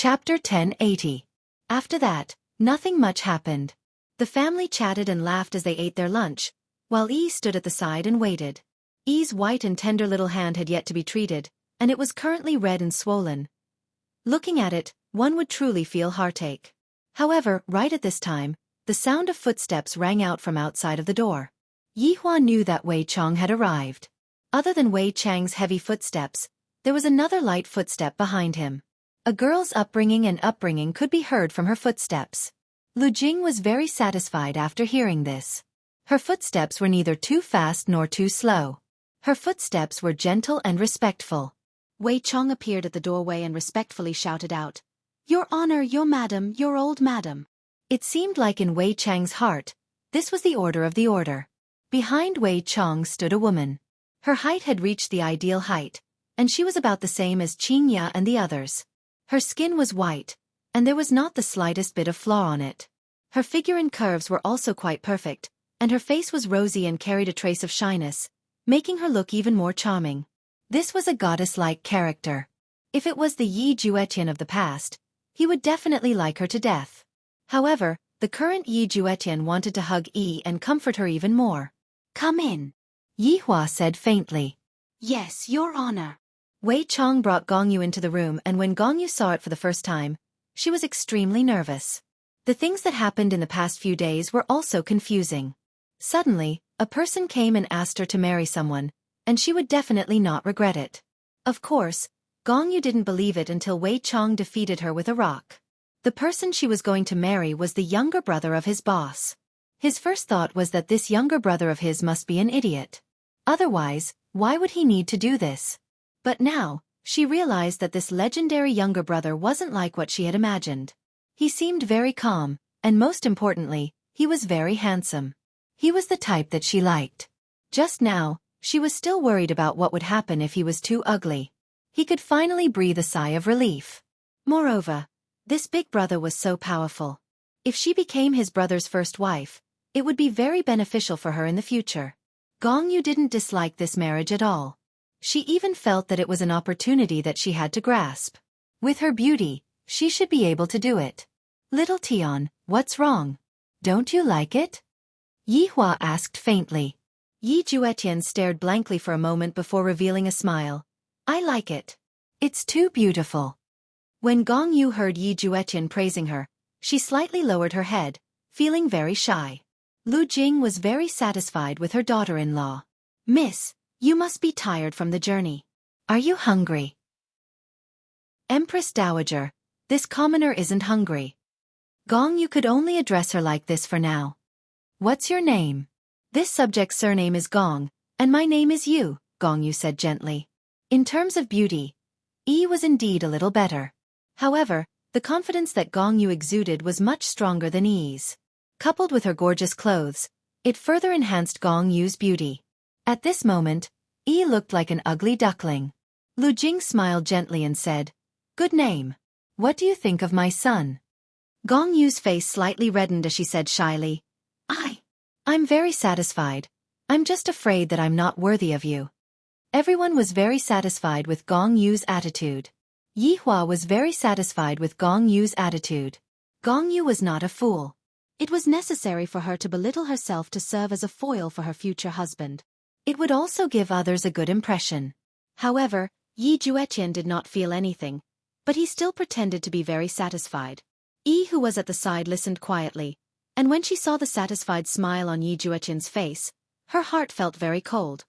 Chapter 1080. After that, nothing much happened. The family chatted and laughed as they ate their lunch, while Yi stood at the side and waited. Yi's white and tender little hand had yet to be treated, and it was currently red and swollen. Looking at it, one would truly feel heartache. However, right at this time, the sound of footsteps rang out from outside of the door. Yi Hua knew that Wei Chang had arrived. Other than Wei Chang's heavy footsteps, there was another light footstep behind him. A girl's upbringing could be heard from her footsteps. Lu Jing was very satisfied after hearing this. Her footsteps were neither too fast nor too slow. Her footsteps were gentle and respectful. Wei Chang appeared at the doorway and respectfully shouted out, "Your Honor, your Madam, your old Madam." It seemed like in Wei Chang's heart, this was the order of the order. Behind Wei Chang stood a woman. Her height had reached the ideal height, and she was about the same as Qing Ya and the others. Her skin was white, and there was not the slightest bit of flaw on it. Her figure and curves were also quite perfect, and her face was rosy and carried a trace of shyness, making her look even more charming. This was a goddess-like character. If it was the Yi Juetian of the past, he would definitely like her to death. However, the current Yi Juetian wanted to hug Yi and comfort her even more. "Come in," Yi Hua said faintly. "Yes, Your Honor." Wei Chang brought Gong Yu into the room, and when Gong Yu saw it for the first time, she was extremely nervous. The things that happened in the past few days were also confusing. Suddenly, a person came and asked her to marry someone, and she would definitely not regret it. Of course, Gong Yu didn't believe it until Wei Chang defeated her with a rock. The person she was going to marry was the younger brother of his boss. His first thought was that this younger brother of his must be an idiot. Otherwise, why would he need to do this? But now, she realized that this legendary younger brother wasn't like what she had imagined. He seemed very calm, and most importantly, he was very handsome. He was the type that she liked. Just now, she was still worried about what would happen if he was too ugly. He could finally breathe a sigh of relief. Moreover, this big brother was so powerful. If she became his brother's first wife, it would be very beneficial for her in the future. Gong Yu didn't dislike this marriage at all. She even felt that it was an opportunity that she had to grasp. With her beauty, she should be able to do it. "Little Tian, what's wrong? Don't you like it?" Yi Hua asked faintly. Yi Juetian stared blankly for a moment before revealing a smile. "I like it. It's too beautiful." When Gong Yu heard Yi Juetian praising her, she slightly lowered her head, feeling very shy. Lu Jing was very satisfied with her daughter-in-law. "Miss, you must be tired from the journey. Are you hungry?" "Empress Dowager, this commoner isn't hungry." Gong Yu could only address her like this for now. "What's your name?" "This subject's surname is Gong, and my name is Yu," Gong Yu said gently. In terms of beauty, Yi was indeed a little better. However, the confidence that Gong Yu exuded was much stronger than Yi's. Coupled with her gorgeous clothes, it further enhanced Gong Yu's beauty. At this moment, Yi looked like an ugly duckling. Lu Jing smiled gently and said, "Good name. What do you think of my son?" Gong Yu's face slightly reddened as she said shyly, I'm very satisfied. I'm just afraid that I'm not worthy of you." Everyone was very satisfied with Gong Yu's attitude. Yi Hua was very satisfied with Gong Yu's attitude. Gong Yu was not a fool. It was necessary for her to belittle herself to serve as a foil for her future husband. It would also give others a good impression. However, Yi Juetian did not feel anything, but he still pretended to be very satisfied. Yi, who was at the side, listened quietly, and when she saw the satisfied smile on Yi Juetian's face, her heart felt very cold.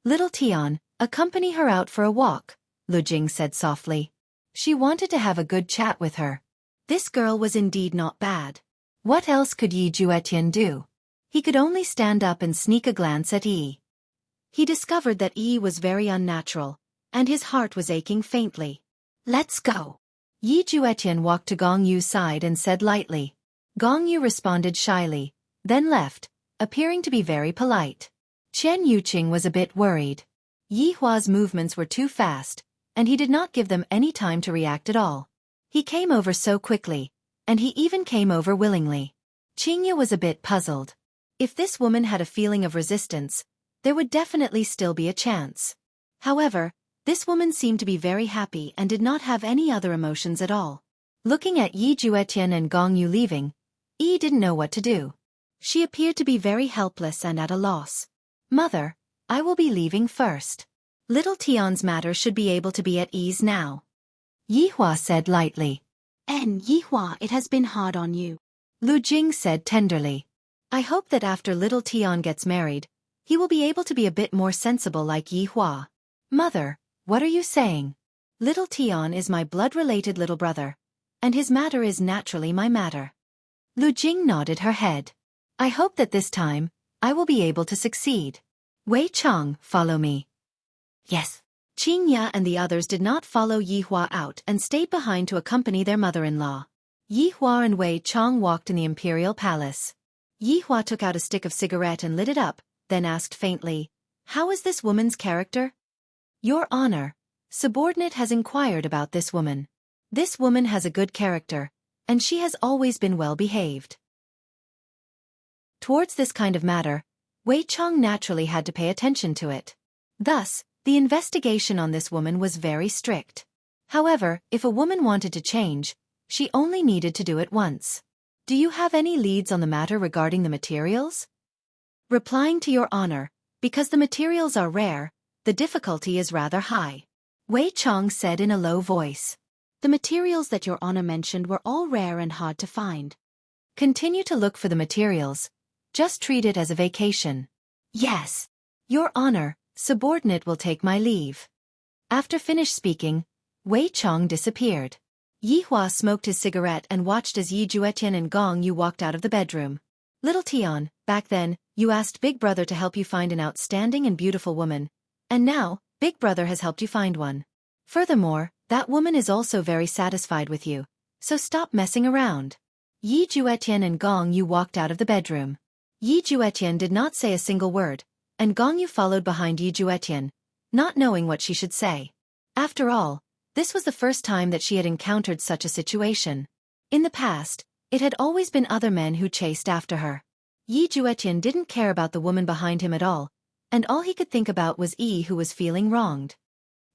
"Little Tian, accompany her out for a walk," Lu Jing said softly. She wanted to have a good chat with her. This girl was indeed not bad. What else could Yi Juetian do? He could only stand up and sneak a glance at Yi. He discovered that Yi was very unnatural, and his heart was aching faintly. "Let's go." Yi Juetian walked to Gong Yu's side and said lightly. Gong Yu responded shyly, then left, appearing to be very polite. Chen Yuqing was a bit worried. Yi Hua's movements were too fast, and he did not give them any time to react at all. He came over so quickly, and he even came over willingly. Qingya was a bit puzzled. If this woman had a feeling of resistance, there would definitely still be a chance. However, this woman seemed to be very happy and did not have any other emotions at all. Looking at Yi Juetian and Gong Yu leaving, Yi didn't know what to do. She appeared to be very helpless and at a loss. Mother, I will be leaving first. Little Tian's matter should be able to be at ease now. Yi Hua said lightly. And Yi Hua, it has been hard on you. Lu Jing said tenderly. I hope that after little Tian gets married, he will be able to be a bit more sensible like Yi Hua. Mother, what are you saying? Little Tian is my blood-related little brother, and his matter is naturally my matter. Lu Jing nodded her head. I hope that this time, I will be able to succeed. Wei Chang, follow me. Yes. Qing Ya and the others did not follow Yi Hua out and stayed behind to accompany their mother-in-law. Yi Hua and Wei Chang walked in the imperial palace. Yi Hua took out a stick of cigarette and lit it up, then asked faintly, How is this woman's character? Your Honor, subordinate has inquired about this woman. This woman has a good character, and she has always been well behaved. Towards this kind of matter, Wei Chang naturally had to pay attention to it. Thus, the investigation on this woman was very strict. However, if a woman wanted to change, she only needed to do it once. Do you have any leads on the matter regarding the materials? Replying to Your Honor, because the materials are rare, the difficulty is rather high. Wei Chang said in a low voice. The materials that Your Honor mentioned were all rare and hard to find. Continue to look for the materials. Just treat it as a vacation. Yes. Your Honor, subordinate will take my leave. After finished speaking, Wei Chang disappeared. Yi Hua smoked his cigarette and watched as Yi Juetian and Gong Yu walked out of the bedroom. Little Tian, back then, you asked Big Brother to help you find an outstanding and beautiful woman. And now, Big Brother has helped you find one. Furthermore, that woman is also very satisfied with you. So stop messing around. Yi Juetian and Gong Yu walked out of the bedroom. Yi Juetian did not say a single word, and Gong Yu followed behind Yi Juetian, not knowing what she should say. After all, this was the first time that she had encountered such a situation. In the past, it had always been other men who chased after her. Yi Juetian didn't care about the woman behind him at all, and all he could think about was Yi who was feeling wronged.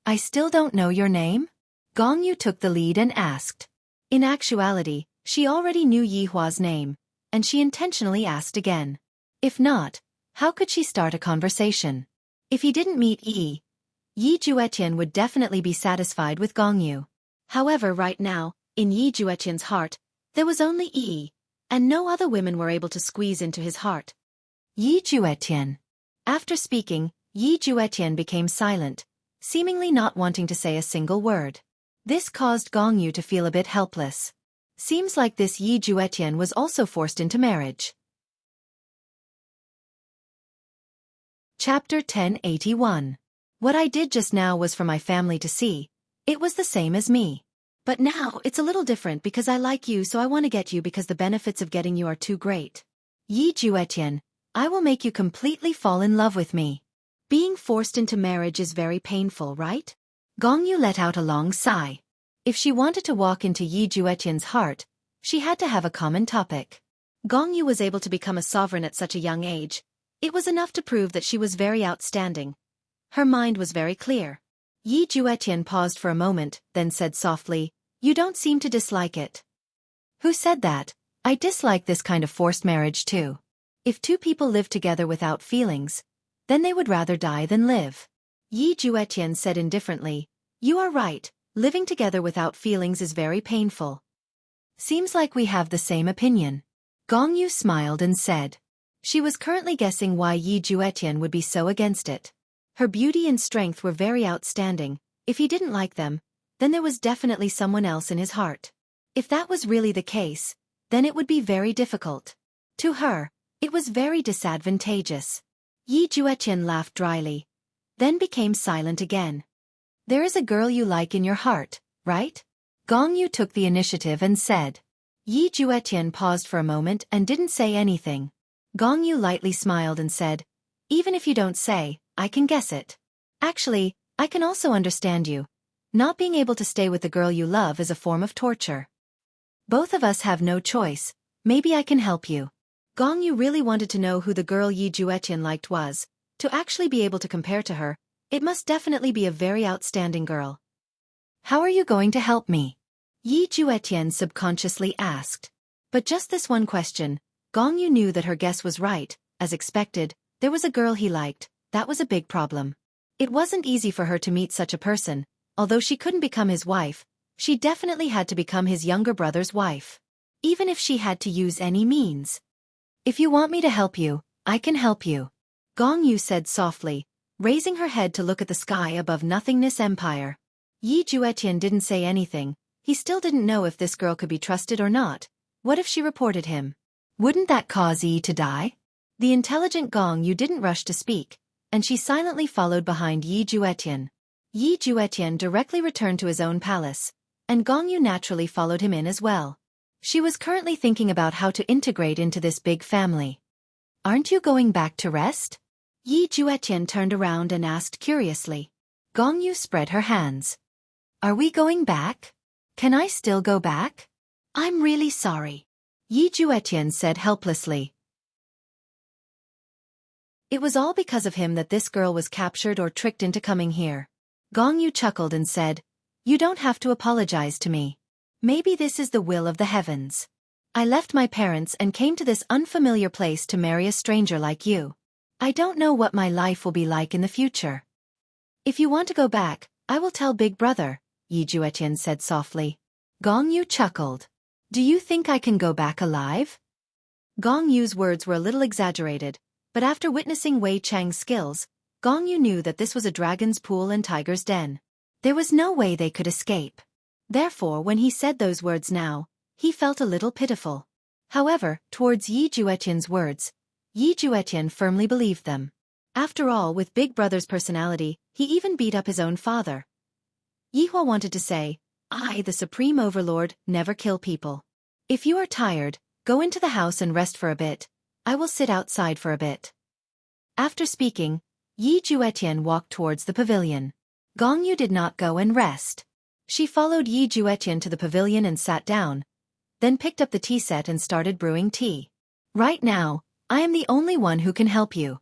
I still don't know your name? Gong Yu took the lead and asked. In actuality, she already knew Yi Hua's name, and she intentionally asked again. If not, how could she start a conversation? If he didn't meet Yi Juetian would definitely be satisfied with Gong Yu. However, right now, in Yi Juetian's heart, there was only Yi, and no other women were able to squeeze into his heart. Yi Juetian. After speaking, Yi Juetian became silent, seemingly not wanting to say a single word. This caused Gong Yu to feel a bit helpless. Seems like this Yi Juetian was also forced into marriage. Chapter 1081. What I did just now was for my family to see. It was the same as me. But now, it's a little different because I like you, so I want to get you because the benefits of getting you are too great. Yi Juetian, I will make you completely fall in love with me. Being forced into marriage is very painful, right? Gong Yu let out a long sigh. If she wanted to walk into Yi Juetian's heart, she had to have a common topic. Gong Yu was able to become a sovereign at such a young age. It was enough to prove that she was very outstanding. Her mind was very clear. Yi Juetian paused for a moment, then said softly, You don't seem to dislike it. Who said that? I dislike this kind of forced marriage too. If two people live together without feelings, then they would rather die than live. Yi Juetian said indifferently, You are right, living together without feelings is very painful. Seems like we have the same opinion. Gong Yu smiled and said. She was currently guessing why Yi Juetian would be so against it. Her beauty and strength were very outstanding. If he didn't like them, then there was definitely someone else in his heart. If that was really the case, then it would be very difficult. To her, it was very disadvantageous. Yi Juetian laughed dryly, then became silent again. There is a girl you like in your heart, right? Gong Yu took the initiative and said. Yi Juetian paused for a moment and didn't say anything. Gong Yu lightly smiled and said, Even if you don't say, I can guess it. Actually, I can also understand you. Not being able to stay with the girl you love is a form of torture. Both of us have no choice. Maybe I can help you. Gong Yu really wanted to know who the girl Yi Juetian liked was. To actually be able to compare to her, it must definitely be a very outstanding girl. How are you going to help me? Yi Juetian subconsciously asked. But just this one question, Gong Yu knew that her guess was right. As expected, there was a girl he liked. That was a big problem. It wasn't easy for her to meet such a person. Although she couldn't become his wife, she definitely had to become his younger brother's wife. Even if she had to use any means. If you want me to help you, I can help you. Gong Yu said softly, raising her head to look at the sky above Nothingness Empire. Yi Juetian didn't say anything. He still didn't know if this girl could be trusted or not. What if she reported him? Wouldn't that cause Yi to die? The intelligent Gong Yu didn't rush to speak, and she silently followed behind Yi Juetian. Yi Juetian directly returned to his own palace, and Gong Yu naturally followed him in as well. She was currently thinking about how to integrate into this big family. Aren't you going back to rest? Yi Juetian turned around and asked curiously. Gong Yu spread her hands. Are we going back? Can I still go back? I'm really sorry. Yi Juetian said helplessly. It was all because of him that this girl was captured or tricked into coming here. Gong Yu chuckled and said, You don't have to apologize to me. Maybe this is the will of the heavens. I left my parents and came to this unfamiliar place to marry a stranger like you. I don't know what my life will be like in the future. If you want to go back, I will tell Big Brother, Yi Juetian said softly. Gong Yu chuckled. Do you think I can go back alive? Gong Yu's words were a little exaggerated, but after witnessing Wei Chang's skills, Gong Yu knew that this was a dragon's pool and tiger's den. There was no way they could escape. Therefore, when he said those words now, he felt a little pitiful. However, towards Yi Juetian's words, Yi Juetian firmly believed them. After all, with Big Brother's personality, he even beat up his own father. Yi Hua wanted to say, I, the Supreme Overlord, never kill people. If you are tired, go into the house and rest for a bit. I will sit outside for a bit. After speaking, Yi Juetian walked towards the pavilion. Gong Yu did not go and rest. She followed Yi Juetian to the pavilion and sat down, then picked up the tea set and started brewing tea. Right now, I am the only one who can help you.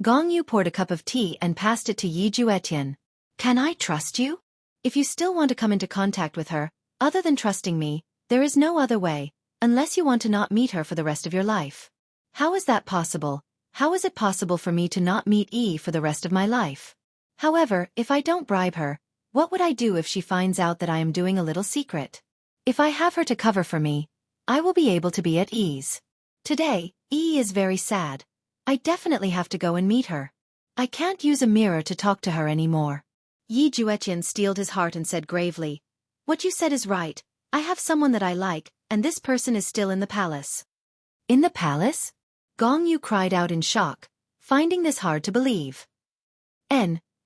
Gong Yu poured a cup of tea and passed it to Yi Juetian. Can I trust you? If you still want to come into contact with her, other than trusting me, there is no other way, unless you want to not meet her for the rest of your life. How is that possible? How is it possible for me to not meet Yi for the rest of my life? However, if I don't bribe her, what would I do if she finds out that I am doing a little secret? If I have her to cover for me, I will be able to be at ease. Today, Yi is very sad. I definitely have to go and meet her. I can't use a mirror to talk to her anymore. Yi Juetian steeled his heart and said gravely, What you said is right. I have someone that I like, and this person is still in the palace. In the palace? Gong Yu cried out in shock, finding this hard to believe.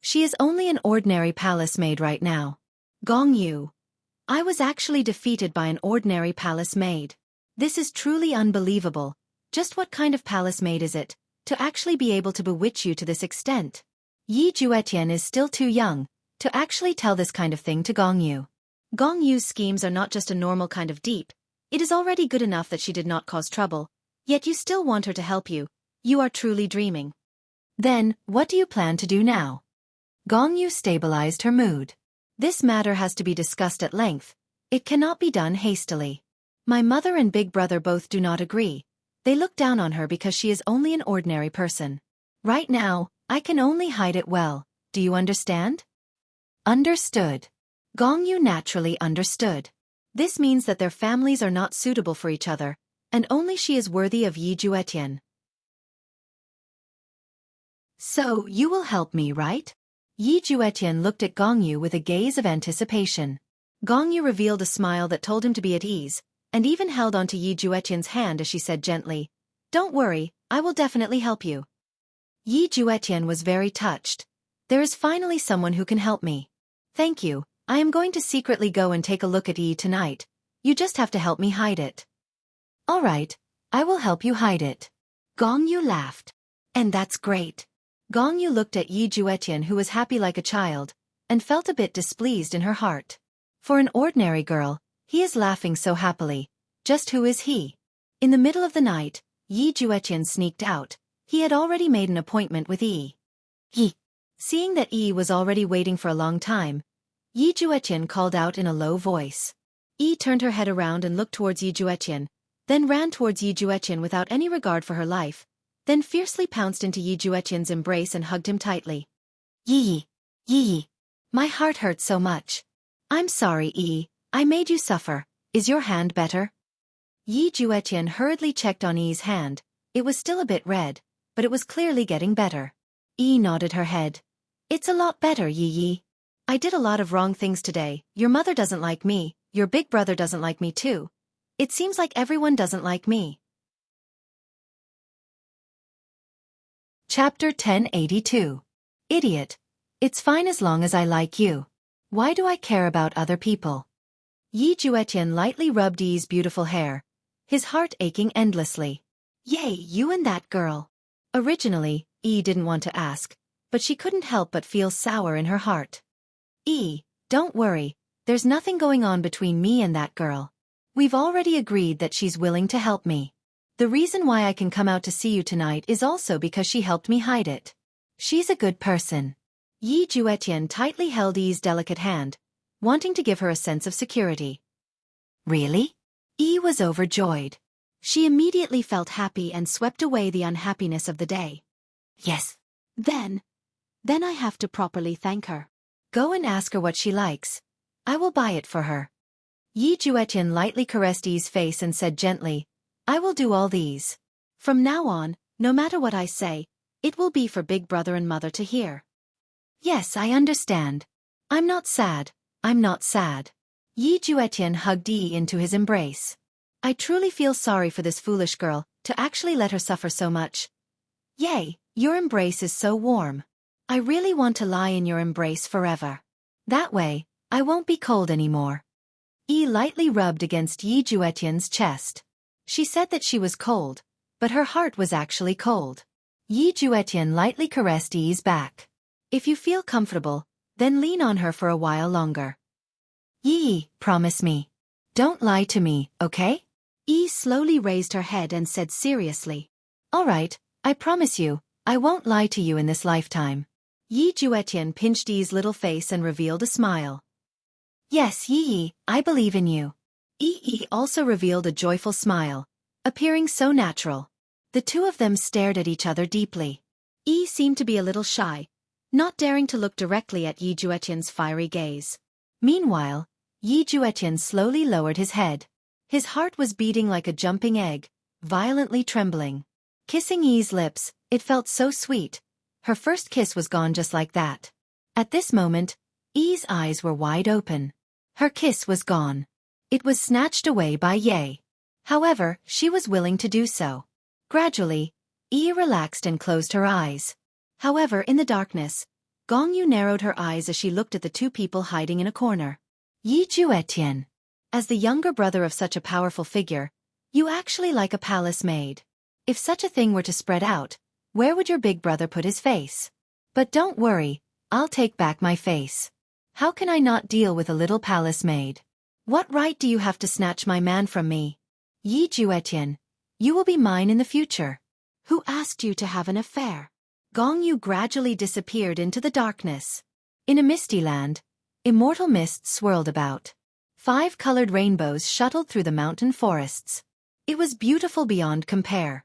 She is only an ordinary palace maid right now. Gong Yu. I was actually defeated by an ordinary palace maid. This is truly unbelievable. Just what kind of palace maid is it, to actually be able to bewitch you to this extent? Yi Juetian is still too young to actually tell this kind of thing to Gong Yu. Gong Yu's schemes are not just a normal kind of deep. It is already good enough that she did not cause trouble, yet you still want her to help you. You are truly dreaming. Then, what do you plan to do now? Gong Yu stabilized her mood. This matter has to be discussed at length. It cannot be done hastily. My mother and Big Brother both do not agree. They look down on her because she is only an ordinary person. Right now, I can only hide it well. Do you understand? Understood. Gong Yu naturally understood. This means that their families are not suitable for each other, and only she is worthy of Yi Juetian. So, you will help me, right? Yi Juetian looked at Gong Yu with a gaze of anticipation. Gong Yu revealed a smile that told him to be at ease, and even held onto Yi Juetian's hand as she said gently, Don't worry, I will definitely help you. Yi Juetian was very touched. There is finally someone who can help me. Thank you, I am going to secretly go and take a look at Yi tonight. You just have to help me hide it. All right, I will help you hide it. Gong Yu laughed. And that's great. Gong Yu looked at Yi Juetian, who was happy like a child, and felt a bit displeased in her heart. For an ordinary girl, he is laughing so happily. Just who is he? In the middle of the night, Yi Juetian sneaked out. He had already made an appointment with Yi. Seeing that Yi was already waiting for a long time, Yi Juetian called out in a low voice. Yi turned her head around and looked towards Yi Juetian, then ran towards Yi Juetian without any regard for her life, then fiercely pounced into Yi Juetian's embrace and hugged him tightly. Yi, Yi, my heart hurts so much. I'm sorry, Yi, I made you suffer. Is your hand better? Yi Juetian hurriedly checked on Yi's hand. It was still a bit red, but it was clearly getting better. Yi nodded her head. It's a lot better, Yi. I did a lot of wrong things today. Your mother doesn't like me, your big brother doesn't like me too. It seems like everyone doesn't like me. Chapter 1082. Idiot. It's fine as long as I like you. Why do I care about other people? Yi Juetian lightly rubbed Yi's beautiful hair, his heart aching endlessly. Yay, you and that girl. Originally, Yi didn't want to ask, but she couldn't help but feel sour in her heart. Yi, don't worry, there's nothing going on between me and that girl. We've already agreed that she's willing to help me. The reason why I can come out to see you tonight is also because she helped me hide it. She's a good person. Yi Juetian tightly held Yi's delicate hand, wanting to give her a sense of security. Really? Yi was overjoyed. She immediately felt happy and swept away the unhappiness of the day. Yes. Then I have to properly thank her. Go and ask her what she likes. I will buy it for her. Yi Juetian lightly caressed Yi's face and said gently, I will do all these. From now on, no matter what I say, it will be for big brother and mother to hear. Yes, I understand. I'm not sad. I'm not sad. Yi Juetian hugged Yi into his embrace. I truly feel sorry for this foolish girl, to actually let her suffer so much. Yay, your embrace is so warm. I really want to lie in your embrace forever. That way, I won't be cold anymore. Yi lightly rubbed against Yi Juetian's chest. She said that she was cold, but her heart was actually cold. Yi Juetian lightly caressed Yi's back. If you feel comfortable, then lean on her for a while longer. Yi, promise me. Don't lie to me, okay? Yi slowly raised her head and said seriously. All right, I promise you, I won't lie to you in this lifetime. Yi Juetian pinched Yi's little face and revealed a smile. Yes, Yi, I believe in you. Yi also revealed a joyful smile, appearing so natural. The two of them stared at each other deeply. Yi seemed to be a little shy, not daring to look directly at Yi Juetian's fiery gaze. Meanwhile, Yi Juetian slowly lowered his head. His heart was beating like a jumping egg, violently trembling. Kissing Yi's lips, it felt so sweet. Her first kiss was gone just like that. At this moment, Yi's eyes were wide open. Her kiss was gone. It was snatched away by Ye. However, she was willing to do so. Gradually, Yi relaxed and closed her eyes. However, in the darkness, Gongyu narrowed her eyes as she looked at the two people hiding in a corner. Yi Juetian. As the younger brother of such a powerful figure, you actually like a palace maid. If such a thing were to spread out, where would your big brother put his face? But don't worry, I'll take back my face. How can I not deal with a little palace maid? What right do you have to snatch my man from me? Yi Juetian, you will be mine in the future. Who asked you to have an affair? Gongyu gradually disappeared into the darkness. In a misty land, immortal mists swirled about. 5 colored rainbows shuttled through the mountain forests. It was beautiful beyond compare.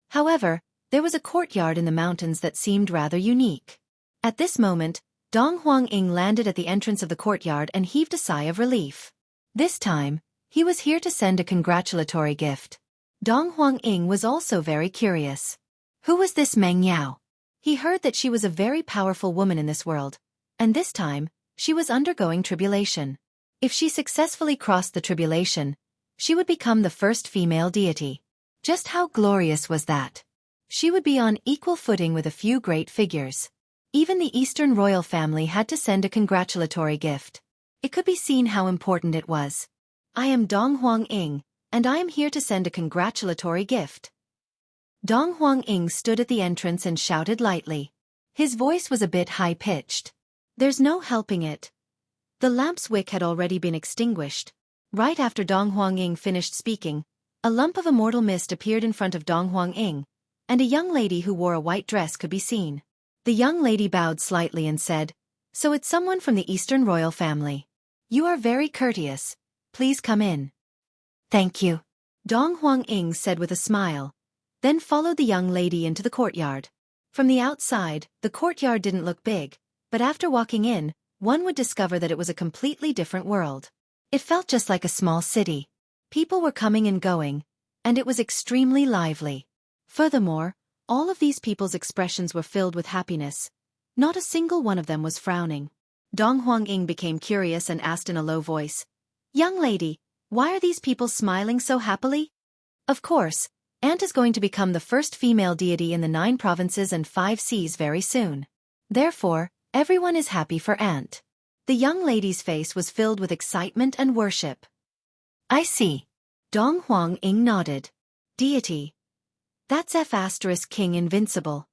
However, there was a courtyard in the mountains that seemed rather unique. At this moment, Dong Huang-ing landed at the entrance of the courtyard and heaved a sigh of relief. This time, he was here to send a congratulatory gift. Dong Huang-ing was also very curious. Who was this Meng Yao? He heard that she was a very powerful woman in this world, and this time, she was undergoing tribulation. If she successfully crossed the tribulation, she would become the first female deity. Just how glorious was that? She would be on equal footing with a few great figures. Even the Eastern royal family had to send a congratulatory gift. It could be seen how important it was. I am Dong Huang-ing, and I am here to send a congratulatory gift. Dong Huang-ing stood at the entrance and shouted lightly. His voice was a bit high-pitched. There's no helping it. The lamp's wick had already been extinguished. Right after Dong Huang-ing finished speaking, a lump of immortal mist appeared in front of Dong Huang-ing, and a young lady who wore a white dress could be seen. The young lady bowed slightly and said, So it's someone from the Eastern royal family. You are very courteous. Please come in. Thank you. Dong Huang Ying said with a smile, then followed the young lady into the courtyard. From the outside, the courtyard didn't look big, but after walking in, one would discover that it was a completely different world. It felt just like a small city. People were coming and going, and it was extremely lively. Furthermore, all of these people's expressions were filled with happiness. Not a single one of them was frowning. Dong Huang Ying became curious and asked in a low voice, "Young lady, why are these people smiling so happily?" Of course, Ant is going to become the first female deity in the 9 provinces and 5 seas very soon. Therefore, everyone is happy for Ant. The young lady's face was filled with excitement and worship. I see. Dong Huang Ying nodded. Deity. That's F** King Invincible.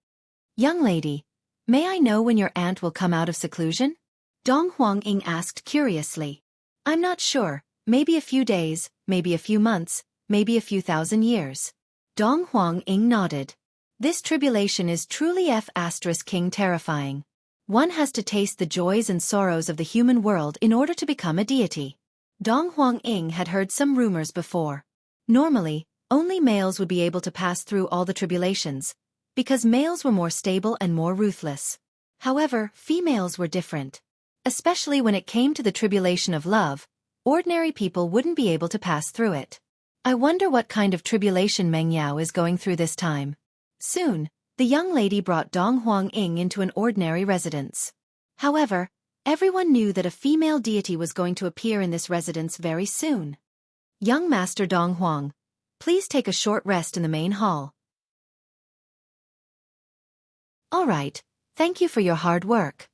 Young lady, may I know when your aunt will come out of seclusion? Dong Huang Ying asked curiously. I'm not sure, maybe a few days, maybe a few months, maybe a few thousand years. Dong Huang Ying nodded. This tribulation is truly F** King terrifying. One has to taste the joys and sorrows of the human world in order to become a deity. Dong Huang Ying had heard some rumors before. Normally, only males would be able to pass through all the tribulations, because males were more stable and more ruthless. However, females were different. Especially when it came to the tribulation of love, ordinary people wouldn't be able to pass through it. I wonder what kind of tribulation Meng Yao is going through this time. Soon, the young lady brought Dong Huang Ying into an ordinary residence. However, everyone knew that a female deity was going to appear in this residence very soon. Young Master Dong Huang, please take a short rest in the main hall. All right, thank you for your hard work.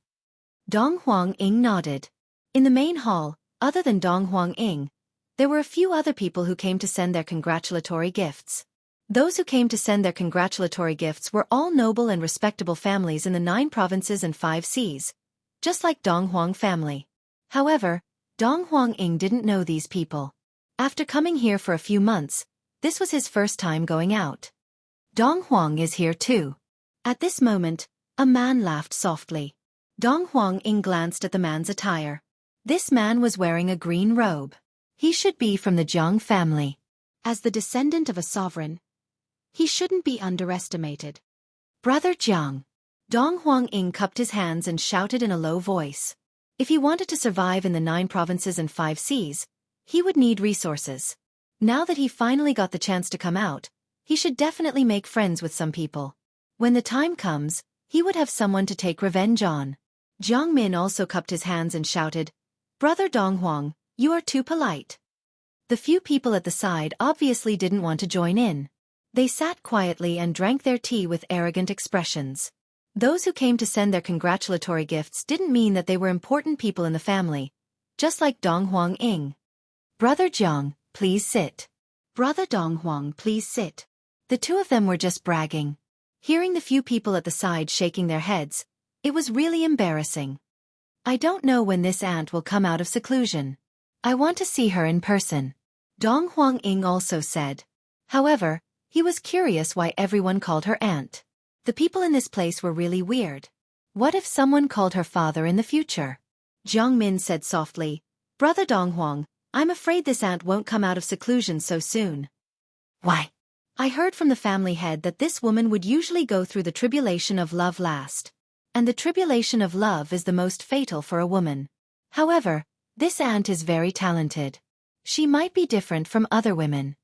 Dong Huang Ying nodded. In the main hall, other than Dong Huang Ying, there were a few other people who came to send their congratulatory gifts. Those who came to send their congratulatory gifts were all noble and respectable families in the 9 provinces and 5 seas, just like Dong Huang family. However, Dong Huang Ying didn't know these people. After coming here for a few months, this was his first time going out. Dong Huang is here too. At this moment, a man laughed softly. Dong Huang Ying glanced at the man's attire. This man was wearing a green robe. He should be from the Jiang family. As the descendant of a sovereign, he shouldn't be underestimated. Brother Jiang. Dong Huang Ying cupped his hands and shouted in a low voice. If he wanted to survive in the 9 provinces and 5 seas, he would need resources. Now that he finally got the chance to come out, he should definitely make friends with some people. When the time comes, he would have someone to take revenge on. Jiang Min also cupped his hands and shouted, "Brother Dong Huang, you are too polite." The few people at the side obviously didn't want to join in. They sat quietly and drank their tea with arrogant expressions. Those who came to send their congratulatory gifts didn't mean that they were important people in the family, just like Dong Huang Ying. Brother Jiang, please sit. Brother Dong Huang, please sit. The two of them were just bragging. Hearing the few people at the side shaking their heads, it was really embarrassing. I don't know when this aunt will come out of seclusion. I want to see her in person. Dong Huang Ying also said. However, he was curious why everyone called her aunt. The people in this place were really weird. What if someone called her father in the future? Jiang Min said softly, "Brother Dong Huang, I'm afraid this aunt won't come out of seclusion so soon." Why? I heard from the family head that this woman would usually go through the tribulation of love last. And the tribulation of love is the most fatal for a woman. However, this aunt is very talented. She might be different from other women.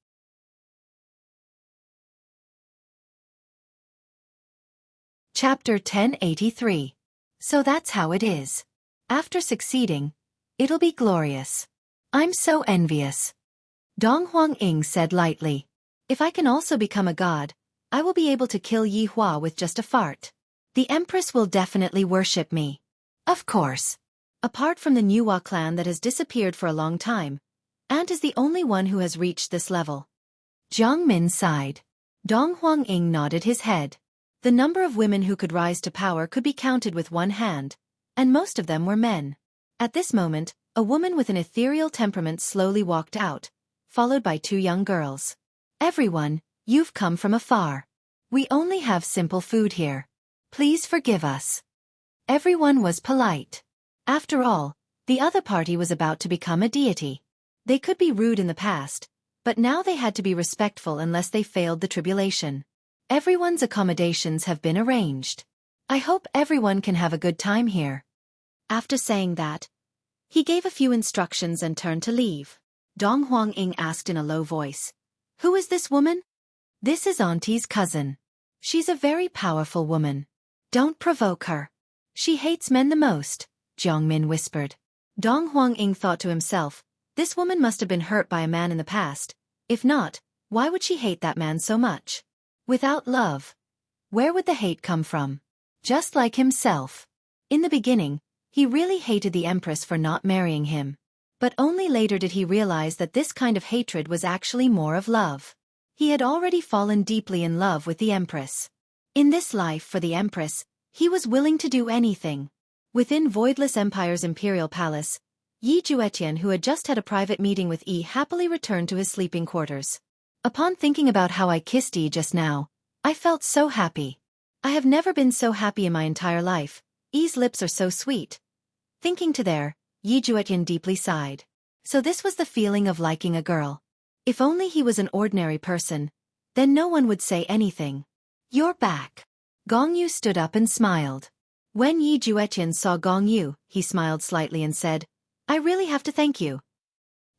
Chapter 1083. So that's how it is. After succeeding, it'll be glorious. I'm so envious. Dong Huang Ying said lightly. If I can also become a god, I will be able to kill Yi Hua with just a fart. The Empress will definitely worship me. Of course. Apart from the Nuwa clan that has disappeared for a long time, Ant is the only one who has reached this level. Jiang Min sighed. Dong Huang Ying nodded his head. The number of women who could rise to power could be counted with one hand, and most of them were men. At this moment, a woman with an ethereal temperament slowly walked out, followed by 2 young girls. Everyone, you've come from afar. We only have simple food here. Please forgive us. Everyone was polite. After all, The other party was about to become a deity. They could be rude in the past, but now they had to be respectful unless they failed the tribulation. Everyone's accommodations have been arranged. I hope everyone can have a good time here. After saying that, he gave a few instructions and turned to leave. Dong Huang-ing asked in a low voice, "Who is this woman?" This is Auntie's cousin. She's a very powerful woman. Don't provoke her. She hates men the most, Jiangmin whispered. Dong Huang-ing thought to himself, this woman must have been hurt by a man in the past. If not, why would she hate that man so much? Without love, where would the hate come from? Just like himself. In the beginning, he really hated the Empress for not marrying him. But only later did he realize that this kind of hatred was actually more of love. He had already fallen deeply in love with the Empress. In this life for the Empress, he was willing to do anything. Within Voidless Empire's imperial palace, Yi Juetian, who had just had a private meeting with Yi, happily returned to his sleeping quarters. Upon thinking about how I kissed Yi just now, I felt so happy. I have never been so happy in my entire life. Yi's lips are so sweet. Thinking to there, Yi Juetian deeply sighed. So this was the feeling of liking a girl. If only he was an ordinary person, then no one would say anything. You're back. Gong Yu stood up and smiled. When Yi Juetian saw Gong Yu, he smiled slightly and said, I really have to thank you.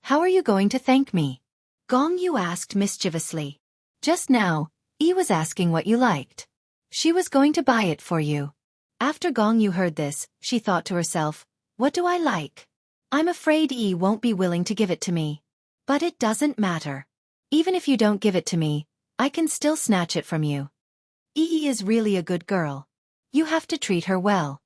How are you going to thank me? Gong Yu asked mischievously. Just now, Yi was asking what you liked. She was going to buy it for you. After Gong Yu heard this, she thought to herself, what do I like? I'm afraid Yi won't be willing to give it to me. But it doesn't matter. Even if you don't give it to me, I can still snatch it from you. Yi is really a good girl. You have to treat her well.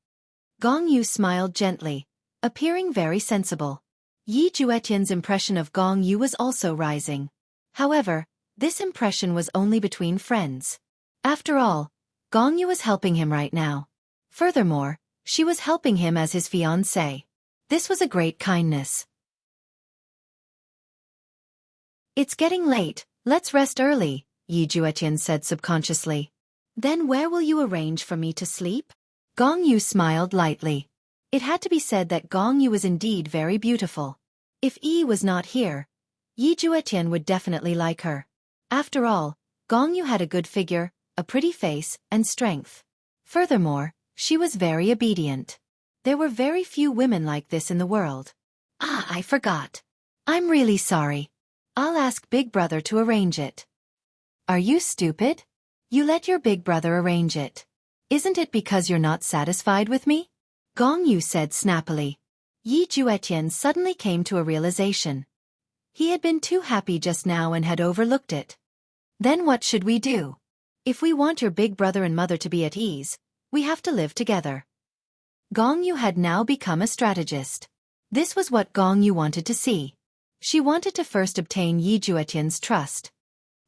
Gong Yu smiled gently, appearing very sensible. Yi Juetian's impression of Gong Yu was also rising. However, this impression was only between friends. After all, Gong Yu was helping him right now. Furthermore, she was helping him as his fiancée. This was a great kindness. It's getting late, let's rest early, Yi Juetian said subconsciously. Then where will you arrange for me to sleep? Gong Yu smiled lightly. It had to be said that Gong Yu was indeed very beautiful. If Yi was not here, Yi Juetian would definitely like her. After all, Gong Yu had a good figure, a pretty face, and strength. Furthermore, she was very obedient. There were very few women like this in the world. Ah, I forgot. I'm really sorry. I'll ask Big Brother to arrange it. Are you stupid? You let your big brother arrange it. Isn't it because you're not satisfied with me? Gong Yu said snappily. Yi Juetian suddenly came to a realization. He had been too happy just now and had overlooked it. Then what should we do? If we want your big brother and mother to be at ease, we have to live together. Gong Yu had now become a strategist. This was what Gong Yu wanted to see. She wanted to first obtain Yi Juetian's trust.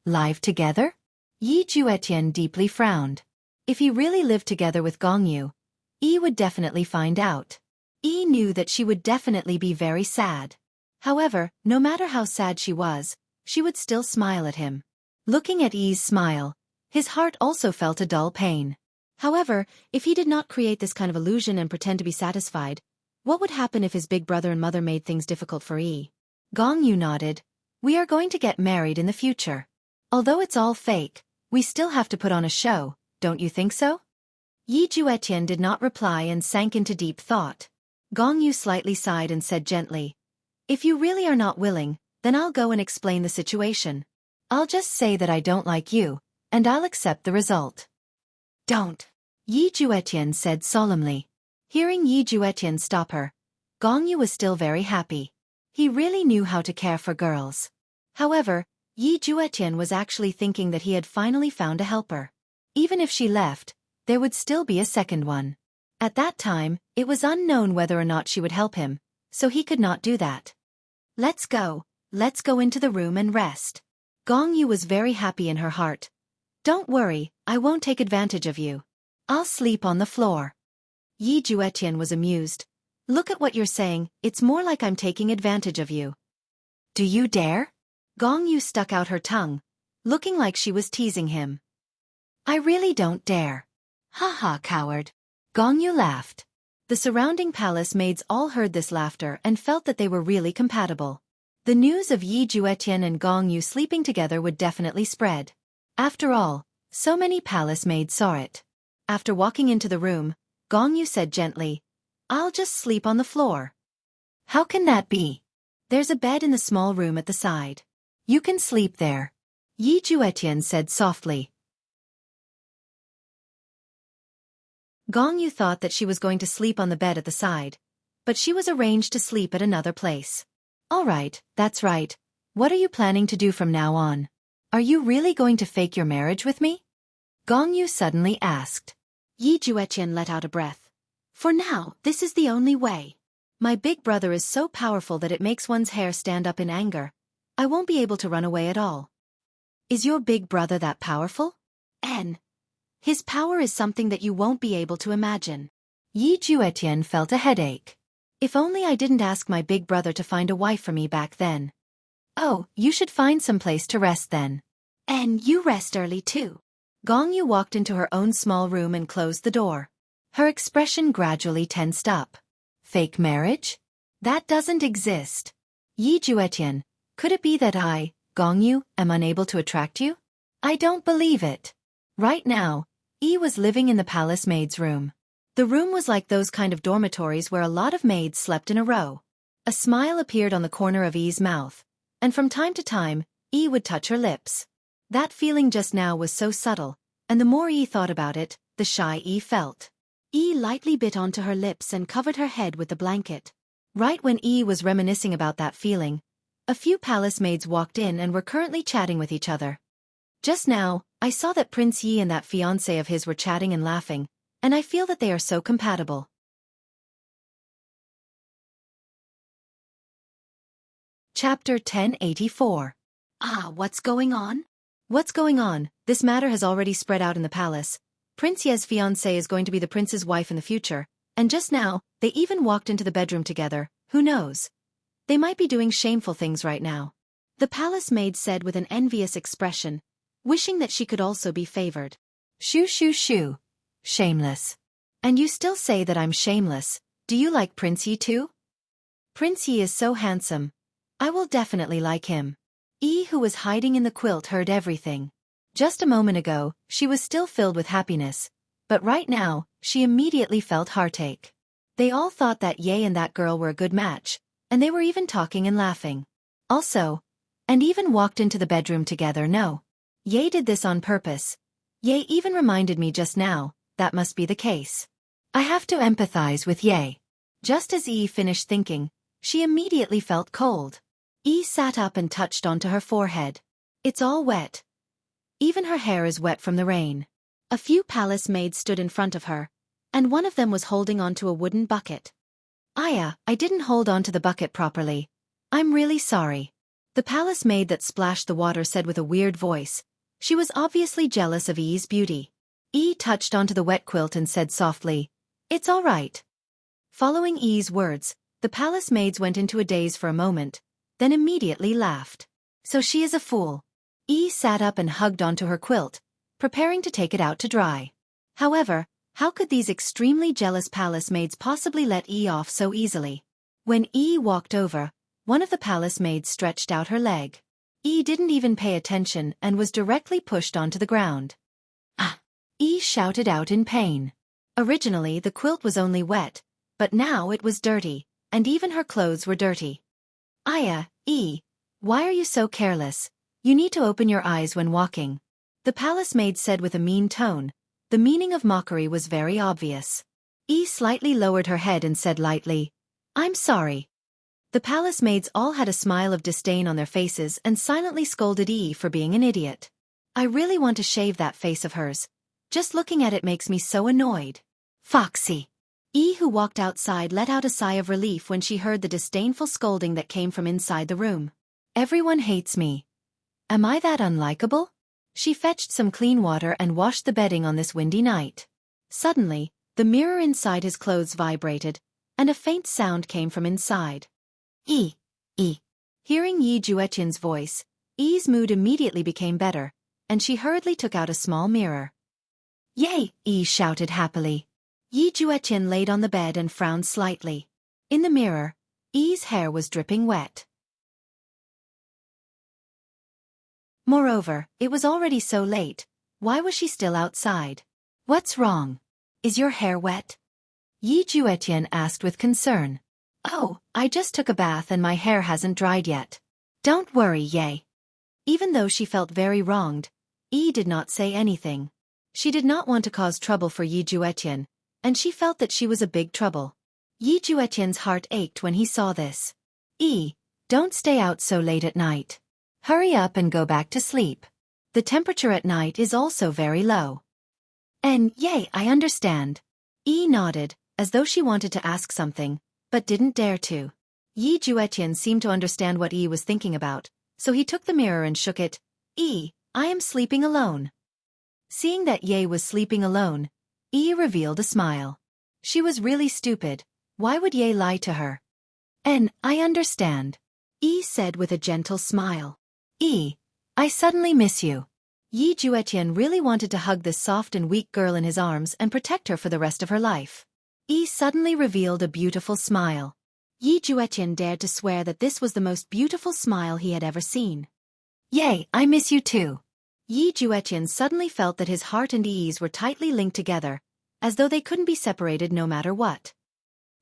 Live together? Yi Juetian deeply frowned. If he really lived together with Gong Yu, Yi would definitely find out. Yi knew that she would definitely be very sad. However, no matter how sad she would still smile at him. Looking at Yi's smile, his heart also felt a dull pain. However, if he did not create this kind of illusion and pretend to be satisfied, what would happen if his big brother and mother made things difficult for Yi? Gong Yu nodded. We are going to get married in the future. Although it's all fake, we still have to put on a show, don't you think so? Yi Juetian did not reply and sank into deep thought. Gong Yu slightly sighed and said gently, if you really are not willing, then I'll go and explain the situation. I'll just say that I don't like you, and I'll accept the result. Don't. Yi Juetian said solemnly. Hearing Yi Juetian stop her, Gong Yu was still very happy. He really knew how to care for girls. However, Yi Juetian was actually thinking that he had finally found a helper. Even if she left, there would still be a second one. At that time, it was unknown whether or not she would help him, so he could not do that. Let's go into the room and rest. Gong Yu was very happy in her heart. Don't worry, I won't take advantage of you. I'll sleep on the floor. Yi Juetian was amused. Look at what you're saying, it's more like I'm taking advantage of you. Do you dare? Gong Yu stuck out her tongue, looking like she was teasing him. I really don't dare. Ha ha, coward. Gong Yu laughed. The surrounding palace maids all heard this laughter and felt that they were really compatible. The news of Yi Juetian and Gong Yu sleeping together would definitely spread. After all, so many palace maids saw it. After walking into the room, Gong Yu said gently, "I'll just sleep on the floor." "How can that be? There's a bed in the small room at the side. You can sleep there," Yi Juetian said softly. Gong Yu thought that she was going to sleep on the bed at the side, but she was arranged to sleep at another place. "All right, that's right. What are you planning to do from now on? Are you really going to fake your marriage with me?" Gong Yu suddenly asked. Yi Juetian let out a breath. "For now, this is the only way. My big brother is so powerful that it makes one's hair stand up in anger. I won't be able to run away at all." "Is your big brother that powerful?" His power is something that you won't be able to imagine." Yi Juetian felt a headache. "If only I didn't ask my big brother to find a wife for me back then." "Oh, you should find some place to rest then." "And you rest early too." Gong Yu walked into her own small room and closed the door. Her expression gradually tensed up. "Fake marriage? That doesn't exist. Yi Juetian, could it be that I, Gong Yu, am unable to attract you? I don't believe it." Right now, Yi was living in the palace maid's room. The room was like those kind of dormitories where a lot of maids slept in a row. A smile appeared on the corner of Yi's mouth, and from time to time, Yi would touch her lips. That feeling just now was so subtle, and the more Yi thought about it, the shy Yi felt. Yi lightly bit onto her lips and covered her head with the blanket. Right when Yi was reminiscing about that feeling, a few palace maids walked in and were currently chatting with each other. "Just now, I saw that Prince Yi and that fiancé of his were chatting and laughing, and I feel that they are so compatible." Chapter 1084. What's going on? What's going on? This matter has already spread out in the palace. Prince Ye's fiancée is going to be the prince's wife in the future, and just now, they even walked into the bedroom together. Who knows? They might be doing shameful things right now. The palace maid said with an envious expression, wishing that she could also be favored. "Shoo shoo shoo. Shameless. And you still say that I'm shameless. Do you like Prince Yi too? Prince Yi is so handsome. I will definitely like him." Yi, who was hiding in the quilt, heard everything. Just a moment ago, she was still filled with happiness, but right now, she immediately felt heartache. They all thought that Ye and that girl were a good match, and they were even talking and laughing. Also, and even walked into the bedroom together. No. Ye did this on purpose. Ye even reminded me just now, that must be the case. I have to empathize with Ye. Just as Yi finished thinking, she immediately felt cold. Yi sat up and touched onto her forehead. It's all wet. Even her hair is wet from the rain. A few palace maids stood in front of her, and one of them was holding onto a wooden bucket. "Aya, I didn't hold onto the bucket properly. I'm really sorry." The palace maid that splashed the water said with a weird voice. She was obviously jealous of Yi's beauty. Yi touched onto the wet quilt and said softly, "It's all right." Following Yi's words, the palace maids went into a daze for a moment, then immediately laughed. So she is a fool. Yi sat up and hugged onto her quilt, preparing to take it out to dry. However, how could these extremely jealous palace maids possibly let Yi off so easily? When Yi walked over, one of the palace maids stretched out her leg. Yi didn't even pay attention and was directly pushed onto the ground. "Ah!" Yi shouted out in pain. Originally the quilt was only wet, but now it was dirty, and even her clothes were dirty. "Aya, Yi, why are you so careless? You need to open your eyes when walking," the palace maid said with a mean tone. The meaning of mockery was very obvious. Yi slightly lowered her head and said lightly, "I'm sorry." The palace maids all had a smile of disdain on their faces and silently scolded Yi for being an idiot. "I really want to shave that face of hers. Just looking at it makes me so annoyed. Foxy." Yi, who walked outside, let out a sigh of relief when she heard the disdainful scolding that came from inside the room. "Everyone hates me. Am I that unlikable?" She fetched some clean water and washed the bedding on this windy night. Suddenly, the mirror inside his clothes vibrated, and a faint sound came from inside. "Yi, Yi." Hearing Yi Juetian's voice, Yi's mood immediately became better, and she hurriedly took out a small mirror. "Yay!" Yi shouted happily. Yi Juetian laid on the bed and frowned slightly. In the mirror, Yi's hair was dripping wet. Moreover, it was already so late. Why was she still outside? What's wrong? Is your hair wet? Yi Juetian asked with concern. Oh, I just took a bath and my hair hasn't dried yet. Don't worry, Ye. Even though she felt very wronged, Yi did not say anything. She did not want to cause trouble for Yi Juetian, and she felt that she was a big trouble. Yi Juetian's heart ached when he saw this. Yi, don't stay out so late at night. Hurry up and go back to sleep. The temperature at night is also very low. And Ye, I understand. Yi nodded, as though she wanted to ask something, but didn't dare to. Yi Juetian seemed to understand what Yi was thinking about, so he took the mirror and shook it. Yi, I am sleeping alone. Seeing that Ye was sleeping alone, Yi revealed a smile. She was really stupid. Why would Ye lie to her? And I understand. Yi said with a gentle smile. Yi, I suddenly miss you. Yi Juetian really wanted to hug this soft and weak girl in his arms and protect her for the rest of her life. Yi suddenly revealed a beautiful smile. Yi Juetian dared to swear that this was the most beautiful smile he had ever seen. Ye, I miss you too. Yi Juetian suddenly felt that his heart and Yi's were tightly linked together, as though they couldn't be separated no matter what.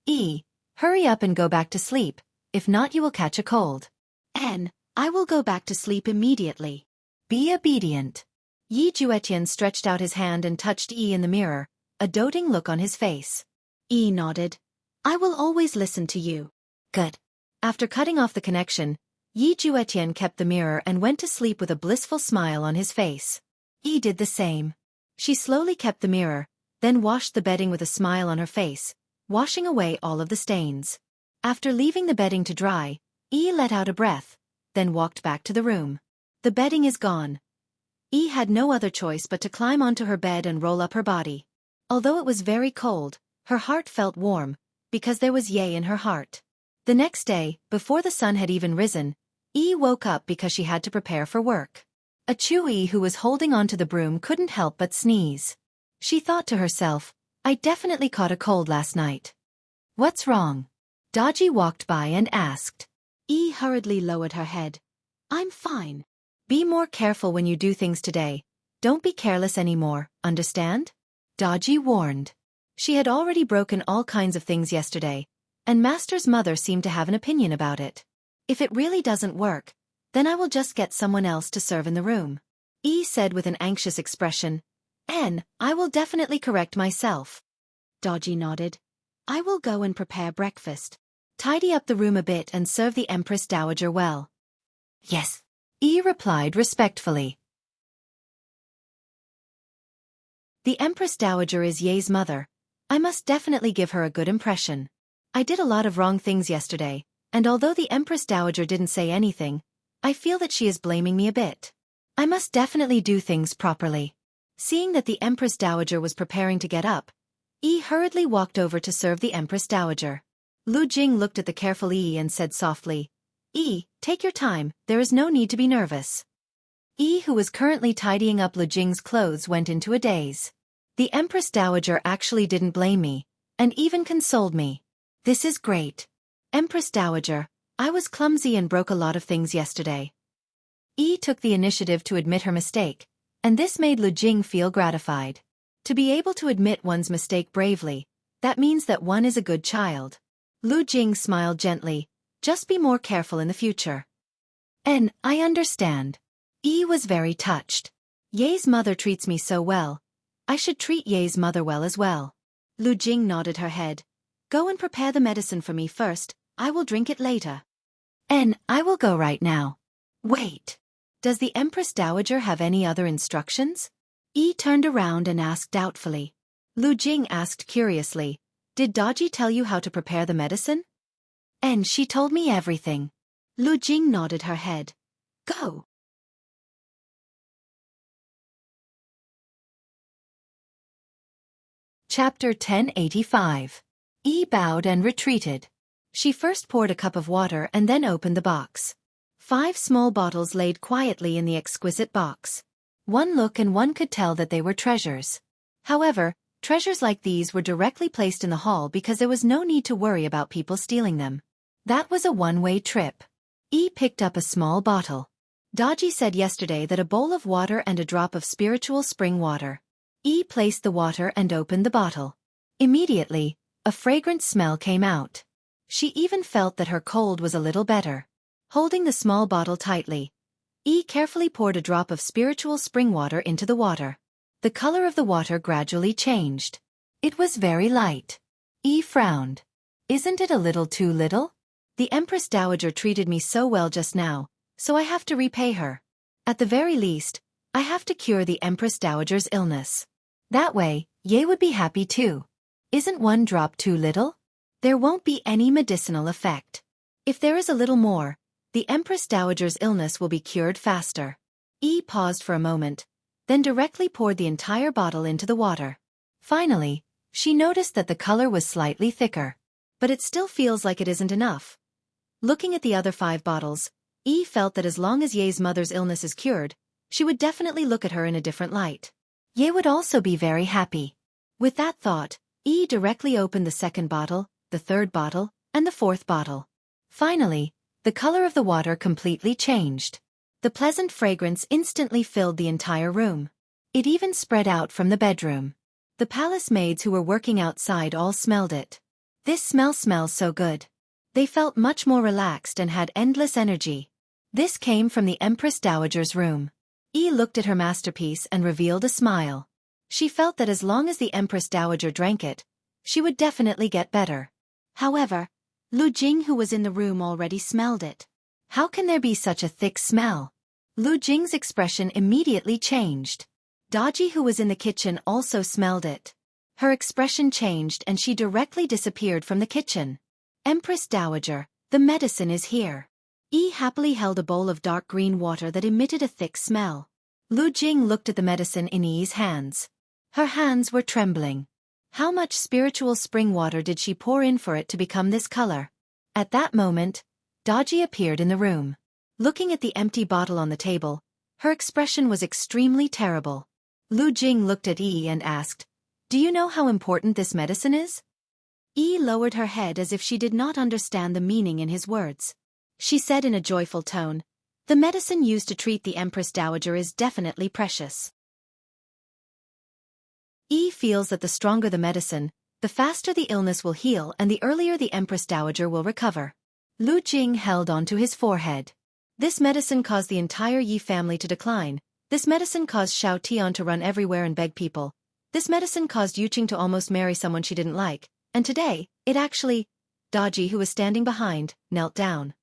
Yi, hurry up and go back to sleep, if not you will catch a cold. And I will go back to sleep immediately. Be obedient. Yi Juetian stretched out his hand and touched Yi in the mirror, a doting look on his face. Yi nodded. I will always listen to you. Good. After cutting off the connection, Yi Juetian kept the mirror and went to sleep with a blissful smile on his face. Yi did the same. She slowly kept the mirror, then washed the bedding with a smile on her face, washing away all of the stains. After leaving the bedding to dry, Yi let out a breath, then walked back to the room. The bedding is gone. Yi had no other choice but to climb onto her bed and roll up her body. Although it was very cold, her heart felt warm, because there was Ye in her heart. The next day, before the sun had even risen, Yi woke up because she had to prepare for work. A Yi who was holding onto the broom couldn't help but sneeze. She thought to herself, I definitely caught a cold last night. What's wrong? Daji walked by and asked. Yi hurriedly lowered her head. I'm fine. Be more careful when you do things today. Don't be careless anymore, understand? Daji warned. She had already broken all kinds of things yesterday, and Master's mother seemed to have an opinion about it. If it really doesn't work, then I will just get someone else to serve in the room. Yi said with an anxious expression. And I will definitely correct myself. Daji nodded. I will go and prepare breakfast. Tidy up the room a bit and serve the Empress Dowager well. Yes. Yi replied respectfully. The Empress Dowager is Ye's mother. I must definitely give her a good impression. I did a lot of wrong things yesterday, and although the Empress Dowager didn't say anything, I feel that she is blaming me a bit. I must definitely do things properly. Seeing that the Empress Dowager was preparing to get up, Yi hurriedly walked over to serve the Empress Dowager. Lu Jing looked at the careful Yi and said softly, Yi, take your time, there is no need to be nervous. Yi, who was currently tidying up Lu Jing's clothes, went into a daze. The Empress Dowager actually didn't blame me, and even consoled me. This is great. Empress Dowager, I was clumsy and broke a lot of things yesterday. Yi took the initiative to admit her mistake, and this made Lu Jing feel gratified. To be able to admit one's mistake bravely, that means that one is a good child. Lu Jing smiled gently, just be more careful in the future. And I understand. Yi was very touched. Ye's mother treats me so well. I should treat Ye's mother well as well. Lu Jing nodded her head. Go and prepare the medicine for me first, I will drink it later. And I will go right now. Wait. Does the Empress Dowager have any other instructions? Yi turned around and asked doubtfully. Lu Jing asked curiously, did Daji tell you how to prepare the medicine? And she told me everything. Lu Jing nodded her head. Go. Chapter 1085. Yi bowed and retreated. She first poured a cup of water and then opened the box. 5 small bottles laid quietly in the exquisite box. One look and one could tell that they were treasures. However, Treasures like these were directly placed in the hall because there was no need to worry about people stealing them. That was a one-way trip. Yi picked up a small bottle. Daji said yesterday that a bowl of water and a drop of spiritual spring water. Yi placed the water and opened the bottle. Immediately, a fragrant smell came out. She even felt that her cold was a little better. Holding the small bottle tightly, Yi carefully poured a drop of spiritual spring water into the water. The color of the water gradually changed. It was very light. Yi frowned. Isn't it a little too little? The Empress Dowager treated me so well just now, so I have to repay her. At the very least, I have to cure the Empress Dowager's illness. That way, Ye would be happy too. Isn't one drop too little? There won't be any medicinal effect. If there is a little more, the Empress Dowager's illness will be cured faster. Yi paused for a moment, then directly poured the entire bottle into the water. Finally, she noticed that the color was slightly thicker. But it still feels like it isn't enough. Looking at the other 5 bottles, Yi felt that as long as Ye's mother's illness is cured, she would definitely look at her in a different light. Ye would also be very happy. With that thought, Yi directly opened the 2nd bottle, the 3rd bottle, and the 4th bottle. Finally, the color of the water completely changed. The pleasant fragrance instantly filled the entire room. It even spread out from the bedroom. The palace maids who were working outside all smelled it. This smell smells so good. They felt much more relaxed and had endless energy. This came from the Empress Dowager's room. Yi looked at her masterpiece and revealed a smile. She felt that as long as the Empress Dowager drank it, she would definitely get better. However, Lu Jing, who was in the room, already smelled it. How can there be such a thick smell? Lu Jing's expression immediately changed. Daji, who was in the kitchen, also smelled it. Her expression changed and she directly disappeared from the kitchen. Empress Dowager, the medicine is here. Yi happily held a bowl of dark green water that emitted a thick smell. Lu Jing looked at the medicine in Yi's hands. Her hands were trembling. How much spiritual spring water did she pour in for it to become this color? At that moment, Daji appeared in the room. Looking at the empty bottle on the table, her expression was extremely terrible. Lu Jing looked at Yi and asked, "Do you know how important this medicine is?" Yi lowered her head as if she did not understand the meaning in his words. She said in a joyful tone, "The medicine used to treat the Empress Dowager is definitely precious." Yi feels that the stronger the medicine, the faster the illness will heal and the earlier the Empress Dowager will recover. Lu Jing held onto his forehead. This medicine caused the entire Yi family to decline. This medicine caused Xiao Tian to run everywhere and beg people. This medicine caused Yuqing to almost marry someone she didn't like. And today, it actually... Daji, who was standing behind, knelt down.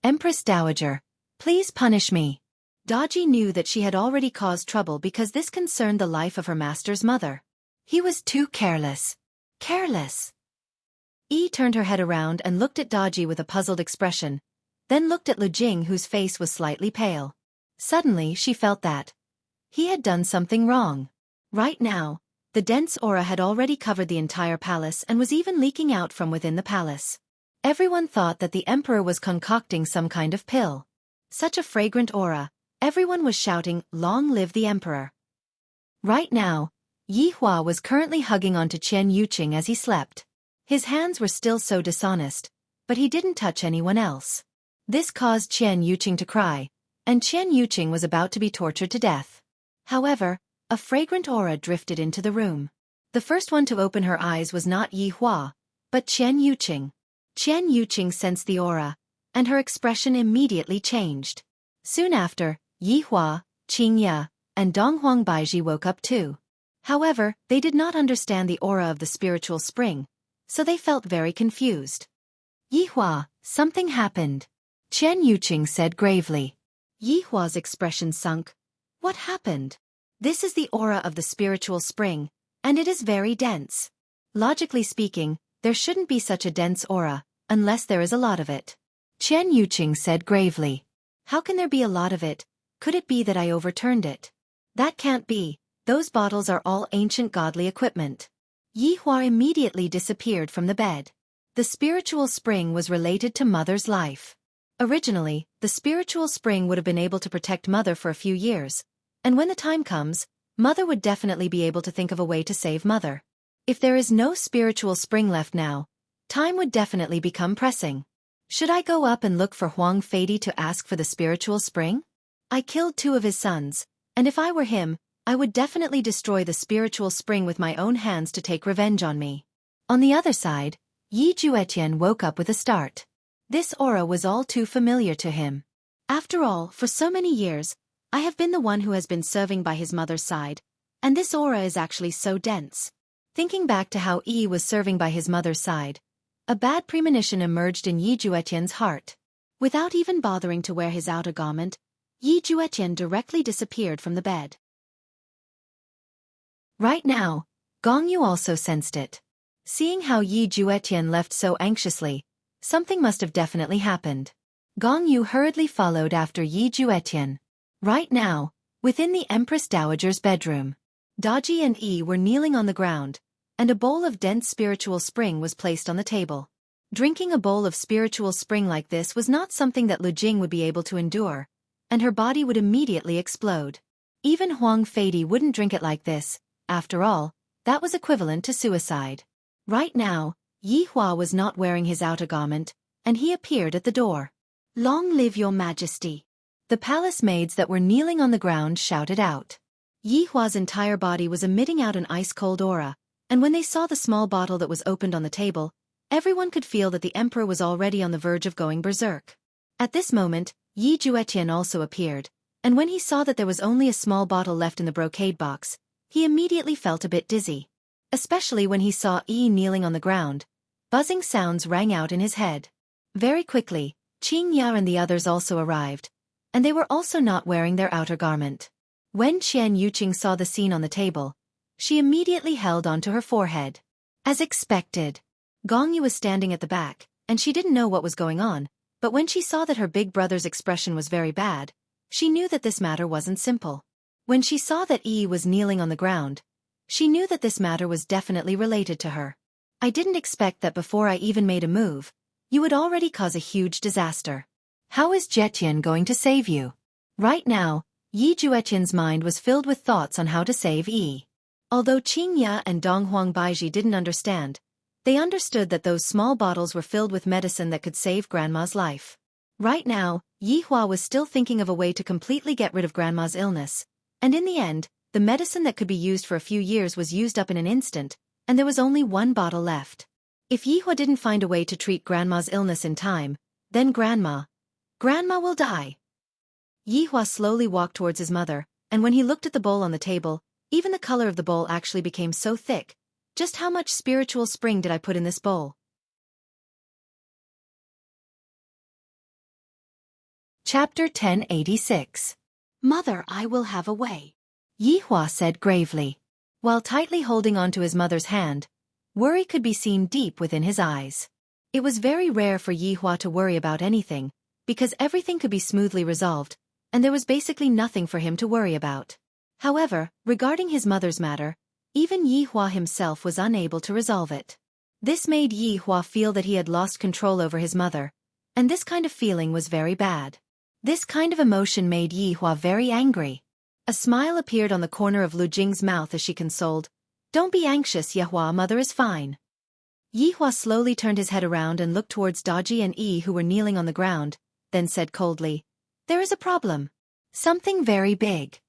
"Empress Dowager, please punish me." Daji knew that she had already caused trouble because this concerned the life of her master's mother. He was too careless. Careless. Yi turned her head around and looked at Daji with a puzzled expression, then looked at Lu Jing, whose face was slightly pale. Suddenly she felt that he had done something wrong. Right now, the dense aura had already covered the entire palace and was even leaking out from within the palace. Everyone thought that the emperor was concocting some kind of pill. Such a fragrant aura, everyone was shouting, "Long live the emperor." Right now, Yi Hua was currently hugging onto Qian Yuqing as he slept. His hands were still so dishonest, but he didn't touch anyone else. This caused Qian Yuqing to cry, and Qian Yuqing was about to be tortured to death. However, a fragrant aura drifted into the room. The first one to open her eyes was not Yi Hua, but Qian Yuqing. Qian Yuqing sensed the aura, and her expression immediately changed. Soon after, Yi Hua, Qing Ya, and Donghuang Baiji woke up too. However, they did not understand the aura of the spiritual spring, so they felt very confused. "Yi Hua, something happened," Qian Yuqing said gravely. Yi Hua's expression sunk. What happened? This is the aura of the spiritual spring, and it is very dense. Logically speaking, there shouldn't be such a dense aura, unless there is a lot of it. Qian Yuqing said gravely. How can there be a lot of it? Could it be that I overturned it? That can't be. Those bottles are all ancient godly equipment. Yi Hua immediately disappeared from the bed. The spiritual spring was related to Mother's life. Originally, the spiritual spring would have been able to protect Mother for a few years, and when the time comes, Mother would definitely be able to think of a way to save Mother. If there is no spiritual spring left now, time would definitely become pressing. Should I go up and look for Huang Feidi to ask for the spiritual spring? I killed 2 of his sons, and if I were him, I would definitely destroy the spiritual spring with my own hands to take revenge on me. On the other side, Yi Juetian woke up with a start. This aura was all too familiar to him. After all, for so many years, I have been the one who has been serving by his mother's side, and this aura is actually so dense. Thinking back to how Yi was serving by his mother's side, a bad premonition emerged in Yi Juetian's heart. Without even bothering to wear his outer garment, Yi Juetian directly disappeared from the bed. Right now, Gong Yu also sensed it. Seeing how Yi Juetian left so anxiously, something must have definitely happened. Gong Yu hurriedly followed after Yi Juetian. Right now, within the Empress Dowager's bedroom, Daji and Yi were kneeling on the ground, and a bowl of dense spiritual spring was placed on the table. Drinking a bowl of spiritual spring like this was not something that Lu Jing would be able to endure, and her body would immediately explode. Even Huang Feidi wouldn't drink it like this. After all, that was equivalent to suicide. Right now, Yi Hua was not wearing his outer garment, and he appeared at the door. "Long live your majesty!" The palace maids that were kneeling on the ground shouted out. Yi Hua's entire body was emitting out an ice-cold aura, and when they saw the small bottle that was opened on the table, everyone could feel that the emperor was already on the verge of going berserk. At this moment, Yi Juetian also appeared, and when he saw that there was only a small bottle left in the brocade box, he immediately felt a bit dizzy. Especially when he saw Yi kneeling on the ground, buzzing sounds rang out in his head. Very quickly, Qing Ya and the others also arrived, and they were also not wearing their outer garment. When Qian Yuqing saw the scene on the table, she immediately held onto her forehead. As expected, Gong Yu was standing at the back, and she didn't know what was going on, but when she saw that her big brother's expression was very bad, she knew that this matter wasn't simple. When she saw that Yi was kneeling on the ground, she knew that this matter was definitely related to her. "I didn't expect that before I even made a move, you would already cause a huge disaster. How is Jetian going to save you?" Right now, Yi Juetian's mind was filled with thoughts on how to save Yi. Although Qing Ya and Dong Huang Baiji didn't understand, they understood that those small bottles were filled with medicine that could save Grandma's life. Right now, Yi Hua was still thinking of a way to completely get rid of Grandma's illness, and in the end, the medicine that could be used for a few years was used up in an instant, and there was only 1 bottle left. If Yi Hua didn't find a way to treat Grandma's illness in time, then Grandma will die. Yi Hua slowly walked towards his mother, and when he looked at the bowl on the table, even the color of the bowl actually became so thick. Just how much spiritual spring did I put in this bowl? Chapter 1086. "Mother, I will have a way," Yi Hua said gravely. While tightly holding onto his mother's hand, worry could be seen deep within his eyes. It was very rare for Yi Hua to worry about anything, because everything could be smoothly resolved, and there was basically nothing for him to worry about. However, regarding his mother's matter, even Yi Hua himself was unable to resolve it. This made Yi Hua feel that he had lost control over his mother, and this kind of feeling was very bad. This kind of emotion made Yi Hua very angry. A smile appeared on the corner of Lu Jing's mouth as she consoled, "Don't be anxious, Yi Hua, mother is fine." Yi Hua slowly turned his head around and looked towards Daji and Yi who were kneeling on the ground, then said coldly, "There is a problem. Something very big."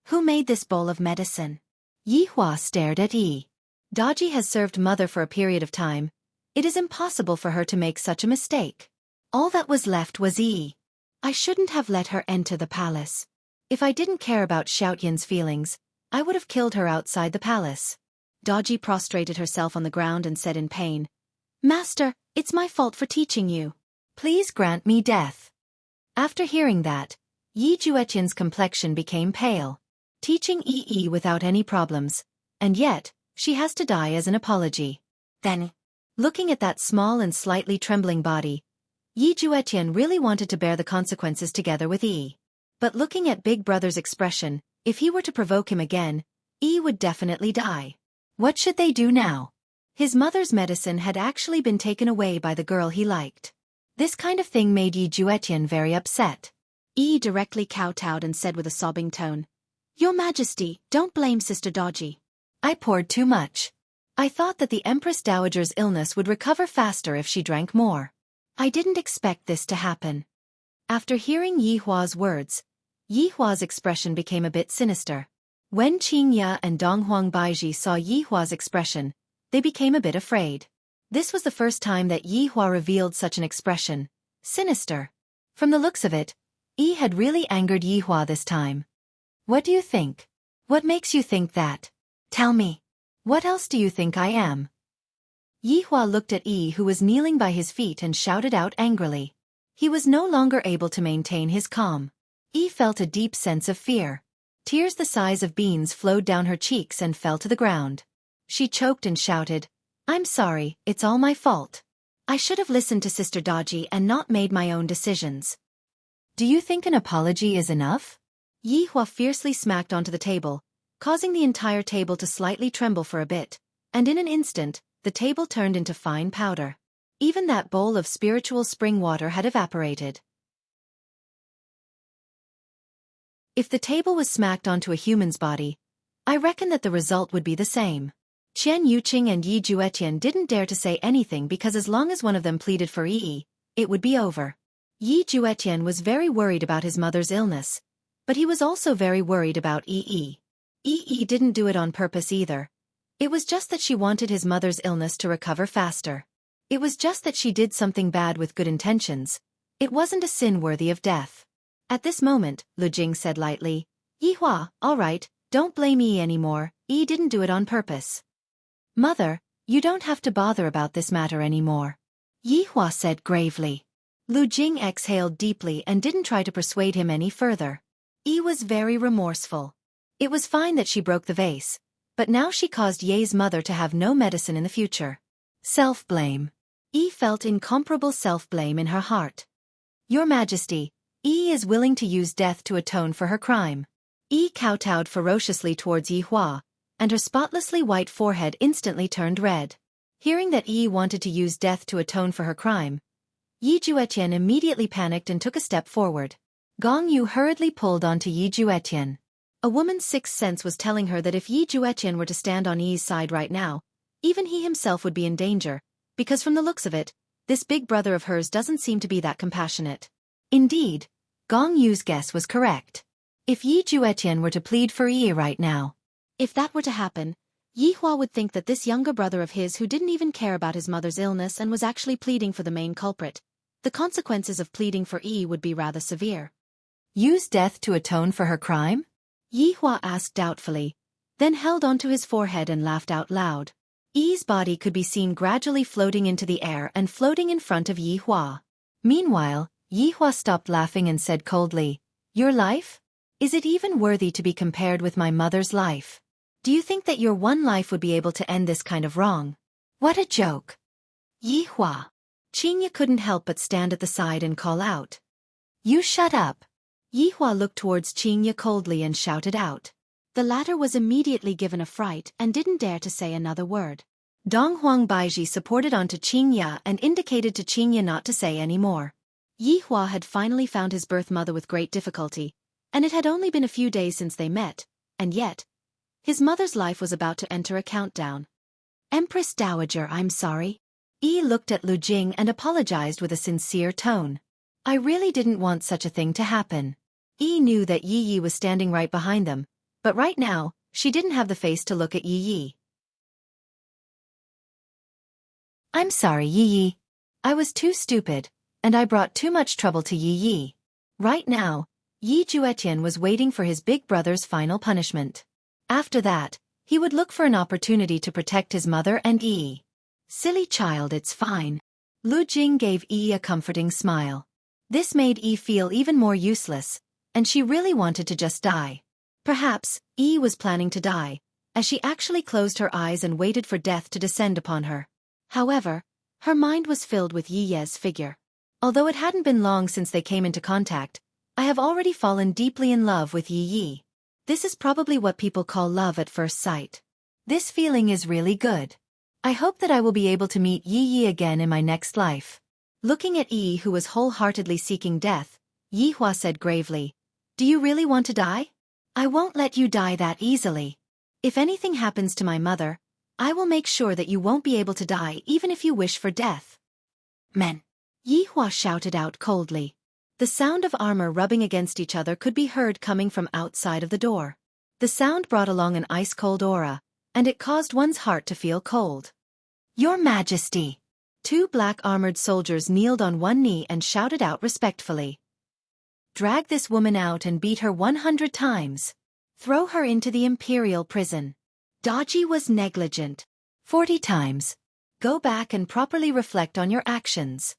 "Who made this bowl of medicine?" Yi Hua stared at Yi. Daji has served mother for a period of time. It is impossible for her to make such a mistake. All that was left was Yi. "I shouldn't have let her enter the palace. If I didn't care about Xiaoyan's feelings, I would have killed her outside the palace." Daji prostrated herself on the ground and said in pain, "Master, it's my fault for teaching you. Please grant me death." After hearing that, Yi Juetian's complexion became pale. Teaching Yi without any problems, and yet, she has to die as an apology. Then, looking at that small and slightly trembling body, Yi Juetian really wanted to bear the consequences together with Yi. But looking at Big Brother's expression, if he were to provoke him again, Yi would definitely die. What should they do now? His mother's medicine had actually been taken away by the girl he liked. This kind of thing made Yi Juetian very upset. Yi directly kowtowed and said with a sobbing tone, "Your Majesty, don't blame Sister Daji. I poured too much. I thought that the Empress Dowager's illness would recover faster if she drank more. I didn't expect this to happen. After hearing Yi Hua's words, Yi Hua's expression became a bit sinister. When Qing Ya and Donghuang Baiji saw Yi Hua's expression, they became a bit afraid. This was the first time that Yi Hua revealed such an expression, sinister. From the looks of it, Yi had really angered Yi Hua this time. What do you think? What makes you think that? Tell me. What else do you think I am? Yi Hua looked at Yi, who was kneeling by his feet, and shouted out angrily. He was no longer able to maintain his calm. Yi felt a deep sense of fear. Tears the size of beans flowed down her cheeks and fell to the ground. She choked and shouted, "I'm sorry, it's all my fault. I should have listened to Sister Daji and not made my own decisions." Do you think an apology is enough? Yi Hua fiercely smacked onto the table, causing the entire table to slightly tremble for a bit, and in an instant, the table turned into fine powder. Even that bowl of spiritual spring water had evaporated. If the table was smacked onto a human's body, I reckon that the result would be the same. Qian Yuqing and Yi Juetian didn't dare to say anything because as long as one of them pleaded for Yi, it would be over. Yi Juetian was very worried about his mother's illness, but he was also very worried about Yi. Yi didn't do it on purpose either. It was just that she wanted his mother's illness to recover faster. It was just that she did something bad with good intentions. It wasn't a sin worthy of death. At this moment, Lu Jing said lightly, "Yi Hua, all right, don't blame Yi anymore, Yi didn't do it on purpose." "Mother, you don't have to bother about this matter anymore," Yi Hua said gravely. Lu Jing exhaled deeply and didn't try to persuade him any further. Yi was very remorseful. It was fine that she broke the vase, but now she caused Ye's mother to have no medicine in the future. Self-blame. Yi felt incomparable self-blame in her heart. "Your Majesty, Yi is willing to use death to atone for her crime." Yi kowtowed ferociously towards Yi Hua, and her spotlessly white forehead instantly turned red. Hearing that Yi wanted to use death to atone for her crime, Yi Juetian immediately panicked and took a step forward. Gong Yu hurriedly pulled onto Yi Juetian. A woman's sixth sense was telling her that if Yi Juetian were to stand on Yi's side right now, even he himself would be in danger, because from the looks of it, this big brother of hers doesn't seem to be that compassionate. Indeed, Gong Yu's guess was correct. If Yi Juetian were to plead for Yi right now, if that were to happen, Yi Hua would think that this younger brother of his who didn't even care about his mother's illness and was actually pleading for the main culprit, the consequences of pleading for Yi would be rather severe. Use death to atone for her crime? Yi Hua asked doubtfully, then held onto his forehead and laughed out loud. Yi's body could be seen gradually floating into the air and floating in front of Yi Hua. Meanwhile, Yi Hua stopped laughing and said coldly, "Your life? Is it even worthy to be compared with my mother's life? Do you think that your one life would be able to end this kind of wrong? What a joke." Yi Hua. Qingya couldn't help but stand at the side and call out, "You shut up." Yi Hua looked towards Qingya coldly and shouted out. The latter was immediately given a fright and didn't dare to say another word. Donghuang Baiji supported onto Qingya and indicated to Qingya not to say any more. Yi Hua had finally found his birth mother with great difficulty, and it had only been a few days since they met, and yet, his mother's life was about to enter a countdown. "Empress Dowager, I'm sorry." Yi looked at Lu Jing and apologized with a sincere tone. "I really didn't want such a thing to happen." Yi knew that Yi was standing right behind them, but right now, she didn't have the face to look at Yi. "I'm sorry, Yi. I was too stupid, and I brought too much trouble to Yi." Right now, Yi Juetian was waiting for his big brother's final punishment. After that, he would look for an opportunity to protect his mother and Yi. "Silly child, it's fine." Lu Jing gave Yi a comforting smile. This made Yi feel even more useless, and she really wanted to just die. Perhaps, Yi was planning to die, as she actually closed her eyes and waited for death to descend upon her. However, her mind was filled with Yi Ye's figure. Although it hadn't been long since they came into contact, I have already fallen deeply in love with Yi. This is probably what people call love at first sight. This feeling is really good. I hope that I will be able to meet Yi again in my next life. Looking at Yi, who was wholeheartedly seeking death, Yi Hua said gravely, "Do you really want to die? I won't let you die that easily." If anything happens to my mother, I will make sure that you won't be able to die even if you wish for death. Men! Yi Hua shouted out coldly. The sound of armor rubbing against each other could be heard coming from outside of the door. The sound brought along an ice-cold aura, and it caused one's heart to feel cold. Your Majesty! 2 black-armored soldiers kneeled on one knee and shouted out respectfully. Drag this woman out and beat her 100 times. Throw her into the imperial prison. Daji was negligent. 40 times. Go back and properly reflect on your actions.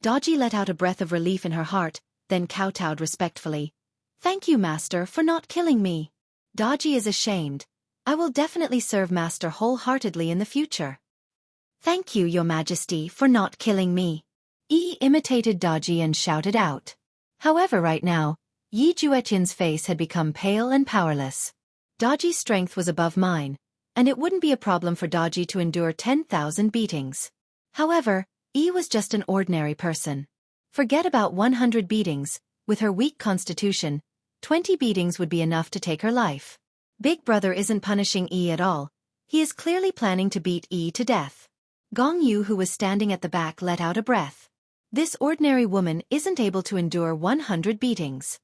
Daji let out a breath of relief in her heart, then kowtowed respectfully. Thank you, Master, for not killing me. Daji is ashamed. I will definitely serve Master wholeheartedly in the future. Thank you, Your Majesty, for not killing me. Yi imitated Daji and shouted out. However, right now, Yi Juetian's face had become pale and powerless. Daji's strength was above mine, and it wouldn't be a problem for Daji to endure 10,000 beatings. However, Yi was just an ordinary person. Forget about 100 beatings, with her weak constitution, 20 beatings would be enough to take her life. Big Brother isn't punishing Yi at all. He is clearly planning to beat Yi to death. Gong Yu, who was standing at the back, let out a breath. This ordinary woman isn't able to endure 100 beatings.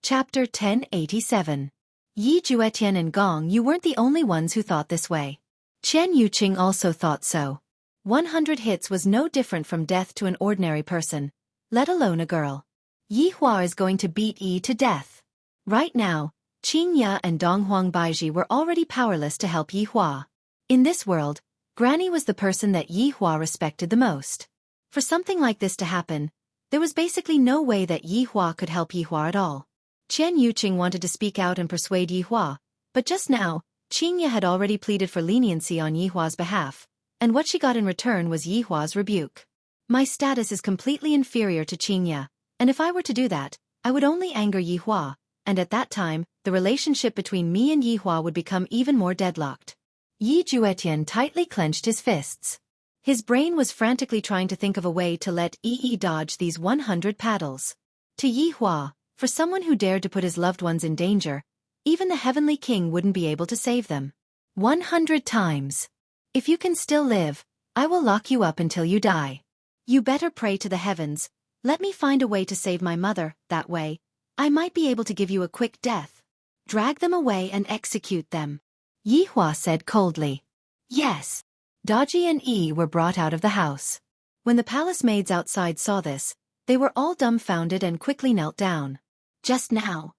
Chapter 1087. Yi Juetian and Gong Yu weren't the only ones who thought this way. Chen Yuqing also thought so. 100 hits was no different from death to an ordinary person, let alone a girl. Yi Hua is going to beat Yi to death. Right now, Qing Ya and Donghuang Baiji were already powerless to help Yi Hua. In this world, Granny was the person that Yi Hua respected the most. For something like this to happen, there was basically no way that Yi Hua could help Yi Hua at all. Chen Yuqing wanted to speak out and persuade Yi Hua, but just now, Qing Ya had already pleaded for leniency on Yi Hua's behalf, and what she got in return was Yi Hua's rebuke. My status is completely inferior to Qing Ya, and if I were to do that, I would only anger Yi Hua, and at that time, the relationship between me and Yi Hua would become even more deadlocked. Yi Juetian tightly clenched his fists. His brain was frantically trying to think of a way to let Yi dodge these 100 paddles. To Yi Hua, for someone who dared to put his loved ones in danger, even the Heavenly King wouldn't be able to save them. 100 times. If you can still live, I will lock you up until you die. You better pray to the heavens. Let me find a way to save my mother, that way, I might be able to give you a quick death. Drag them away and execute them. Yi Hua said coldly. Yes. Daji and Yi were brought out of the house. When the palace maids outside saw this, they were all dumbfounded and quickly knelt down. Just now,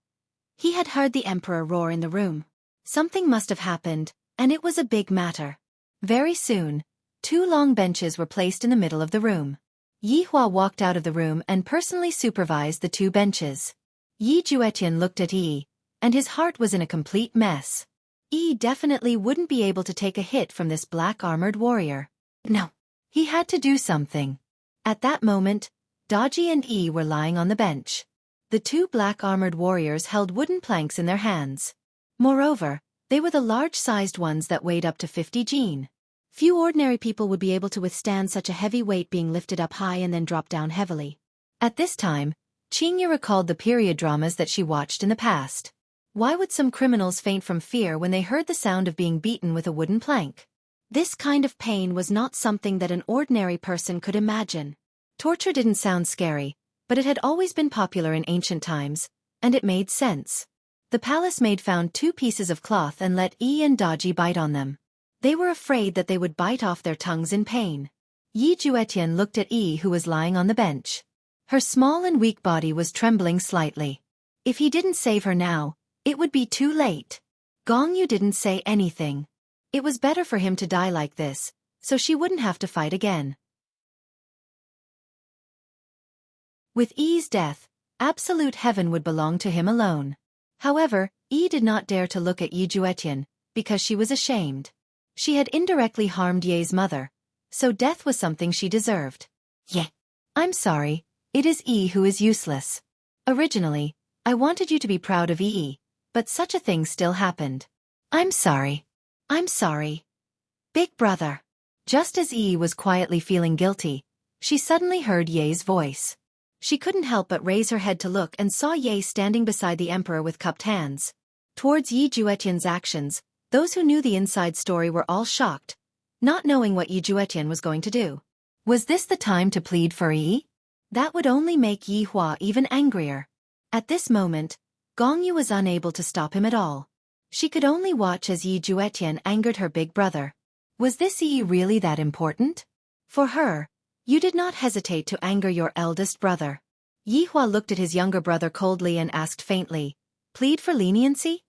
he had heard the emperor roar in the room. Something must have happened, and it was a big matter. Very soon, 2 long benches were placed in the middle of the room. Yi Hua walked out of the room and personally supervised the 2 benches. Yi Juetian looked at Yi, and his heart was in a complete mess. Yi definitely wouldn't be able to take a hit from this black-armored warrior. No, he had to do something. At that moment, Daji and Yi were lying on the bench. The 2 black-armored warriors held wooden planks in their hands. Moreover, they were the large-sized ones that weighed up to 50 jin. Few ordinary people would be able to withstand such a heavy weight being lifted up high and then drop down heavily. At this time, Qing Ya recalled the period dramas that she watched in the past. Why would some criminals faint from fear when they heard the sound of being beaten with a wooden plank? This kind of pain was not something that an ordinary person could imagine. Torture didn't sound scary, but it had always been popular in ancient times, and it made sense. The palace maid found 2 pieces of cloth and let Yi and Daji bite on them. They were afraid that they would bite off their tongues in pain. Yi Juetian looked at Yi, who was lying on the bench. Her small and weak body was trembling slightly. If he didn't save her now, it would be too late. Gong Yu didn't say anything. It was better for him to die like this, so she wouldn't have to fight again. With Yi's death, absolute heaven would belong to him alone. However, Yi did not dare to look at Yi Juetian, because she was ashamed. She had indirectly harmed Ye's mother, so death was something she deserved. Ye. I'm sorry, it is Yi who is useless. Originally, I wanted you to be proud of Yi, but such a thing still happened. I'm sorry. I'm sorry. Big brother. Just as Yi was quietly feeling guilty, she suddenly heard Ye's voice. She couldn't help but raise her head to look and saw Ye standing beside the emperor with cupped hands. Towards Yi Juetian's actions, those who knew the inside story were all shocked, not knowing what Yi Juetian was going to do. Was this the time to plead for Yi? That would only make Yi Hua even angrier. At this moment, Gong Yu was unable to stop him at all. She could only watch as Yi Juetian angered her big brother. Was this Yi really that important? For her, you did not hesitate to anger your eldest brother. Yi Hua looked at his younger brother coldly and asked faintly, "Plead for leniency?"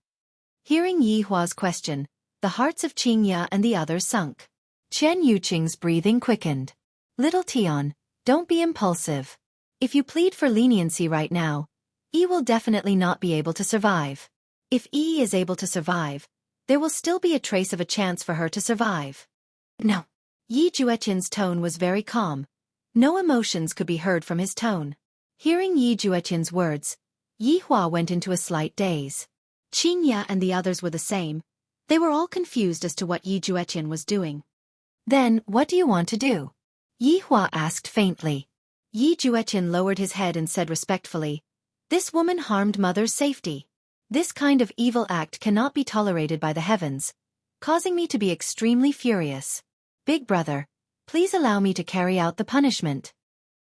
Hearing Yi Hua's question, the hearts of Qing Ya and the others sunk. Chen Yuqing's breathing quickened. "Little Tian, don't be impulsive. If you plead for leniency right now, Yi will definitely not be able to survive. If Yi is able to survive, there will still be a trace of a chance for her to survive." No. Yi Juetian's tone was very calm. No emotions could be heard from his tone. Hearing Yi Juetian's words, Yi Hua went into a slight daze. Qing Ya and the others were the same. They were all confused as to what Yi Juetian was doing. "Then, what do you want to do?" Yi Hua asked faintly. Yi Juetian lowered his head and said respectfully, "This woman harmed Mother's safety. This kind of evil act cannot be tolerated by the heavens, causing me to be extremely furious. Big brother, please allow me to carry out the punishment."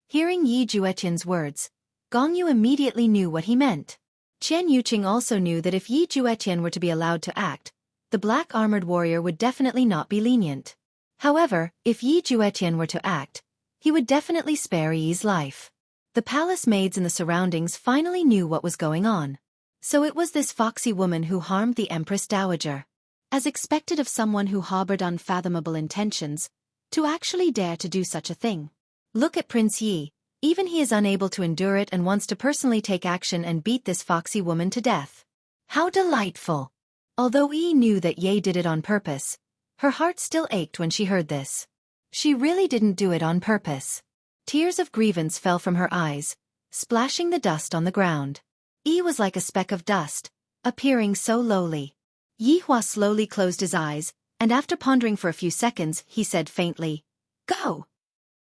Hearing Yi Juetian's words, Gong Yu immediately knew what he meant. Chen Yuqing also knew that if Yi Juetian were to be allowed to act, the black-armored warrior would definitely not be lenient. However, if Yi Juetian were to act, he would definitely spare Yi's life. The palace maids in the surroundings finally knew what was going on. So it was this foxy woman who harmed the Empress Dowager. As expected of someone who harbored unfathomable intentions, to actually dare to do such a thing. Look at Prince Yi, even he is unable to endure it and wants to personally take action and beat this foxy woman to death. How delightful! Although Yi knew that Ye did it on purpose, her heart still ached when she heard this. She really didn't do it on purpose. Tears of grievance fell from her eyes, splashing the dust on the ground. Yi was like a speck of dust, appearing so lowly. Yi Hua slowly closed his eyes, and after pondering for a few seconds, he said faintly, "Go!"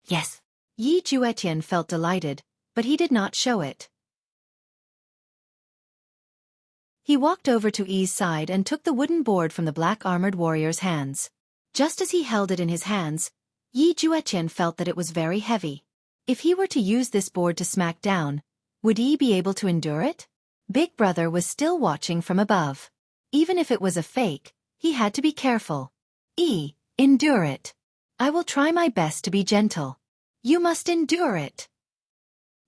Yes. Yi Juetian felt delighted, but he did not show it. He walked over to Yi's side and took the wooden board from the black-armored warrior's hands. Just as he held it in his hands, Yi Juetian felt that it was very heavy. If he were to use this board to smack down, would Yi be able to endure it? Big brother was still watching from above. Even if it was a fake, he had to be careful. "Yi, endure it. I will try my best to be gentle. You must endure it."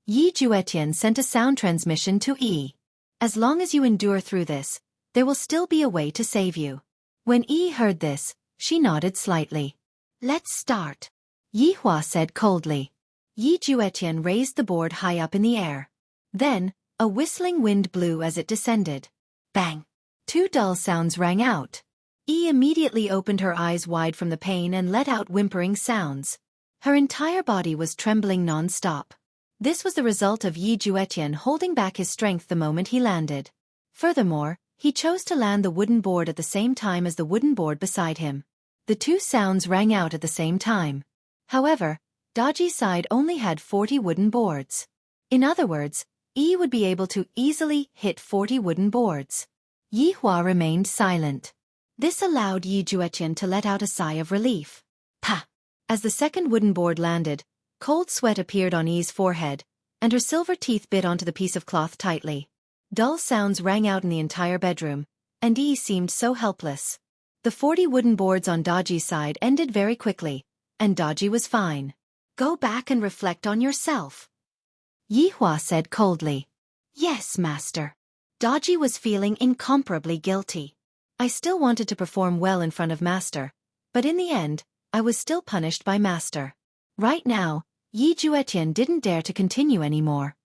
Yi Juetian sent a sound transmission to Yi. "As long as you endure through this, there will still be a way to save you." When Yi heard this, she nodded slightly. "Let's start," Yi Hua said coldly. Yi Juetian raised the board high up in the air. Then, a whistling wind blew as it descended. Bang! Two dull sounds rang out. Yi immediately opened her eyes wide from the pain and let out whimpering sounds. Her entire body was trembling non-stop. This was the result of Yi Juetian holding back his strength the moment he landed. Furthermore, he chose to land the wooden board at the same time as the wooden board beside him. The two sounds rang out at the same time. However, Daji's side only had 40 wooden boards. In other words, Yi would be able to easily hit 40 wooden boards. Yi Hua remained silent. This allowed Yi Juetian to let out a sigh of relief. Pa! As the second wooden board landed, cold sweat appeared on Yi's forehead, and her silver teeth bit onto the piece of cloth tightly. Dull sounds rang out in the entire bedroom, and Yi seemed so helpless. The 40 wooden boards on Daji's side ended very quickly, and Daji was fine. "Go back and reflect on yourself," Yi Hua said coldly. "Yes, master." Daji was feeling incomparably guilty. "I still wanted to perform well in front of master, but in the end, I was still punished by master." Right now, Yi Juetian didn't dare to continue anymore.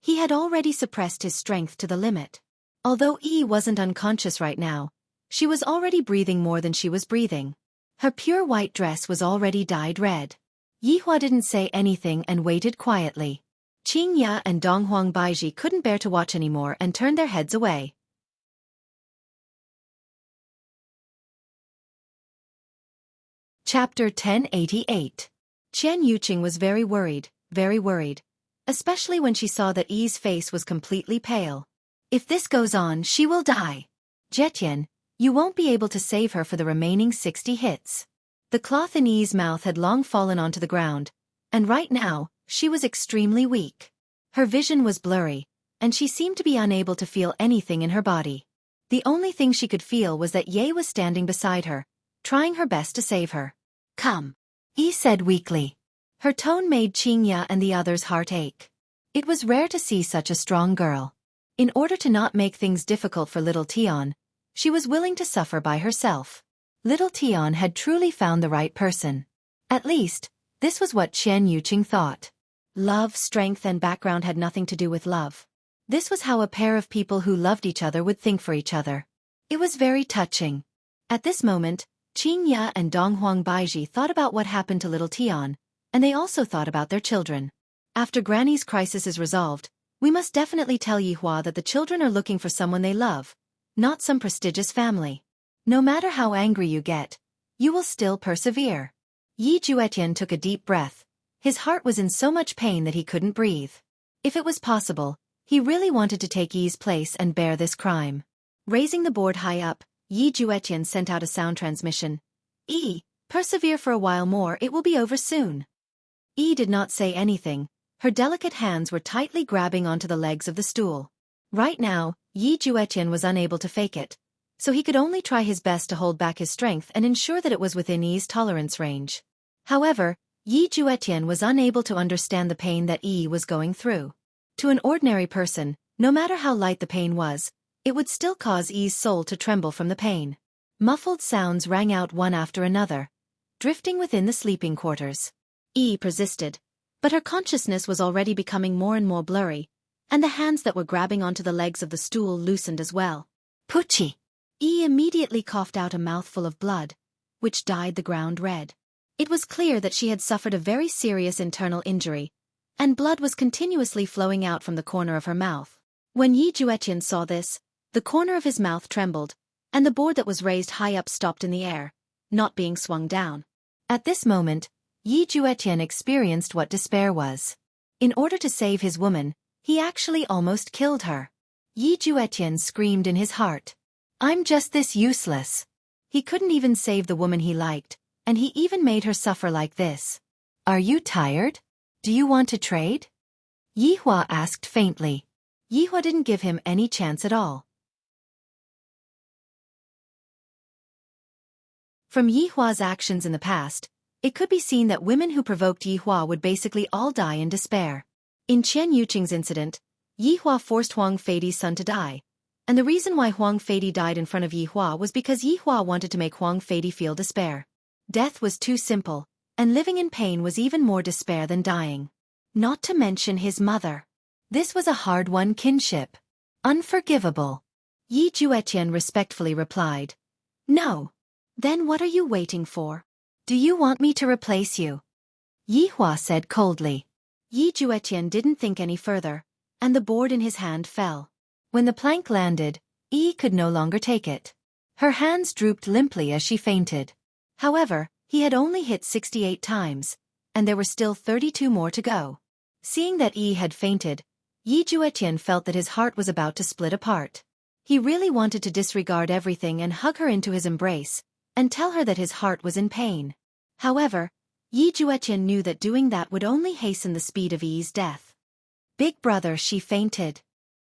He had already suppressed his strength to the limit. Although Yi wasn't unconscious right now, she was already breathing more than she was breathing. Her pure white dress was already dyed red. Yi Hua didn't say anything and waited quietly. Qing Ya and Donghuang Baiji couldn't bear to watch anymore and turned their heads away. Chapter 1088. Chen Yuqing was very worried, especially when she saw that Yi's face was completely pale. If this goes on, she will die. Zetian, you won't be able to save her for the remaining 60 hits. The cloth in Yi's mouth had long fallen onto the ground, and right now, she was extremely weak. Her vision was blurry, and she seemed to be unable to feel anything in her body. The only thing she could feel was that Ye was standing beside her, trying her best to save her. Come, Yi said weakly. Her tone made Qingya and the others' heart ache. It was rare to see such a strong girl. In order to not make things difficult for little Tian, she was willing to suffer by herself. Little Tian had truly found the right person. At least, this was what Chen Yuqing thought. Love, strength, and background had nothing to do with love. This was how a pair of people who loved each other would think for each other. It was very touching. At this moment, Qingya and Donghuang Baiji thought about what happened to little Tian, and they also thought about their children. After Granny's crisis is resolved, we must definitely tell Yihua that the children are looking for someone they love, not some prestigious family. No matter how angry you get, you will still persevere. Yi Juetian took a deep breath. His heart was in so much pain that he couldn't breathe. If it was possible, he really wanted to take Yi's place and bear this crime. Raising the board high up, Yi Juetian sent out a sound transmission. Yi, persevere for a while more, it will be over soon. Yi did not say anything. Her delicate hands were tightly grabbing onto the legs of the stool. Right now, Yi Juetian was unable to fake it, so he could only try his best to hold back his strength and ensure that it was within Yi's tolerance range. However, Yi Juetian was unable to understand the pain that Yi was going through. To an ordinary person, no matter how light the pain was, it would still cause Yi's soul to tremble from the pain. Muffled sounds rang out one after another, drifting within the sleeping quarters. Yi persisted, but her consciousness was already becoming more and more blurry, and the hands that were grabbing onto the legs of the stool loosened as well. Puchi! Yi immediately coughed out a mouthful of blood, which dyed the ground red. It was clear that she had suffered a very serious internal injury, and blood was continuously flowing out from the corner of her mouth. When Yi Juetian saw this, the corner of his mouth trembled, and the board that was raised high up stopped in the air, not being swung down. At this moment, Yi Juetian experienced what despair was. In order to save his woman, he actually almost killed her. Yi Juetian screamed in his heart. I'm just this useless. He couldn't even save the woman he liked, and he even made her suffer like this. Are you tired? Do you want to trade? Yihua asked faintly. Yihua didn't give him any chance at all. From Yihua's actions in the past, it could be seen that women who provoked Yihua would basically all die in despair. In Chen Yuqing's incident, Yihua forced Huang Feidi's son to die, and the reason why Huang Feidi died in front of Yihua was because Yihua wanted to make Huang Feidi feel despair. Death was too simple, and living in pain was even more despair than dying. Not to mention his mother. This was a hard-won kinship. Unforgivable. Yi Juetian respectfully replied. No. Then what are you waiting for? Do you want me to replace you? Yihua said coldly. Yi Juetian didn't think any further, and the board in his hand fell. When the plank landed, Yi could no longer take it. Her hands drooped limply as she fainted. However, he had only hit 68 times, and there were still 32 more to go. Seeing that Yi had fainted, Yi Juetian felt that his heart was about to split apart. He really wanted to disregard everything and hug her into his embrace, and tell her that his heart was in pain. However, Yi Juetian knew that doing that would only hasten the speed of Yi's death. Big brother, she fainted.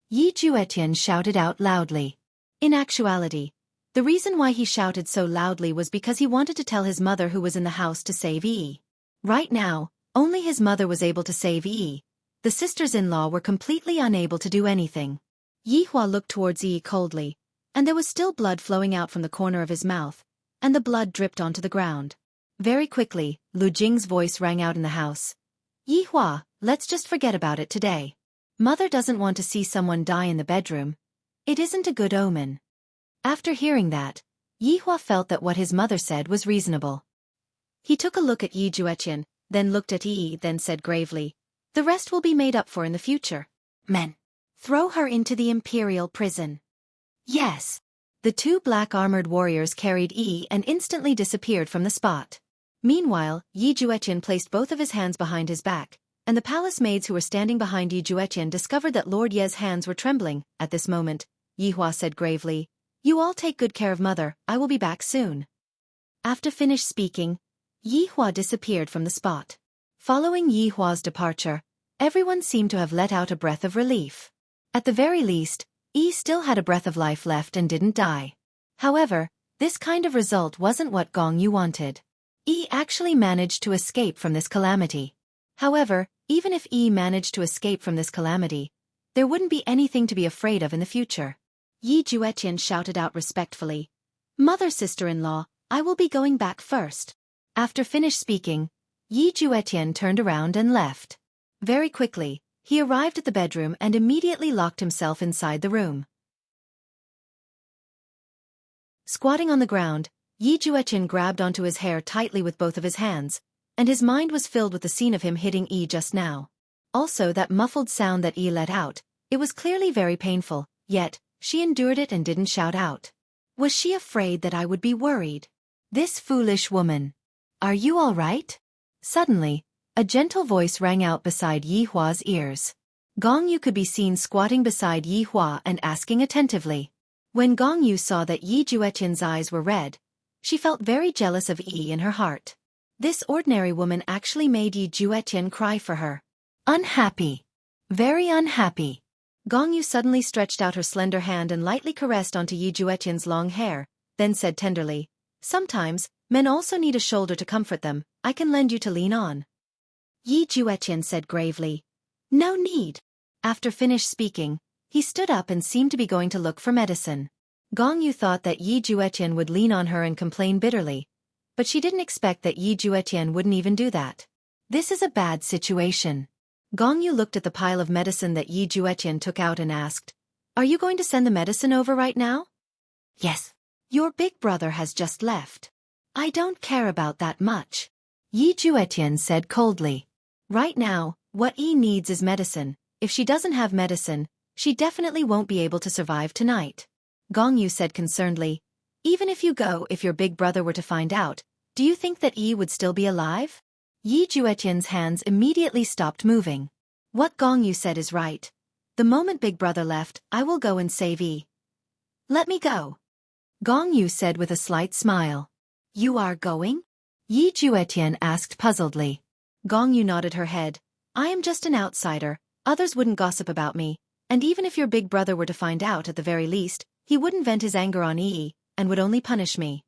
Yi Juetian shouted out loudly. In actuality, the reason why he shouted so loudly was because he wanted to tell his mother who was in the house to save Yi. Right now, only his mother was able to save Yi. The sisters-in-law were completely unable to do anything. Yihua looked towards Yi coldly, and there was still blood flowing out from the corner of his mouth, and the blood dripped onto the ground. Very quickly, Lu Jing's voice rang out in the house. Yihua, let's just forget about it today. Mother doesn't want to see someone die in the bedroom. It isn't a good omen. After hearing that, Yihua felt that what his mother said was reasonable. He took a look at Yi Juetian, then looked at Yi, then said gravely, the rest will be made up for in the future. Men, throw her into the imperial prison. Yes. The two black-armored warriors carried Yi and instantly disappeared from the spot. Meanwhile, Yi Juetian placed both of his hands behind his back, and the palace maids who were standing behind Yi Juetian discovered that Lord Ye's hands were trembling. At this moment, Yi Hua said gravely, "You all take good care of mother, I will be back soon." After finished speaking, Yi Hua disappeared from the spot. Following Yi Hua's departure, everyone seemed to have let out a breath of relief. At the very least, Yi still had a breath of life left and didn't die. However, this kind of result wasn't what Gong Yu wanted. Yi actually managed to escape from this calamity. However, even if Yi managed to escape from this calamity, there wouldn't be anything to be afraid of in the future. Yi Juetian shouted out respectfully, "Mother, sister-in-law, I will be going back first." After finished speaking, Yi Juetian turned around and left. Very quickly, he arrived at the bedroom and immediately locked himself inside the room. Squatting on the ground, Yi Juetian grabbed onto his hair tightly with both of his hands, and his mind was filled with the scene of him hitting Yi just now. Also that muffled sound that Yi let out, it was clearly very painful, yet, she endured it and didn't shout out. Was she afraid that I would be worried? This foolish woman. Are you all right? Suddenly, a gentle voice rang out beside Yi Hua's ears. Gong Yu could be seen squatting beside Yi Hua and asking attentively. When Gong Yu saw that Yi Juetian's eyes were red, she felt very jealous of Yi in her heart. This ordinary woman actually made Yi Juetian cry for her. Unhappy. Very unhappy. Gong Yu suddenly stretched out her slender hand and lightly caressed onto Yi Juetian's long hair, then said tenderly, "Sometimes, men also need a shoulder to comfort them, I can lend you to lean on." Yi Juetian said gravely, "No need." After finished speaking, he stood up and seemed to be going to look for medicine. Gong Yu thought that Yi Juetian would lean on her and complain bitterly, but she didn't expect that Yi Juetian wouldn't even do that. This is a bad situation. Gong Yu looked at the pile of medicine that Yi Juetian took out and asked, "Are you going to send the medicine over right now?" "Yes. Your big brother has just left." "I don't care about that much," Yi Juetian said coldly. Right now, what Yi needs is medicine. If she doesn't have medicine, she definitely won't be able to survive tonight. Gong Yu said concernedly, "Even if you go, if your big brother were to find out, do you think that Yi would still be alive?" Yi Juetian's hands immediately stopped moving. What Gong Yu said is right. The moment big brother left, I will go and save Yi. "Let me go," Gong Yu said with a slight smile. "You are going?" Yi Juetian asked puzzledly. Gong Yu nodded her head. "I am just an outsider, others wouldn't gossip about me, and even if your big brother were to find out at the very least, he wouldn't vent his anger on Yi, and would only punish me."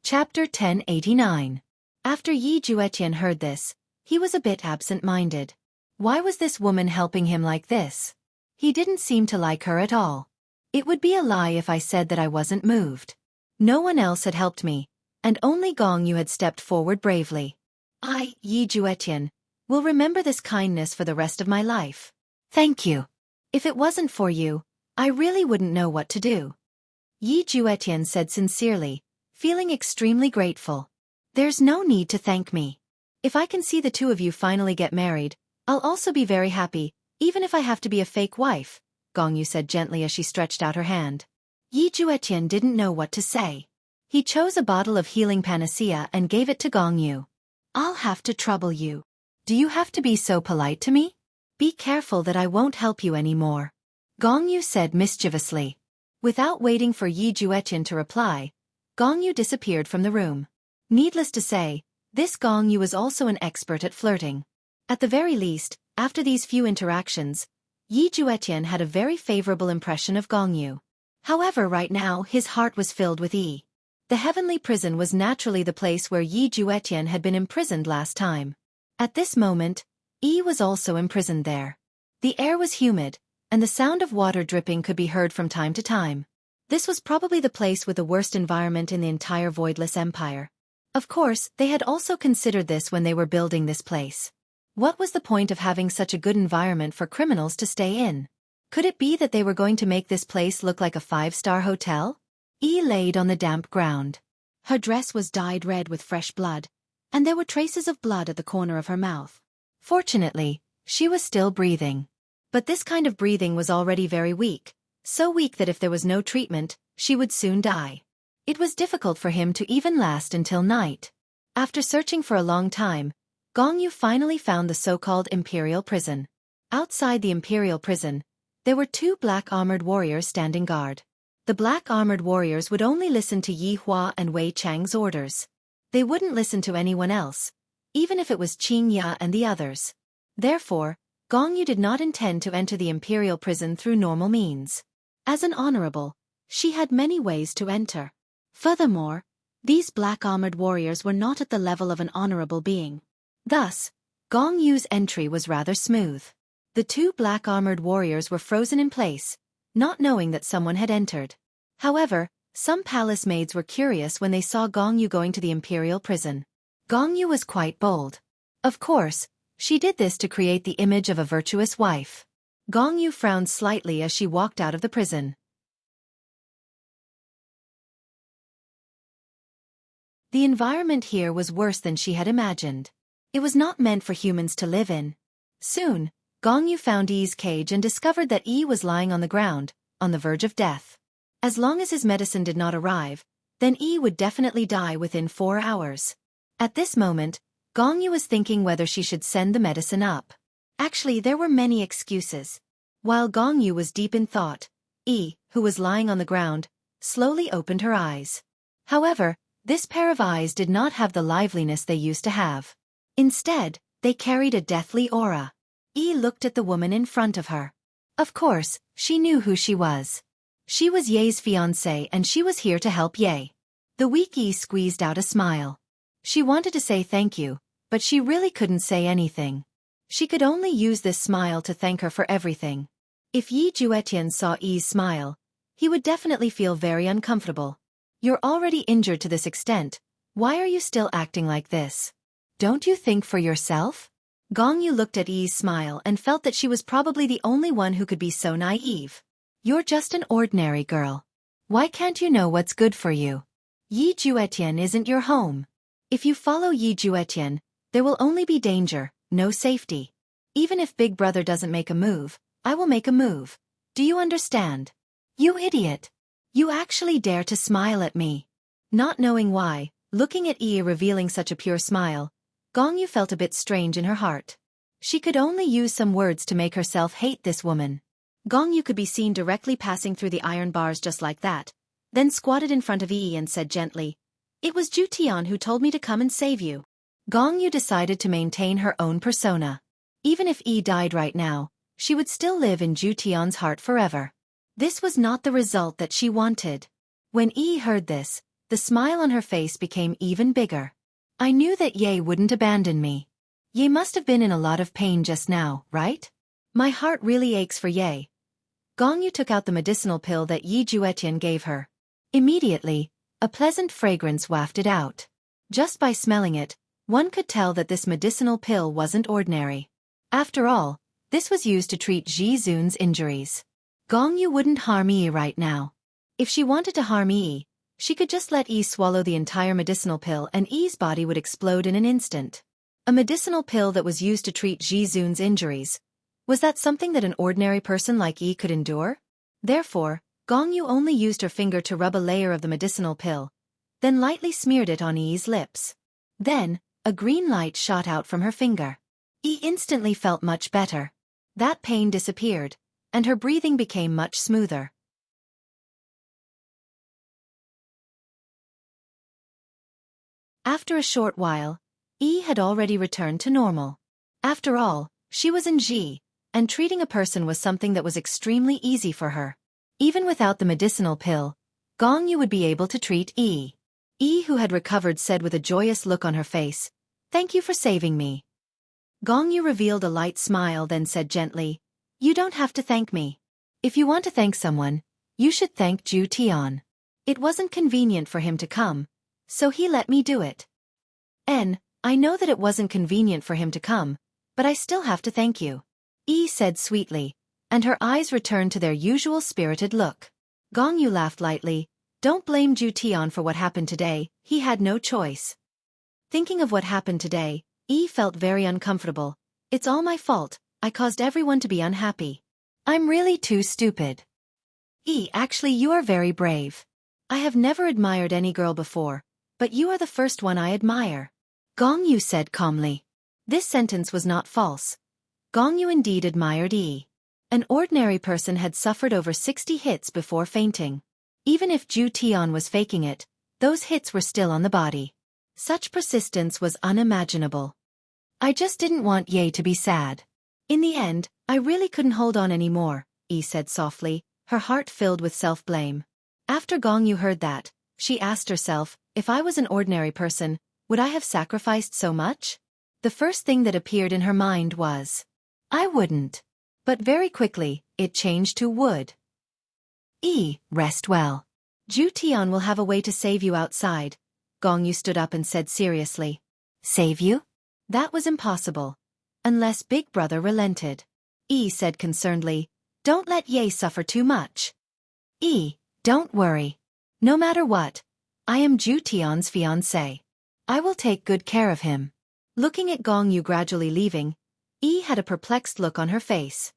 Chapter 1089. After Yi Juetian heard this, he was a bit absent-minded. Why was this woman helping him like this? He didn't seem to like her at all. It would be a lie if I said that I wasn't moved. No one else had helped me, and only Gong Yu had stepped forward bravely. I, Yi Juetian, will remember this kindness for the rest of my life. Thank you. If it wasn't for you, I really wouldn't know what to do. Yi Juetian said sincerely, feeling extremely grateful. There's no need to thank me. If I can see the two of you finally get married, I'll also be very happy, even if I have to be a fake wife, Gong Yu said gently as she stretched out her hand. Yi Juetian didn't know what to say. He chose a bottle of healing panacea and gave it to Gong Yu. I'll have to trouble you. Do you have to be so polite to me? Be careful that I won't help you anymore, Gong Yu said mischievously. Without waiting for Yi Juetian to reply, Gong Yu disappeared from the room. Needless to say, this Gong Yu was also an expert at flirting. At the very least, after these few interactions, Yi Juetian had a very favorable impression of Gong Yu. However, right now his heart was filled with Yi. The heavenly prison was naturally the place where Yi Juetian had been imprisoned last time. At this moment, Yi was also imprisoned there. The air was humid, and the sound of water dripping could be heard from time to time. This was probably the place with the worst environment in the entire Voidless Empire. Of course, they had also considered this when they were building this place. What was the point of having such a good environment for criminals to stay in? Could it be that they were going to make this place look like a 5-star hotel? Yi laid on the damp ground. Her dress was dyed red with fresh blood, and there were traces of blood at the corner of her mouth. Fortunately, she was still breathing. But this kind of breathing was already very weak, so weak that if there was no treatment, she would soon die. It was difficult for him to even last until night. After searching for a long time, Gong Yu finally found the so-called Imperial Prison. Outside the Imperial Prison, there were two black-armored warriors standing guard. The black-armored warriors would only listen to Yi Hua and Wei Chang's orders. They wouldn't listen to anyone else, even if it was Qing Ya and the others. Therefore, Gong Yu did not intend to enter the Imperial Prison through normal means. As an honorable, she had many ways to enter. Furthermore, these black-armored warriors were not at the level of an honorable being. Thus, Gong Yu's entry was rather smooth. The two black-armored warriors were frozen in place, not knowing that someone had entered. However, some palace maids were curious when they saw Gong Yu going to the Imperial Prison. Gong Yu was quite bold. Of course, she did this to create the image of a virtuous wife. Gong Yu frowned slightly as she walked out of the prison. The environment here was worse than she had imagined. It was not meant for humans to live in. Soon, Gong Yu found Yi's cage and discovered that Yi was lying on the ground, on the verge of death. As long as his medicine did not arrive, then Yi would definitely die within 4 hours. At this moment, Gong Yu was thinking whether she should send the medicine up. Actually, there were many excuses. While Gong Yu was deep in thought, Yi, who was lying on the ground, slowly opened her eyes. However, this pair of eyes did not have the liveliness they used to have. Instead, they carried a deathly aura. Yi looked at the woman in front of her. Of course, she knew who she was. She was Ye's fiancée and she was here to help Ye. The weak Yi squeezed out a smile. She wanted to say thank you, but she really couldn't say anything. She could only use this smile to thank her for everything. If Yi Juetian saw Yi's smile, he would definitely feel very uncomfortable. You're already injured to this extent, why are you still acting like this? Don't you think for yourself? Gong Yu looked at Yi's smile and felt that she was probably the only one who could be so naive. You're just an ordinary girl. Why can't you know what's good for you? Yi Juetian isn't your home. If you follow Yi Juetian, there will only be danger, no safety. Even if Big Brother doesn't make a move, I will make a move. Do you understand? You idiot. You actually dare to smile at me. Not knowing why, looking at Yi revealing such a pure smile, Gong Yu felt a bit strange in her heart. She could only use some words to make herself hate this woman. Gong Yu could be seen directly passing through the iron bars just like that, then squatted in front of Yi and said gently, "It was Ju Tian who told me to come and save you." Gong Yu decided to maintain her own persona. Even if Yi died right now, she would still live in Ju Tian's heart forever. This was not the result that she wanted. When Yi heard this, the smile on her face became even bigger. I knew that Ye wouldn't abandon me. Ye must have been in a lot of pain just now, right? My heart really aches for Ye. Gong Yu took out the medicinal pill that Yi Juetian gave her. Immediately, a pleasant fragrance wafted out. Just by smelling it, one could tell that this medicinal pill wasn't ordinary. After all, this was used to treat Ji Zun's injuries. Gong Yu wouldn't harm Yi right now. If she wanted to harm Yi, she could just let Yi swallow the entire medicinal pill and Yi's body would explode in an instant. A medicinal pill that was used to treat Ji Zun's injuries. Was that something that an ordinary person like Yi could endure? Therefore, Gong Yu only used her finger to rub a layer of the medicinal pill, then lightly smeared it on Yi's lips. Then, a green light shot out from her finger. Yi instantly felt much better. That pain disappeared, and her breathing became much smoother. After a short while, Yi had already returned to normal. After all, she was in Ji, and treating a person was something that was extremely easy for her. Even without the medicinal pill, Gong Yu would be able to treat Yi. Yi, who had recovered, said with a joyous look on her face, "Thank you for saving me." Gong Yu revealed a light smile then said gently, "You don't have to thank me. If you want to thank someone, you should thank Ju Tian. It wasn't convenient for him to come, so he let me do it." I know that it wasn't convenient for him to come, but I still have to thank you," Yi said sweetly, and her eyes returned to their usual spirited look. Gong Yu laughed lightly. Don't blame Ju Tian for what happened today, he had no choice. Thinking of what happened today, Yi felt very uncomfortable. It's all my fault, I caused everyone to be unhappy. I'm really too stupid. Yi, actually you are very brave. I have never admired any girl before, but you are the first one I admire. Gong Yu said calmly. This sentence was not false. Gong Yu indeed admired Yi. An ordinary person had suffered over 60 hits before fainting. Even if Ju Tian was faking it, those hits were still on the body. Such persistence was unimaginable. I just didn't want Ye to be sad. In the end, I really couldn't hold on anymore, Yi said softly, her heart filled with self-blame. After Gong Yu heard that, she asked herself, if I was an ordinary person, would I have sacrificed so much? The first thing that appeared in her mind was, I wouldn't. But very quickly, it changed to would. Yi, rest well. Ju Tian will have a way to save you outside. Gong Yu stood up and said seriously. Save you? That was impossible. Unless Big Brother relented. Yi said concernedly, don't let Ye suffer too much. Yi, don't worry. No matter what, I am Ju Tian's fiancé. I will take good care of him. Looking at Gong Yu gradually leaving, Yi had a perplexed look on her face.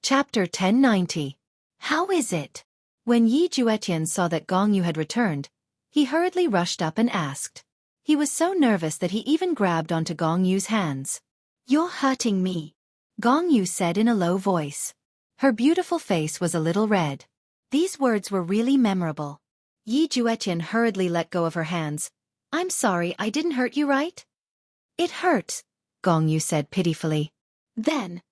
Chapter 1090. How is it? When Yi Juetian saw that Gong Yu had returned, he hurriedly rushed up and asked. He was so nervous that he even grabbed onto Gong Yu's hands. You're hurting me, Gong Yu said in a low voice. Her beautiful face was a little red. These words were really memorable. Yi Juetian hurriedly let go of her hands. I'm sorry, I didn't hurt you, right? It hurts, Gong Yu said pitifully. Then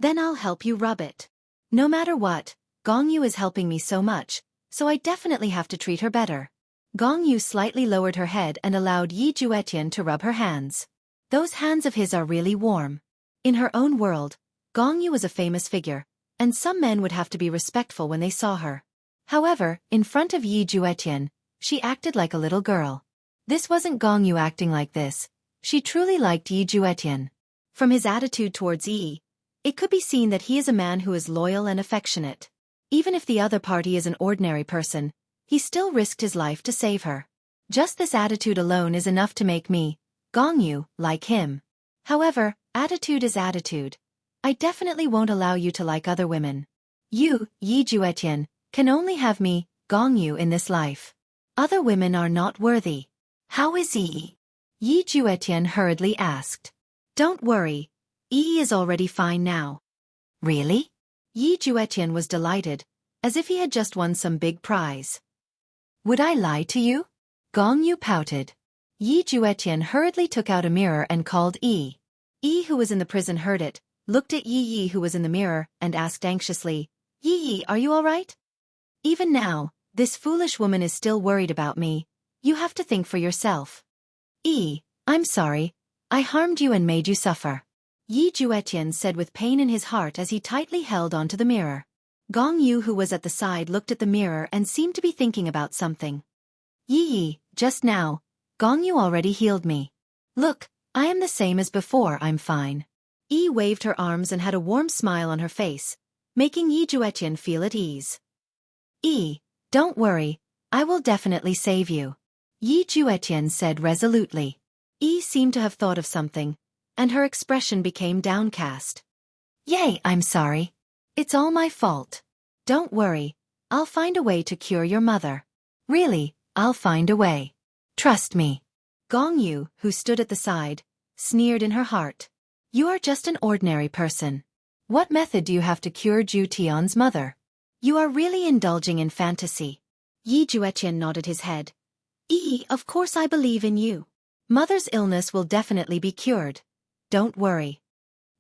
I'll help you rub it. No matter what, Gong Yu is helping me so much, so I definitely have to treat her better. Gong Yu slightly lowered her head and allowed Yi Juetian to rub her hands. Those hands of his are really warm. In her own world, Gong Yu was a famous figure, and some men would have to be respectful when they saw her. However, in front of Yi Juetian, she acted like a little girl. This wasn't Gong Yu acting like this. She truly liked Yi Juetian. From his attitude towards Yi, it could be seen that he is a man who is loyal and affectionate. Even if the other party is an ordinary person, he still risked his life to save her. Just this attitude alone is enough to make me, Gong Yu, like him. However, attitude is attitude. I definitely won't allow you to like other women. You, Yi Juetian, can only have me, Gong Yu, in this life. Other women are not worthy. How is Yi? Yi Juetian hurriedly asked. Don't worry. Yi is already fine now. Really? Yi Juetian was delighted, as if he had just won some big prize. Would I lie to you? Gong Yu pouted. Yi Juetian hurriedly took out a mirror and called Yi. Yi, who was in the prison, heard it, looked at Yi, who was in the mirror, and asked anxiously, Yi, are you all right? Even now, this foolish woman is still worried about me. You have to think for yourself. Yi, I'm sorry. I harmed you and made you suffer. Yi Juetian said with pain in his heart as he tightly held onto the mirror. Gong Yu, who was at the side, looked at the mirror and seemed to be thinking about something. Yi, just now, Gong Yu already healed me. Look, I am the same as before, I'm fine. Yi waved her arms and had a warm smile on her face, making Yi Juetian feel at ease. Yi, don't worry, I will definitely save you. Yi Juetian said resolutely. Yi seemed to have thought of something, and her expression became downcast. Yay, I'm sorry. It's all my fault. Don't worry, I'll find a way to cure your mother. Really, I'll find a way. Trust me. Gong Yu, who stood at the side, sneered in her heart. You are just an ordinary person. What method do you have to cure Ju Tian's mother? You are really indulging in fantasy. Yi Juetian nodded his head. Yi, of course I believe in you. Mother's illness will definitely be cured. Don't worry.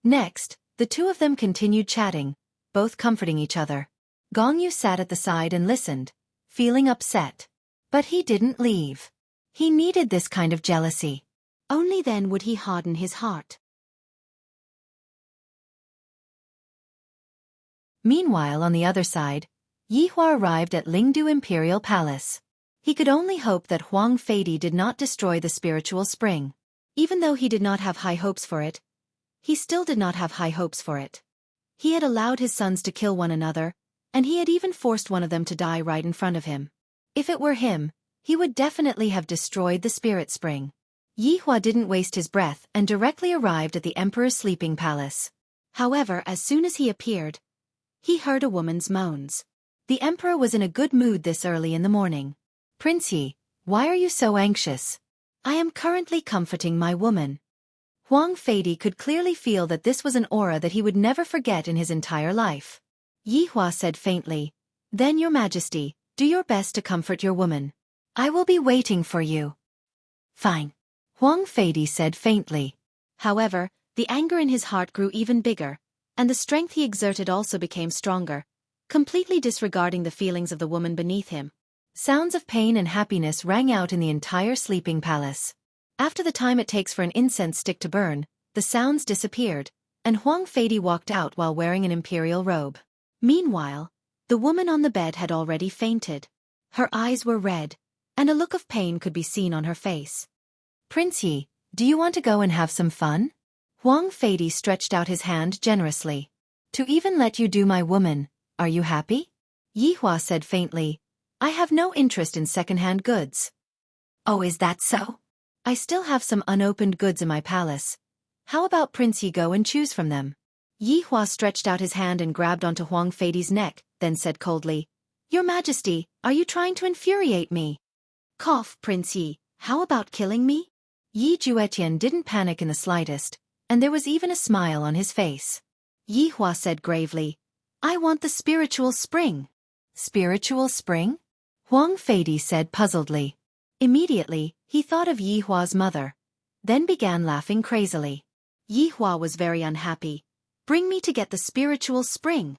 Next, the two of them continued chatting, both comforting each other. Gong Yu sat at the side and listened, feeling upset. But he didn't leave. He needed this kind of jealousy. Only then would he harden his heart. Meanwhile, on the other side, Yi Hua arrived at Lingdu Imperial Palace. He could only hope that Huang Feidi did not destroy the spiritual spring. Even though he did not have high hopes for it, he still did not have high hopes for it. He had allowed his sons to kill one another, and he had even forced one of them to die right in front of him. If it were him, he would definitely have destroyed the spirit spring. Yi Hua didn't waste his breath and directly arrived at the emperor's sleeping palace. However, as soon as he appeared, he heard a woman's moans. The emperor was in a good mood this early in the morning. "Prince Yi, why are you so anxious?" "I am currently comforting my woman." Huang Feidi could clearly feel that this was an aura that he would never forget in his entire life. Yi Hua said faintly, "Then your majesty, do your best to comfort your woman. I will be waiting for you." "Fine." Huang Feidi said faintly. However, the anger in his heart grew even bigger, and the strength he exerted also became stronger, completely disregarding the feelings of the woman beneath him. Sounds of pain and happiness rang out in the entire sleeping palace. After the time it takes for an incense stick to burn, the sounds disappeared, and Huang Feidi walked out while wearing an imperial robe. Meanwhile, the woman on the bed had already fainted. Her eyes were red, and a look of pain could be seen on her face. "Prince Yi, do you want to go and have some fun?" Huang Feidi stretched out his hand generously. "To even let you do my woman, are you happy?" Yi Hua said faintly, "I have no interest in second-hand goods." "Oh, is that so?" "I still have some unopened goods in my palace. How about Prince Yi go and choose from them?" Yi Hua stretched out his hand and grabbed onto Huang Feidi's neck, then said coldly, "Your Majesty, are you trying to infuriate me?" "Cough, Prince Yi, how about killing me?" Yi Juetian didn't panic in the slightest, and there was even a smile on his face. Yi Hua said gravely, "I want the spiritual spring." "Spiritual spring?" Huang Feidi said puzzledly. Immediately, he thought of Yi Hua's mother, then began laughing crazily. Yi Hua was very unhappy. "Bring me to get the spiritual spring."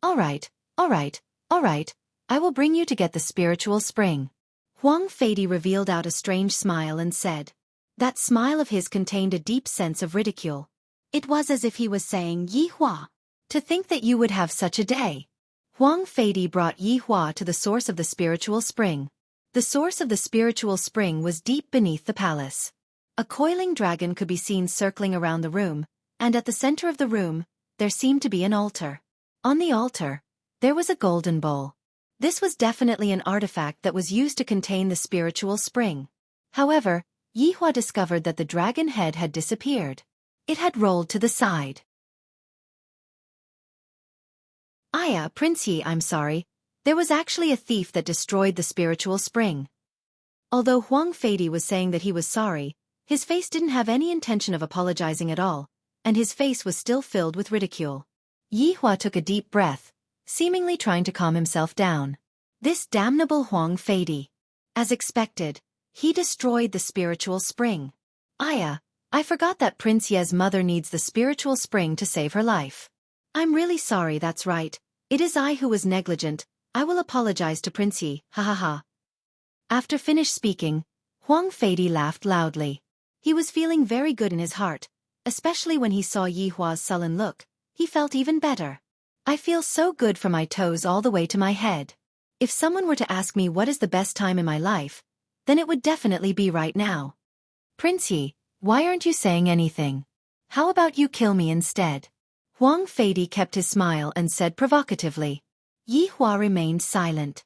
All right, I will bring you to get the spiritual spring." Huang Feidi revealed out a strange smile and said. That smile of his contained a deep sense of ridicule. It was as if he was saying, "Yi Hua, to think that you would have such a day." Huang Feidi brought Yi Hua to the source of the spiritual spring. The source of the spiritual spring was deep beneath the palace. A coiling dragon could be seen circling around the room, and at the center of the room, there seemed to be an altar. On the altar, there was a golden bowl. This was definitely an artifact that was used to contain the spiritual spring. However, Yi Hua discovered that the dragon head had disappeared. It had rolled to the side. "Aya, Prince Yi, I'm sorry. There was actually a thief that destroyed the spiritual spring." Although Huang Feidi was saying that he was sorry, his face didn't have any intention of apologizing at all, and his face was still filled with ridicule. Yi Hua took a deep breath, seemingly trying to calm himself down. This damnable Huang Feidi. As expected, he destroyed the spiritual spring. "Aya, I forgot that Prince Ye's mother needs the spiritual spring to save her life. I'm really sorry, that's right. It is I who was negligent. I will apologize to Prince Yi, ha ha ha." After finished speaking, Huang Feidi laughed loudly. He was feeling very good in his heart, especially when he saw Yi Hua's sullen look. He felt even better. "I feel so good from my toes all the way to my head. If someone were to ask me what is the best time in my life, then it would definitely be right now. Prince Yi, why aren't you saying anything? How about you kill me instead?" Huang Feidi kept his smile and said provocatively. Yi Hua remained silent.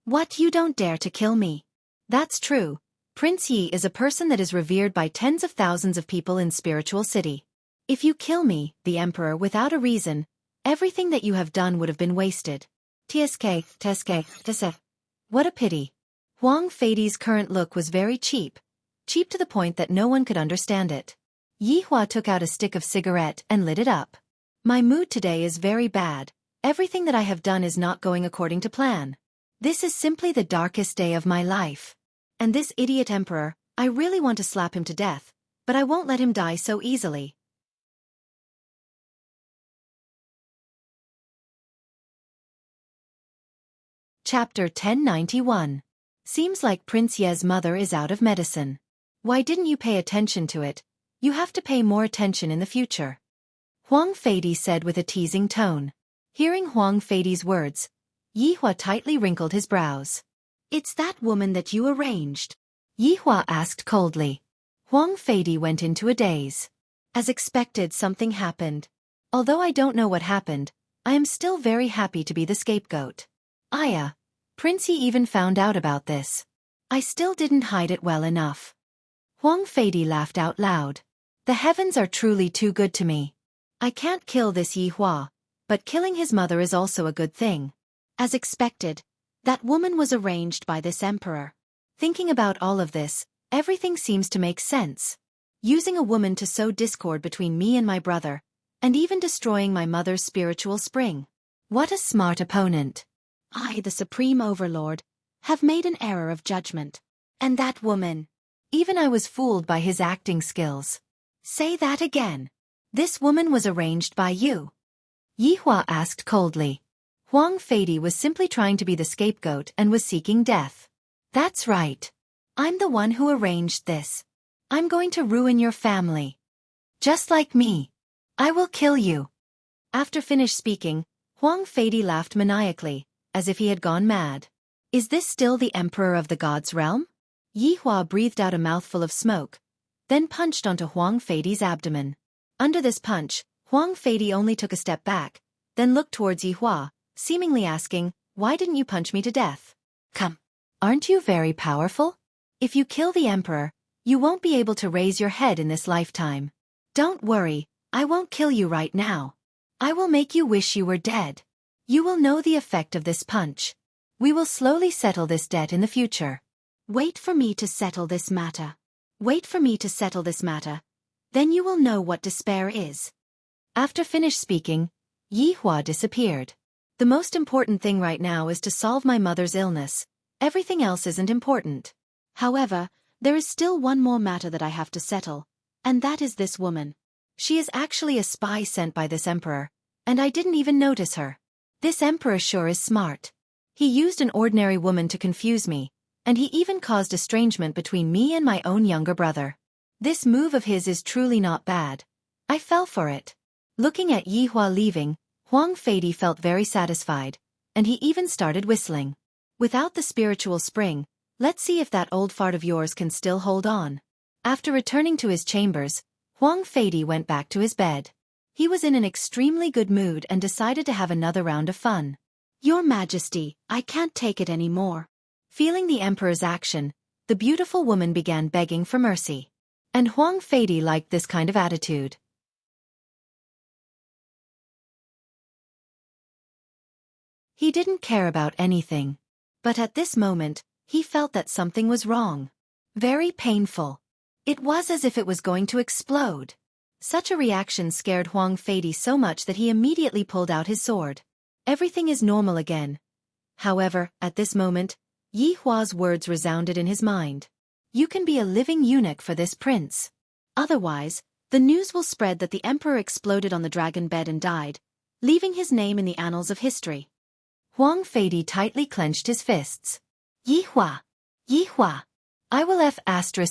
"What, you don't dare to kill me?" "That's true. Prince Yi is a person that is revered by tens of thousands of people in Spiritual City. If you kill me, the emperor, without a reason, everything that you have done would have been wasted." Tsk. What a pity. Huang Feidi's current look was very cheap to the point that no one could understand it. Yi Hua took out a stick of cigarette and lit it up. "My mood today is very bad. Everything that I have done is not going according to plan. This is simply the darkest day of my life. And this idiot emperor, I really want to slap him to death, but I won't let him die so easily." Chapter 1091. Seems like Prince Ye's mother is out of medicine. Why didn't you pay attention to it? You have to pay more attention in the future. Huang Feidi said with a teasing tone. Hearing Huang Feidi's words, Yi Hua tightly wrinkled his brows. "It's that woman that you arranged?" Yi Hua asked coldly. Huang Feidi went into a daze. As expected, something happened. Although I don't know what happened, I am still very happy to be the scapegoat. Aya, Prince Yi even found out about this. I still didn't hide it well enough. Huang Feidi laughed out loud. The heavens are truly too good to me. I can't kill this Yi Hua, but killing his mother is also a good thing. As expected, that woman was arranged by this emperor. Thinking about all of this, everything seems to make sense. Using a woman to sow discord between me and my brother, and even destroying my mother's spiritual spring. What a smart opponent. I, the Supreme Overlord, have made an error of judgment. And that woman. Even I was fooled by his acting skills. Say that again. This woman was arranged by you. Yi Hua asked coldly. Huang Feidi was simply trying to be the scapegoat and was seeking death. That's right. I'm the one who arranged this. I'm going to ruin your family. Just like me. I will kill you. After finished speaking, Huang Feidi laughed maniacally, as if he had gone mad. Is this still the emperor of the gods' realm? Yi Hua breathed out a mouthful of smoke, then punched onto Huang Feidi's abdomen. Under this punch, Huang Feidi only took a step back, then looked towards Yi Hua, seemingly asking, why didn't you punch me to death? Come. Aren't you very powerful? If you kill the emperor, you won't be able to raise your head in this lifetime. Don't worry, I won't kill you right now. I will make you wish you were dead. You will know the effect of this punch. We will slowly settle this debt in the future. Wait for me to settle this matter. Wait for me to settle this matter. Then you will know what despair is. After finished speaking, Yi Hua disappeared. The most important thing right now is to solve my mother's illness. Everything else isn't important. However, there is still one more matter that I have to settle, and that is this woman. She is actually a spy sent by this emperor, and I didn't even notice her. This emperor sure is smart. He used an ordinary woman to confuse me, and he even caused estrangement between me and my own younger brother. This move of his is truly not bad. I fell for it. Looking at Yi Hua leaving, Huang Feidi felt very satisfied, and he even started whistling. Without the spiritual spring, let's see if that old fart of yours can still hold on. After returning to his chambers, Huang Feidi went back to his bed. He was in an extremely good mood and decided to have another round of fun. Your Majesty, I can't take it anymore. Feeling the emperor's action, the beautiful woman began begging for mercy. And Huang Feidi liked this kind of attitude. He didn't care about anything. But at this moment, he felt that something was wrong. Very painful. It was as if it was going to explode. Such a reaction scared Huang Feidi so much that he immediately pulled out his sword. Everything is normal again. However, at this moment, Yi Hua's words resounded in his mind. You can be a living eunuch for this prince. Otherwise, the news will spread that the emperor exploded on the dragon bed and died, leaving his name in the annals of history. Huang Feidi tightly clenched his fists. Yi Hua! Yi Hua! I will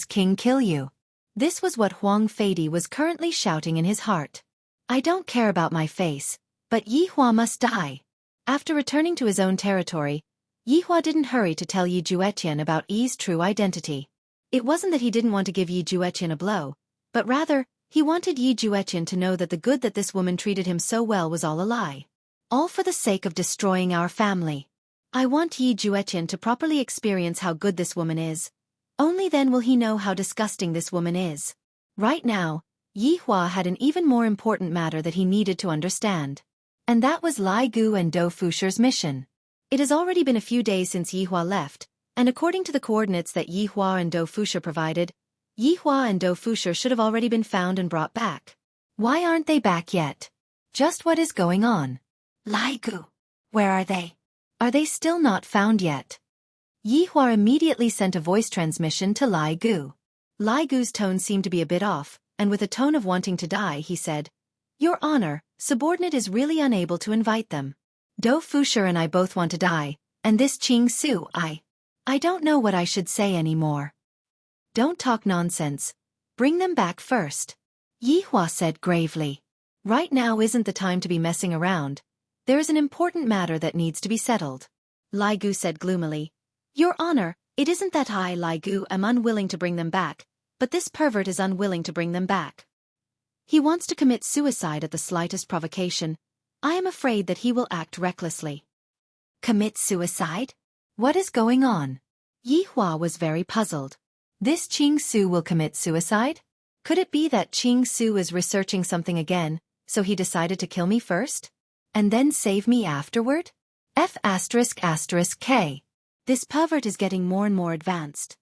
King kill you. This was what Huang Feidi was currently shouting in his heart. I don't care about my face, but Yi Hua must die. After returning to his own territory, Yi Hua didn't hurry to tell Yi Juetian about Yi's true identity. It wasn't that he didn't want to give Yi Juetian a blow, but rather, he wanted Yi Juetian to know that the good that this woman treated him so well was all a lie. All for the sake of destroying our family. I want Yi Juetian to properly experience how good this woman is. Only then will he know how disgusting this woman is. Right now, Yi Hua had an even more important matter that he needed to understand. And that was Lai Gu and Dou Fusher's mission. It has already been a few days since Yi Hua left, and according to the coordinates that Yi Hua and Dou Fusher provided, Yi Hua and Dou Fusher should have already been found and brought back. Why aren't they back yet? Just what is going on? Lai Gu, where are they? Are they still not found yet? Yi Hua immediately sent a voice transmission to Lai Gu. Lai Gu's tone seemed to be a bit off, and with a tone of wanting to die he said, Your Honor, subordinate is really unable to invite them. Dou Fusher and I both want to die, and this Qing Su, I don't know what I should say anymore. Don't talk nonsense. Bring them back first. Yi Hua said gravely. Right now isn't the time to be messing around. There is an important matter that needs to be settled. Lai Gu said gloomily. Your Honor, it isn't that I, Lai Gu, am unwilling to bring them back, but this pervert is unwilling to bring them back. He wants to commit suicide at the slightest provocation. I am afraid that he will act recklessly. Commit suicide? What is going on? Yi Hua was very puzzled. This Ching Su will commit suicide? Could it be that Ching Su is researching something again, so he decided to kill me first? And then save me afterward? F***K. This pervert is getting more and more advanced.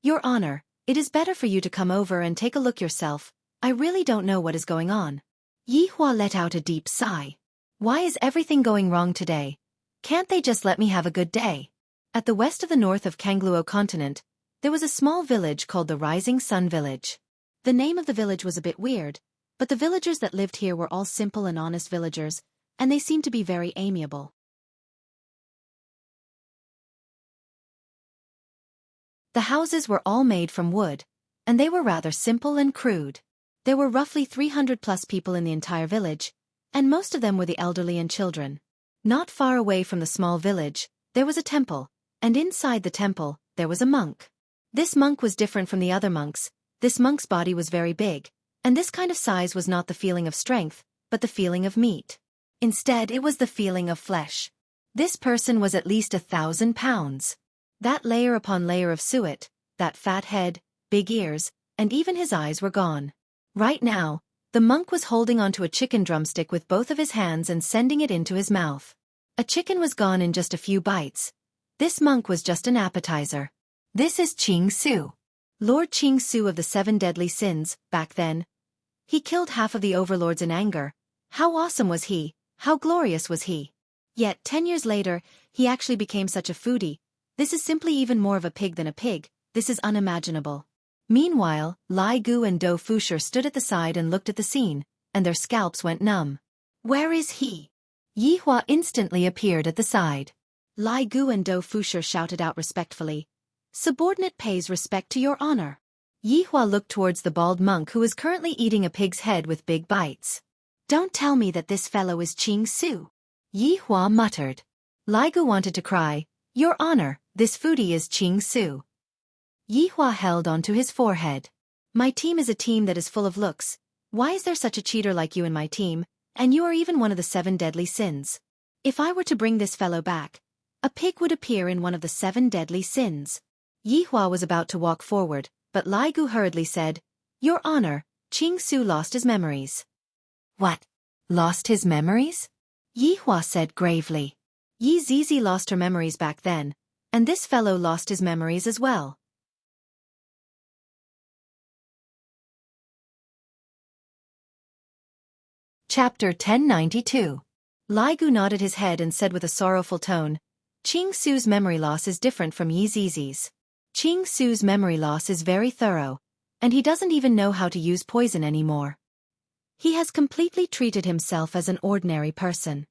Your Honor, it is better for you to come over and take a look yourself. I really don't know what is going on. Yi Hua let out a deep sigh. Why is everything going wrong today? Can't they just let me have a good day? At the west of the north of Kangluo continent, there was a small village called the Rising Sun Village. The name of the village was a bit weird, but the villagers that lived here were all simple and honest villagers, and they seemed to be very amiable. The houses were all made from wood, and they were rather simple and crude. There were roughly 300 plus people in the entire village, and most of them were the elderly and children. Not far away from the small village, there was a temple, and inside the temple, there was a monk. This monk was different from the other monks. This monk's body was very big, and this kind of size was not the feeling of strength, but the feeling of meat. Instead, it was the feeling of flesh. This person was at least 1,000 pounds. That layer upon layer of suet, that fat head, big ears, and even his eyes were gone. Right now, the monk was holding onto a chicken drumstick with both of his hands and sending it into his mouth. A chicken was gone in just a few bites. This monk was just an appetizer. This is Ching Su. Lord Ching Su of the 7 deadly sins, back then. He killed half of the overlords in anger. How awesome was he? How glorious was he? Yet 10 years later, he actually became such a foodie. This is simply even more of a pig than a pig. This is unimaginable. Meanwhile, Lai Gu and Do Fusher stood at the side and looked at the scene, and their scalps went numb. Where is he? Yi Hua instantly appeared at the side. Lai Gu and Do Fusher shouted out respectfully. Subordinate pays respect to your honor. Yi Hua looked towards the bald monk who was currently eating a pig's head with big bites. Don't tell me that this fellow is Ching Su. Yi Hua muttered. Lai Gu wanted to cry, Your honor, this foodie is Ching Su. Yi Hua held onto his forehead. My team is a team that is full of looks. Why is there such a cheater like you in my team, and you are even one of the 7 deadly sins? If I were to bring this fellow back, a pig would appear in one of the 7 deadly sins. Yi Hua was about to walk forward, but Lai Gu hurriedly said, Your honor, Ching Su lost his memories. What? Lost his memories? Yi Hua said gravely. Yi Zizi lost her memories back then, and this fellow lost his memories as well. Chapter 1092. Lai Gu nodded his head and said with a sorrowful tone, Ching Su's memory loss is different from Yi Zizi's. Ching Su's memory loss is very thorough, and he doesn't even know how to use poison anymore. He has completely treated himself as an ordinary person.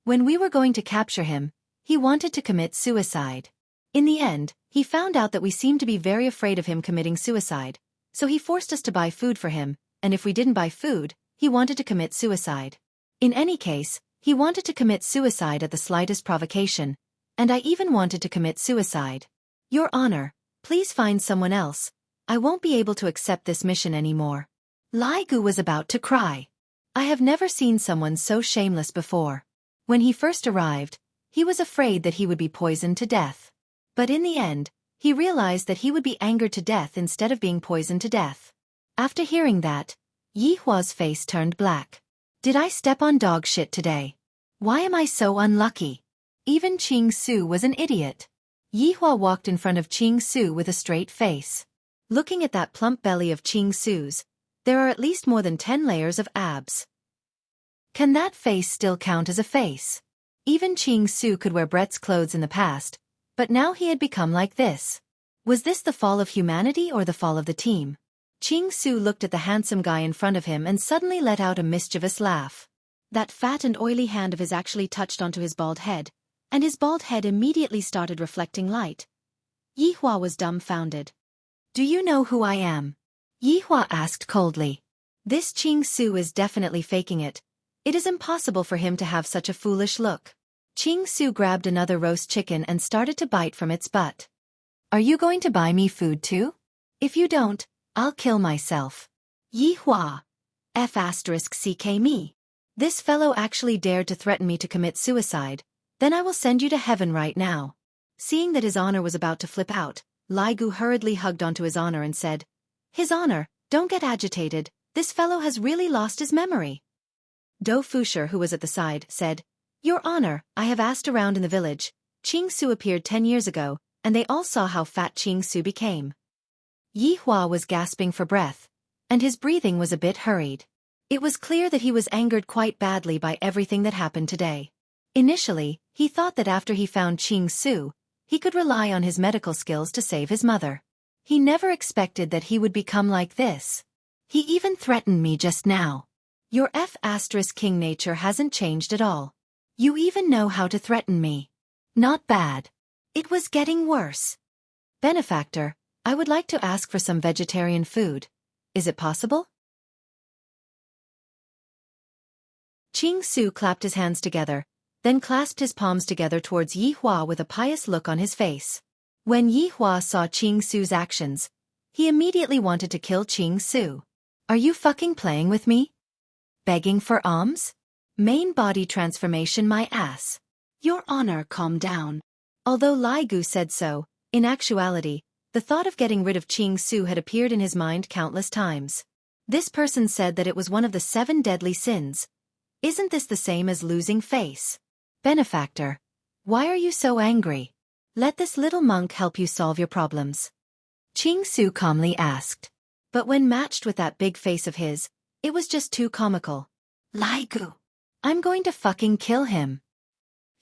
When we were going to capture him, he wanted to commit suicide. In the end, he found out that we seemed to be very afraid of him committing suicide, so he forced us to buy food for him, and if we didn't buy food, he wanted to commit suicide. In any case, he wanted to commit suicide at the slightest provocation, and I even wanted to commit suicide. Your honor, please find someone else. I won't be able to accept this mission anymore. Lai Gu was about to cry. I have never seen someone so shameless before. When he first arrived, he was afraid that he would be poisoned to death. But in the end, he realized that he would be angered to death instead of being poisoned to death. After hearing that, Yi Hua's face turned black. Did I step on dog shit today? Why am I so unlucky? Even Ching Su was an idiot. Yi Hua walked in front of Ching Su with a straight face. Looking at that plump belly of Ching Su's, there are at least more than 10 layers of abs. Can that face still count as a face? Even Ching Su could wear Brett's clothes in the past, but now he had become like this. Was this the fall of humanity or the fall of the team? Ching Su looked at the handsome guy in front of him and suddenly let out a mischievous laugh. That fat and oily hand of his actually touched onto his bald head, and his bald head immediately started reflecting light. Yi Hua was dumbfounded. Do you know who I am? Yi Hua asked coldly. This Ching Su is definitely faking it. It is impossible for him to have such a foolish look. Ching Su grabbed another roast chicken and started to bite from its butt. Are you going to buy me food too? If you don't, I'll kill myself. Yi Hua. F***ck me. This fellow actually dared to threaten me to commit suicide. Then I will send you to heaven right now. Seeing that his honor was about to flip out, Lai Gu hurriedly hugged onto His Honor and said, "His Honor, don't get agitated, this fellow has really lost his memory." Do Fusher, who was at the side, said, "Your Honor, I have asked around in the village. Qing Su appeared 10 years ago, and they all saw how fat Qing Su became." Yi Hua was gasping for breath, and his breathing was a bit hurried. It was clear that he was angered quite badly by everything that happened today. Initially, he thought that after he found Qing Su, he could rely on his medical skills to save his mother. He never expected that he would become like this. He even threatened me just now. Your King nature hasn't changed at all. You even know how to threaten me. Not bad. It was getting worse. Benefactor, I would like to ask for some vegetarian food. Is it possible? Qing Su clapped his hands together, then clasped his palms together towards Yi Hua with a pious look on his face. When Yi Hua saw Qing Su's actions, he immediately wanted to kill Qing Su. Are you fucking playing with me? Begging for alms? Main body transformation my ass. Your Honor, calm down. Although Lai Gu said so, in actuality, the thought of getting rid of Qing Su had appeared in his mind countless times. This person said that it was one of the 7 deadly sins. Isn't this the same as losing face? Benefactor, why are you so angry? Let this little monk help you solve your problems. Qing Su calmly asked. But when matched with that big face of his, it was just too comical. Lai Gu, I'm going to fucking kill him.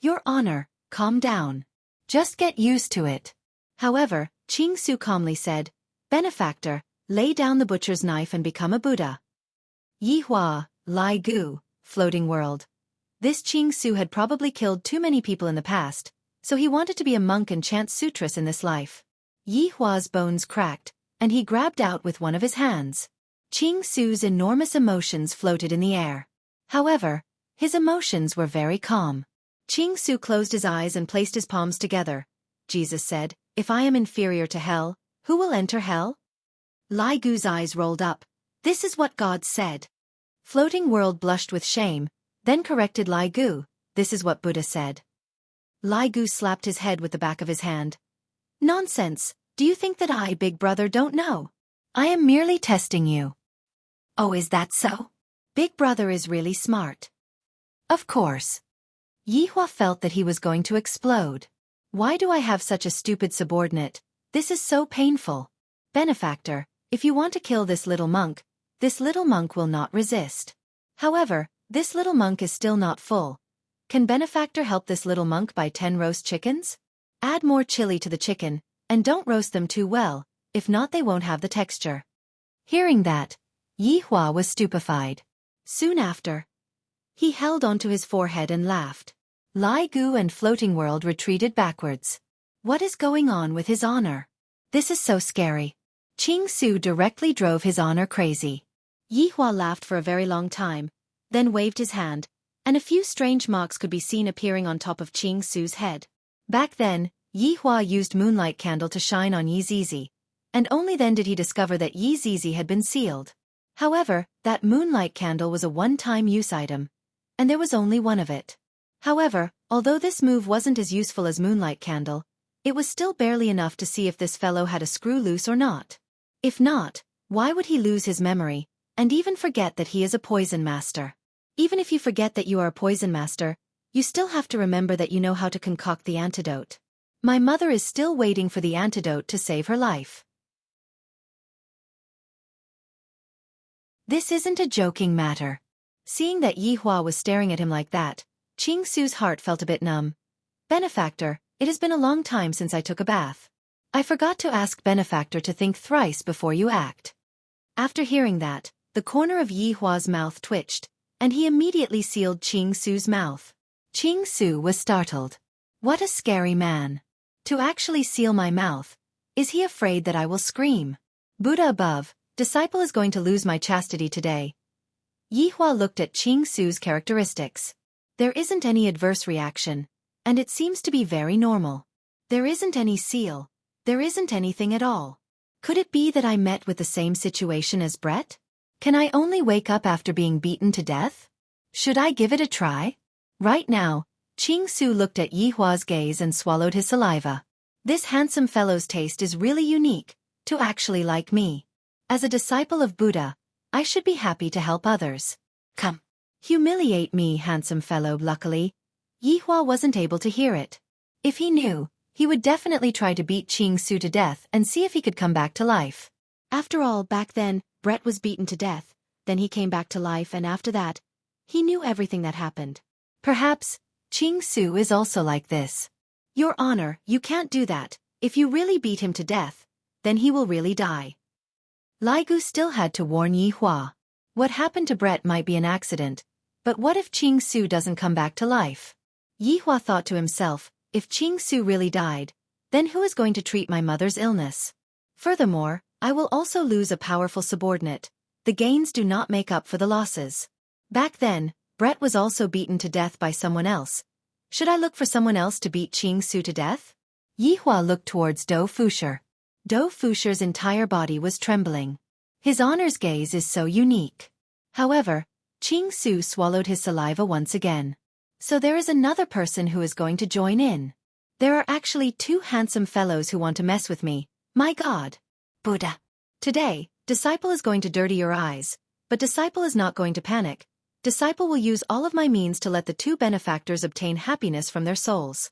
Your Honor, calm down. Just get used to it. However, Qing Su calmly said, Benefactor, lay down the butcher's knife and become a Buddha. Yi Hua, Lai Gu, floating world. This Qing Su had probably killed too many people in the past, so he wanted to be a monk and chant sutras in this life. Yi Hua's bones cracked, and he grabbed out with one of his hands. Qing Su's enormous emotions floated in the air. However, his emotions were very calm. Qing Su closed his eyes and placed his palms together. Jesus said, "If I am inferior to hell, who will enter hell?" Lai Gu's eyes rolled up. This is what God said. Floating world blushed with shame, then corrected Lai Gu. This is what Buddha said. Lai Gu slapped his head with the back of his hand. Nonsense, do you think that I, Big Brother, don't know? I am merely testing you. Oh, is that so? Big Brother is really smart. Of course. Yi Hua felt that he was going to explode. Why do I have such a stupid subordinate? This is so painful. Benefactor, if you want to kill this little monk will not resist. However, this little monk is still not full. Can Benefactor help this little monk buy 10 roast chickens? Add more chili to the chicken, and don't roast them too well, if not they won't have the texture. Hearing that, Yi Hua was stupefied. Soon after, he held onto his forehead and laughed. Lai Gu and Floating World retreated backwards. What is going on with His Honor? This is so scary. Qing Su directly drove His Honor crazy. Yi Hua laughed for a very long time, then waved his hand, and a few strange marks could be seen appearing on top of Qing Su's head. Back then, Yi Hua used moonlight candle to shine on Yi Zizi, and only then did he discover that Yi Zizi had been sealed. However, that moonlight candle was a one-time use item, and there was only one of it. However, although this move wasn't as useful as moonlight candle, it was still barely enough to see if this fellow had a screw loose or not. If not, why would he lose his memory, and even forget that he is a poison master? Even if you forget that you are a poison master, you still have to remember that you know how to concoct the antidote. My mother is still waiting for the antidote to save her life. This isn't a joking matter. Seeing that Yi Hua was staring at him like that, Qing Su's heart felt a bit numb. Benefactor, it has been a long time since I took a bath. I forgot to ask Benefactor to think thrice before you act. After hearing that, the corner of Yi Hua's mouth twitched, and he immediately sealed Qing Su's mouth. Qing Su was startled. What a scary man. To actually seal my mouth. Is he afraid that I will scream? Buddha above, disciple is going to lose my chastity today. Yi Hua looked at Qing Su's characteristics. There isn't any adverse reaction, and it seems to be very normal. There isn't any seal. There isn't anything at all. Could it be that I met with the same situation as Brett? Can I only wake up after being beaten to death? Should I give it a try? Right now, Qing Su looked at Yi Hua's gaze and swallowed his saliva. This handsome fellow's taste is really unique, to actually like me. As a disciple of Buddha, I should be happy to help others. Come. Humiliate me, handsome fellow. Luckily, Yihua wasn't able to hear it. If he knew, he would definitely try to beat Qing Su to death and see if he could come back to life. After all, back then, Brett was beaten to death, then he came back to life, and after that, he knew everything that happened. Perhaps, Qing Su is also like this. Your Honor, you can't do that. If you really beat him to death, then he will really die. Lai Gu still had to warn Yihua. What happened to Brett might be an accident, but what if Qing Su doesn't come back to life? Yihua thought to himself, if Qing Su really died, then who is going to treat my mother's illness? Furthermore, I will also lose a powerful subordinate. The gains do not make up for the losses. Back then, Brett was also beaten to death by someone else. Should I look for someone else to beat Qing Su to death? Yihua looked towards Dou Fusher. Dou Fusher's entire body was trembling. His honor's gaze is so unique. However, Qing Su swallowed his saliva once again. So there is another person who is going to join in. There are actually two handsome fellows who want to mess with me. My God. Buddha. Today, disciple is going to dirty your eyes, but disciple is not going to panic. Disciple will use all of my means to let the two benefactors obtain happiness from their souls.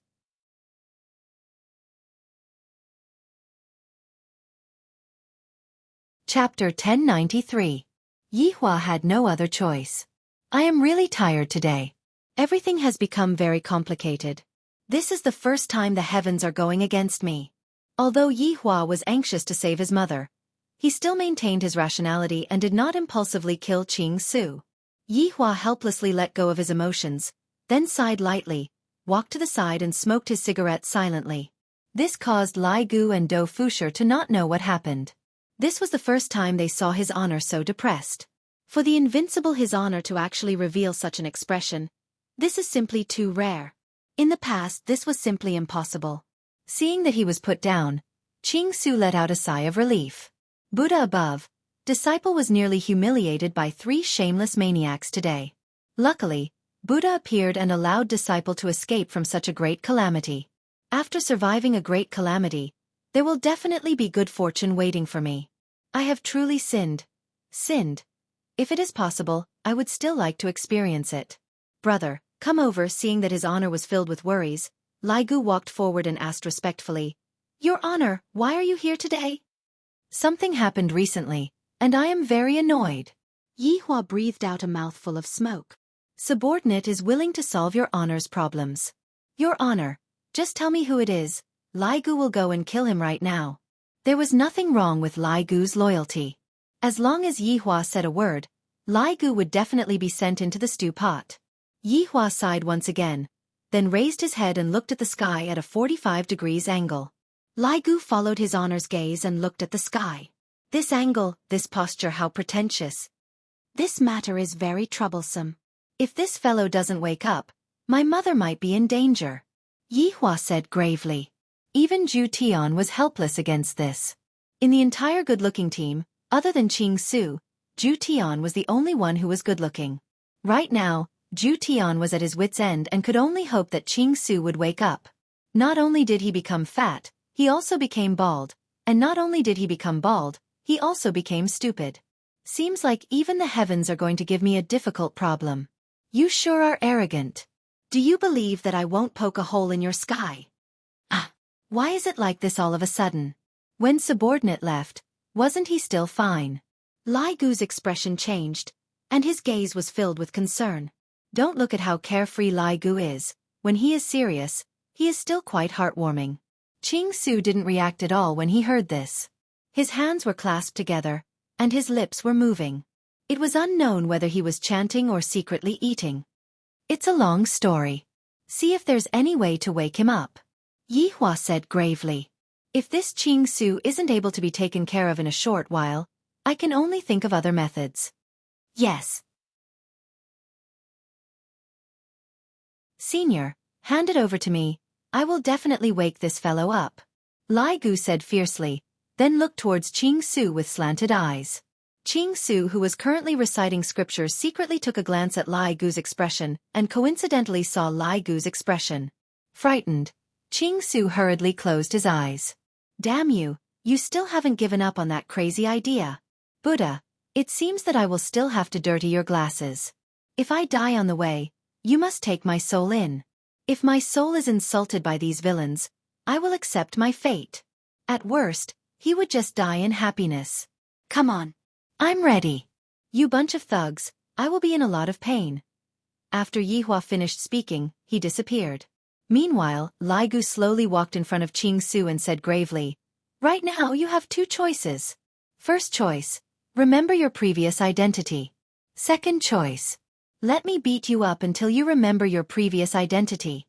Chapter 1093. Yihua had no other choice. I am really tired today. Everything has become very complicated. This is the first time the heavens are going against me. Although Yihua was anxious to save his mother, he still maintained his rationality and did not impulsively kill Qing Su. Yihua helplessly let go of his emotions, then sighed lightly, walked to the side and smoked his cigarette silently. This caused Lai Gu and Dou Fusher to not know what happened. This was the first time they saw His Honor so depressed. For the invincible His Honor to actually reveal such an expression, this is simply too rare. In the past, this was simply impossible. Seeing that he was put down, Qing Su let out a sigh of relief. Buddha above, disciple was nearly humiliated by 3 shameless maniacs today. Luckily, Buddha appeared and allowed disciple to escape from such a great calamity. After surviving a great calamity, there will definitely be good fortune waiting for me. I have truly sinned. Sinned. If it is possible, I would still like to experience it. Brother, come over. Seeing that His Honor was filled with worries, Lai Gu walked forward and asked respectfully, Your Honor, why are you here today? Something happened recently, and I am very annoyed. Yihua breathed out a mouthful of smoke. Subordinate is willing to solve Your Honor's problems. Your Honor, just tell me who it is. Lai Gu will go and kill him right now. There was nothing wrong with Lai Gu's loyalty. As long as Yihua said a word, Lai Gu would definitely be sent into the stew pot. Yihua sighed once again, then raised his head and looked at the sky at a 45 degrees angle. Lai Gu followed His Honor's gaze and looked at the sky. This angle, this posture, how pretentious. This matter is very troublesome. If this fellow doesn't wake up, my mother might be in danger. Yihua said gravely. Even Zhu Tian was helpless against this. In the entire good-looking team, other than Qing Su, Zhu Tian was the only one who was good-looking. Right now, Zhu Tian was at his wit's end and could only hope that Qing Su would wake up. Not only did he become fat, he also became bald, and not only did he become bald, he also became stupid. Seems like even the heavens are going to give me a difficult problem. You sure are arrogant. Do you believe that I won't poke a hole in your sky? Why is it like this all of a sudden? When subordinate left, wasn't he still fine? Lai Gu's expression changed, and his gaze was filled with concern. Don't look at how carefree Lai Gu is. When he is serious, he is still quite heartwarming. Qing Su didn't react at all when he heard this. His hands were clasped together, and his lips were moving. It was unknown whether he was chanting or secretly eating. It's a long story. See if there's any way to wake him up. Yihua said gravely. If this Qing Su isn't able to be taken care of in a short while, I can only think of other methods. Yes. Senior, hand it over to me. I will definitely wake this fellow up. Lai Gu said fiercely, then looked towards Qing Su with slanted eyes. Qing Su, who was currently reciting scriptures, secretly took a glance at Lai Gu's expression and coincidentally saw Lai Gu's expression. Frightened, Qing Su hurriedly closed his eyes. Damn you, you still haven't given up on that crazy idea. Buddha, it seems that I will still have to dirty your glasses. If I die on the way, you must take my soul in. If my soul is insulted by these villains, I will accept my fate. At worst, he would just die in happiness. Come on. I'm ready. You bunch of thugs, I will be in a lot of pain. After Yihua finished speaking, he disappeared. Meanwhile, Lai Gu slowly walked in front of Qing Su and said gravely, "Right now you have two choices. First choice, remember your previous identity. Second choice, let me beat you up until you remember your previous identity."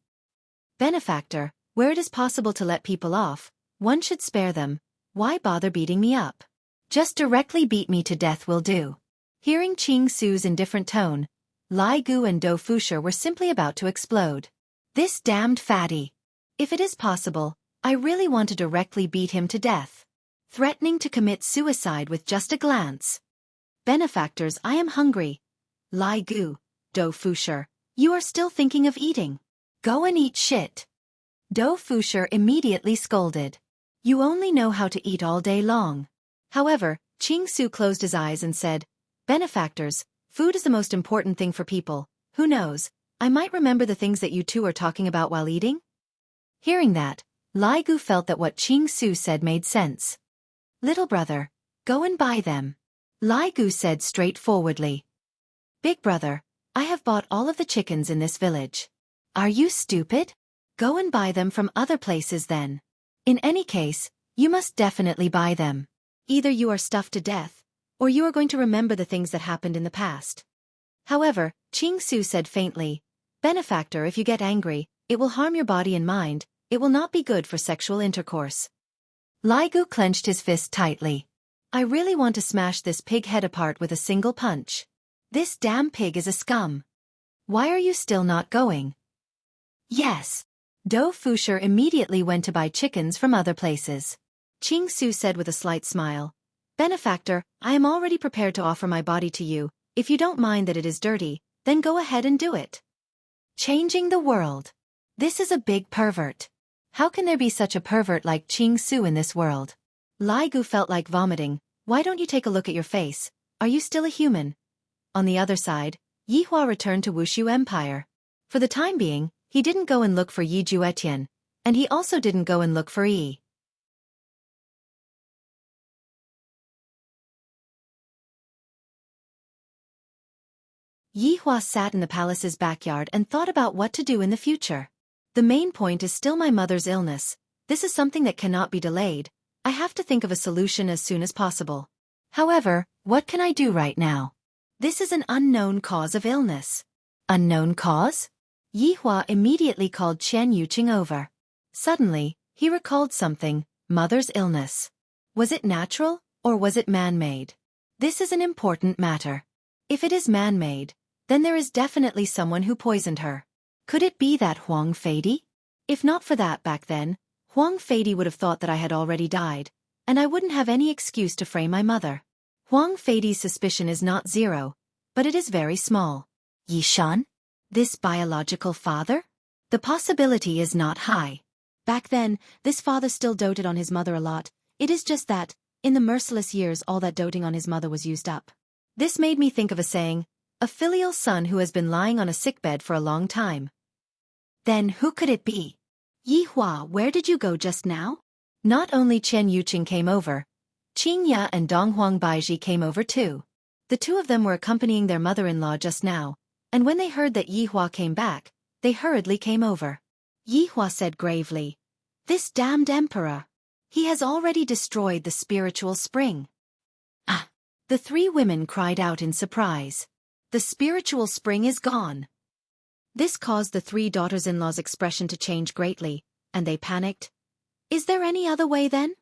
Benefactor, where it is possible to let people off, one should spare them. Why bother beating me up? Just directly beat me to death will do. Hearing Qing Su's indifferent tone, Lai Gu and Dou Fusher were simply about to explode. This damned fatty. If it is possible, I really want to directly beat him to death. Threatening to commit suicide with just a glance. Benefactors, I am hungry. Lai Gu, Dou Fusher, you are still thinking of eating. Go and eat shit. Dou Fusher immediately scolded. You only know how to eat all day long. However, Qing Su closed his eyes and said, Benefactors, food is the most important thing for people. Who knows, I might remember the things that you two are talking about while eating? Hearing that, Lai Gu felt that what Qing Su said made sense. Little brother, go and buy them. Lai Gu said straightforwardly. Big brother, I have bought all of the chickens in this village. Are you stupid? Go and buy them from other places then. In any case, you must definitely buy them. Either you are stuffed to death, or you are going to remember the things that happened in the past. However, Qing Su said faintly, Benefactor, if you get angry, it will harm your body and mind, it will not be good for sexual intercourse. Lai Gu clenched his fist tightly. I really want to smash this pig head apart with a single punch. This damn pig is a scum. Why are you still not going? Yes. Dou Fusher immediately went to buy chickens from other places. Qing Su said with a slight smile, Benefactor, I am already prepared to offer my body to you. If you don't mind that it is dirty, then go ahead and do it. Changing the world. This is a big pervert. How can there be such a pervert like Qing Su in this world? Lai Gu felt like vomiting. Why don't you take a look at your face? Are you still a human? On the other side, Yihua returned to Wuxia Empire. For the time being, he didn't go and look for Yi Juetian, and he also didn't go and look for Yi. Yihua sat in the palace's backyard and thought about what to do in the future. The main point is still my mother's illness. This is something that cannot be delayed. I have to think of a solution as soon as possible. However, what can I do right now? This is an unknown cause of illness. Unknown cause? Yihua immediately called Chen Yuqing over. Suddenly, he recalled something, mother's illness. Was it natural, or was it man-made? This is an important matter. If it is man-made, then there is definitely someone who poisoned her. Could it be that Huang Feidi? If not for that back then, Huang Feidi would have thought that I had already died, and I wouldn't have any excuse to frame my mother. Huang Feidi's suspicion is not zero, but it is very small. Yishan? This biological father? The possibility is not high. Back then, this father still doted on his mother a lot. It is just that, in the merciless years, all that doting on his mother was used up. This made me think of a saying, a filial son who has been lying on a sickbed for a long time. Then who could it be? Yihua, where did you go just now? Not only Chen Yuqing came over, Qing Ya and Donghuang Baiji came over too. The two of them were accompanying their mother-in-law just now, and when they heard that Yihua came back, they hurriedly came over. Yihua said gravely, This damned emperor. He has already destroyed the spiritual spring. Ah! The three women cried out in surprise. The spiritual spring is gone. This caused the three daughters-in-law's expression to change greatly, and they panicked. Is there any other way then?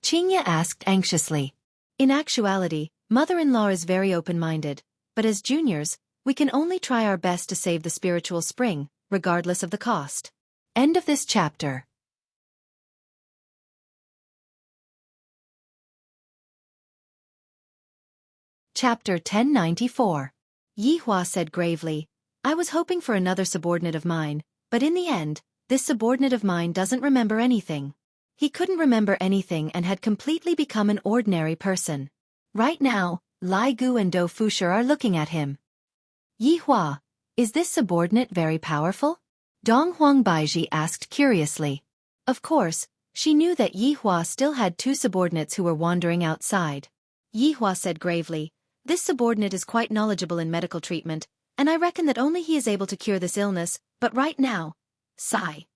Qingya asked anxiously. In actuality, mother-in-law is very open-minded, but as juniors, we can only try our best to save the spiritual spring, regardless of the cost. End of this chapter. Chapter 1094. Yihua said gravely, I was hoping for another subordinate of mine, but in the end, this subordinate of mine doesn't remember anything. He couldn't remember anything and had completely become an ordinary person. Right now, Lai Gu and Do Fusher are looking at him. Yi Hua, is this subordinate very powerful? Dong Huang Baiji asked curiously. Of course, she knew that Yi Hua still had two subordinates who were wandering outside. Yi Hua said gravely, this subordinate is quite knowledgeable in medical treatment, and I reckon that only he is able to cure this illness, but right now... Sigh.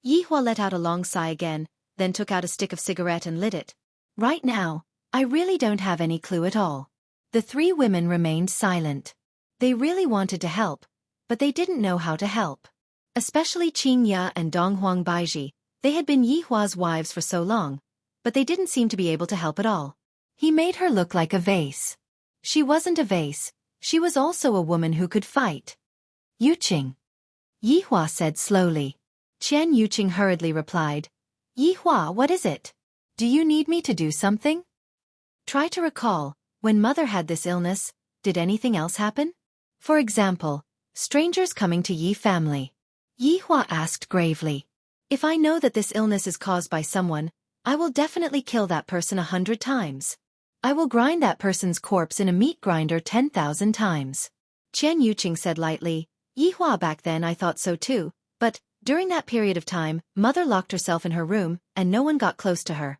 Yi Hua let out a long sigh again, then took out a stick of cigarette and lit it. Right now, I really don't have any clue at all. The three women remained silent. They really wanted to help, but they didn't know how to help. Especially Qing Ya and Dong Huang Baiji, they had been Yi Hua's wives for so long, but they didn't seem to be able to help at all. He made her look like a vase. She wasn't a vase, she was also a woman who could fight. Yuqing. Yi Hua said slowly. Qian Yuqing hurriedly replied, Yi Hua, what is it? Do you need me to do something? Try to recall, when mother had this illness, did anything else happen? For example, strangers coming to Yi family. Yi Hua asked gravely. If I know that this illness is caused by someone, I will definitely kill that person 100 times. I will grind that person's corpse in a meat grinder 10,000 times. Qian Yuqing said lightly, Yi Hua, back then I thought so too, but, during that period of time, mother locked herself in her room, and no one got close to her.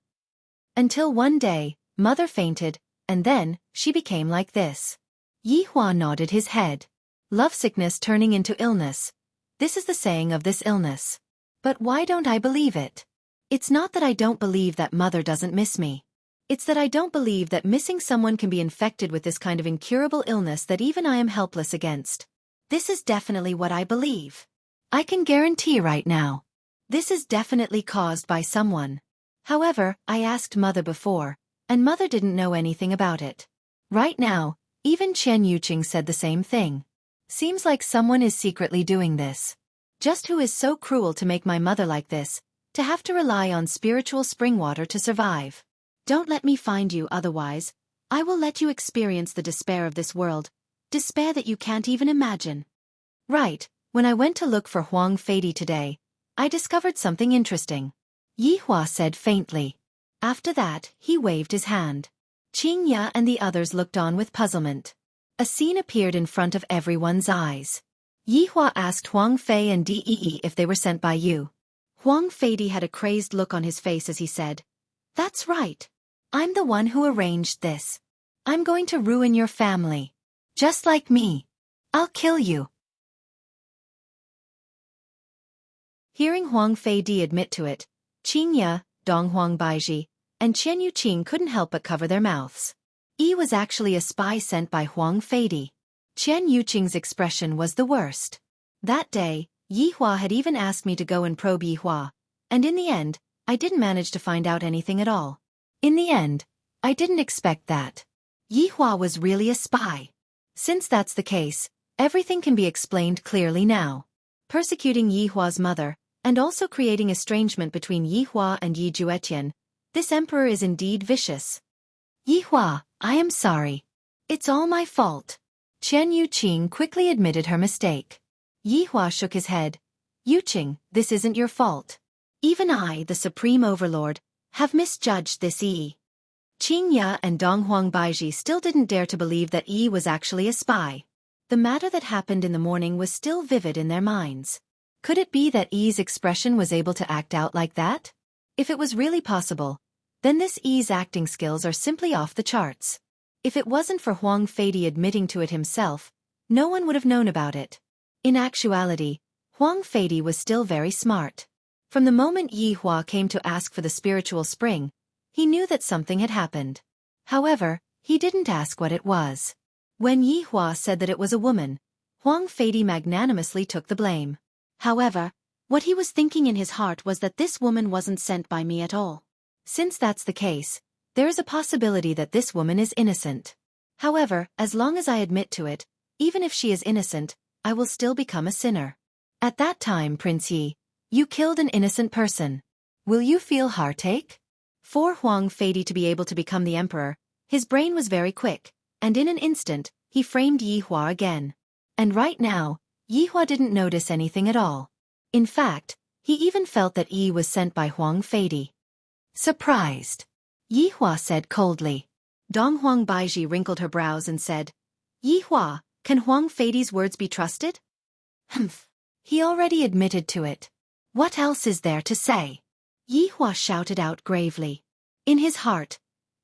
Until one day, mother fainted, and then, she became like this. Yi Hua nodded his head. Lovesickness turning into illness. This is the saying of this illness. But why don't I believe it? It's not that I don't believe that mother doesn't miss me. It's that I don't believe that missing someone can be infected with this kind of incurable illness that even I am helpless against. This is definitely what I believe. I can guarantee right now. This is definitely caused by someone. However, I asked mother before, and mother didn't know anything about it. Right now, even Qian Yuqing said the same thing. Seems like someone is secretly doing this. Just who is so cruel to make my mother like this, to have to rely on spiritual spring water to survive. Don't let me find you, otherwise, I will let you experience the despair of this world, despair that you can't even imagine. Right, when I went to look for Huang Feidi today, I discovered something interesting. Yi Hua said faintly. After that, he waved his hand. Qing Ya and the others looked on with puzzlement. A scene appeared in front of everyone's eyes. Yi Hua asked Huang Fei and Dee if they were sent by you. Huang Feidi had a crazed look on his face as he said, That's right. I'm the one who arranged this. I'm going to ruin your family. Just like me. I'll kill you. Hearing Huang Feidi admit to it, Qing Ya, Dong Huang Baiji, and Qian Yuqing couldn't help but cover their mouths. Yi was actually a spy sent by Huang Feidi. Qian Yuqing's expression was the worst. That day, Yi Hua had even asked me to go and probe Yi Hua, and in the end, I didn't manage to find out anything at all. In the end, I didn't expect that. Yi Hua was really a spy. Since that's the case, everything can be explained clearly now. Persecuting Yi Hua's mother, and also creating estrangement between Yi Hua and Yi Juetian, this emperor is indeed vicious. Yi Hua, I am sorry. It's all my fault. Qian Yuqing quickly admitted her mistake. Yi Hua shook his head. Yuqing, this isn't your fault. Even I, the supreme overlord, have misjudged this Yi. Qing Ya and Dong Huang Baiji still didn't dare to believe that Yi was actually a spy. The matter that happened in the morning was still vivid in their minds. Could it be that Yi's expression was able to act out like that? If it was really possible, then this Yi's acting skills are simply off the charts. If it wasn't for Huang Feidi admitting to it himself, no one would have known about it. In actuality, Huang Feidi was still very smart. From the moment Yi Hua came to ask for the spiritual spring, he knew that something had happened. However, he didn't ask what it was. When Yi Hua said that it was a woman, Huang Feidi magnanimously took the blame. However, what he was thinking in his heart was that this woman wasn't sent by me at all. Since that's the case, there is a possibility that this woman is innocent. However, as long as I admit to it, even if she is innocent, I will still become a sinner. At that time, Prince Yi, you killed an innocent person. Will you feel heartache? For Huang Feidi to be able to become the emperor, his brain was very quick, and in an instant, he framed Yi Hua again. And right now, Yi Hua didn't notice anything at all. In fact, He even felt that Yi was sent by Huang Feidi. Surprised, Yi Hua said coldly. Dong Huang Baiji wrinkled her brows and said, Yi Hua, can Huang Feidi's words be trusted? Humph. He already admitted to it. What else is there to say? Yi Hua shouted out gravely. In his heart,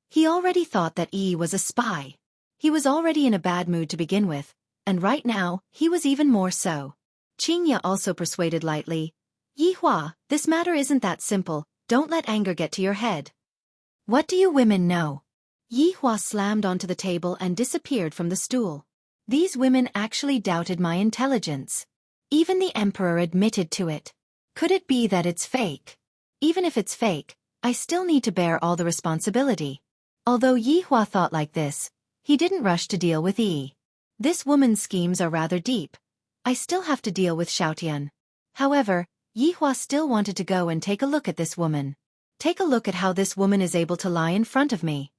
he already thought that Yi was a spy. He was already in a bad mood to begin with, and right now, he was even more so. Qingya also persuaded lightly, Yi Hua, this matter isn't that simple, don't let anger get to your head. What do you women know? Yi Hua slammed onto the table and disappeared from the stool. These women actually doubted my intelligence. Even the emperor admitted to it. Could it be that it's fake? Even if it's fake, I still need to bear all the responsibility. Although Yi Hua thought like this, he didn't rush to deal with Yi. This woman's schemes are rather deep. I still have to deal with Xiaotian. However, Yi Hua still wanted to go and take a look at this woman. Take a look at how this woman is able to lie in front of me.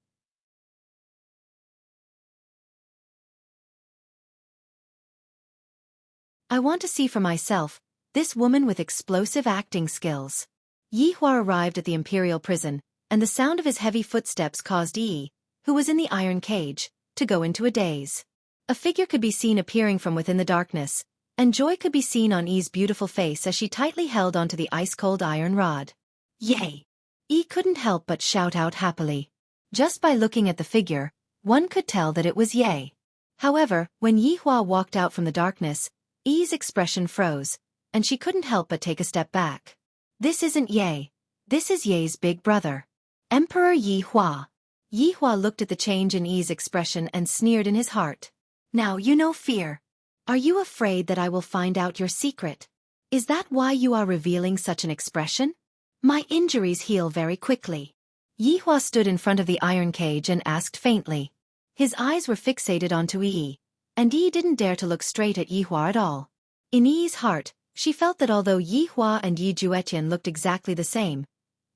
I want to see for myself, this woman with explosive acting skills. Yi Hua arrived at the imperial prison, and the sound of his heavy footsteps caused Yi, who was in the iron cage, to go into a daze. A figure could be seen appearing from within the darkness, and joy could be seen on Yi's beautiful face as she tightly held onto the ice-cold iron rod. Yay! Yi couldn't help but shout out happily. Just by looking at the figure, one could tell that it was Ye. However, when Yi Hua walked out from the darkness, Yi's expression froze, and she couldn't help but take a step back. This isn't Ye. This is Ye's big brother. Emperor Yi Hua. Yi Hua looked at the change in Yi's expression and sneered in his heart. Now you know fear. Are you afraid that I will find out your secret? Is that why you are revealing such an expression? My injuries heal very quickly. Yi Hua stood in front of the iron cage and asked faintly. His eyes were fixated onto Yi, and Yi didn't dare to look straight at Yi Hua at all. In Yi's heart, she felt that although Yi Hua and Yi Juetian looked exactly the same,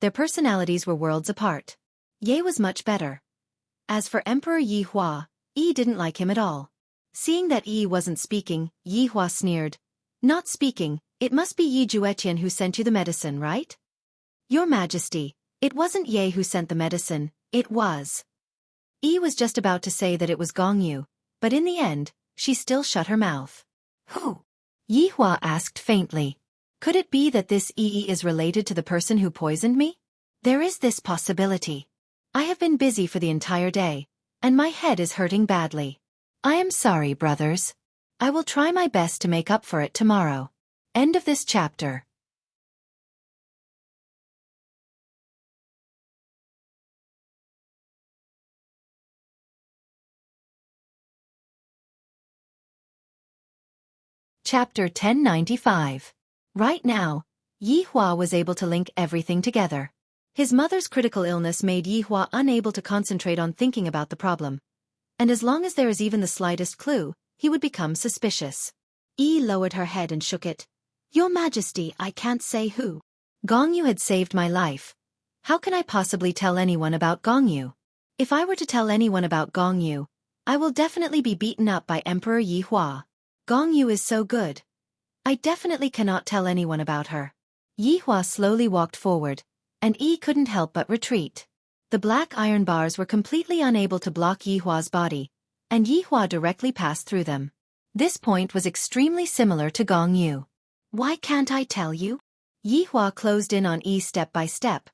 their personalities were worlds apart. Ye was much better. As for Emperor Yi Hua, Yi didn't like him at all. Seeing that Yi wasn't speaking, Yi Hua sneered. Not speaking, it must be Yi Juetian who sent you the medicine, right? Your Majesty, it wasn't Ye who sent the medicine, it was. Yi was just about to say that it was Gong Yu, but in the end, she still shut her mouth. Who? Yi Hua asked faintly. Could it be that this Yi is related to the person who poisoned me? There is this possibility. I have been busy for the entire day, and my head is hurting badly. I am sorry, brothers. I will try my best to make up for it tomorrow. End of this chapter. Chapter 1095. Right now, Yi Hua was able to link everything together. His mother's critical illness made Yi Hua unable to concentrate on thinking about the problem. And as long as there is even the slightest clue, he would become suspicious. Yi lowered her head and shook it. Your Majesty, I can't say who. Gong Yu had saved my life. How can I possibly tell anyone about Gong Yu? If I were to tell anyone about Gong Yu, I will definitely be beaten up by Emperor Yi Hua. Gong Yu is so good. I definitely cannot tell anyone about her. Yi Hua slowly walked forward, and Yi couldn't help but retreat. The black iron bars were completely unable to block Yi Hua's body, and Yi Hua directly passed through them. This point was extremely similar to Gong Yu. Why can't I tell you? Yi Hua closed in on Yi step by step,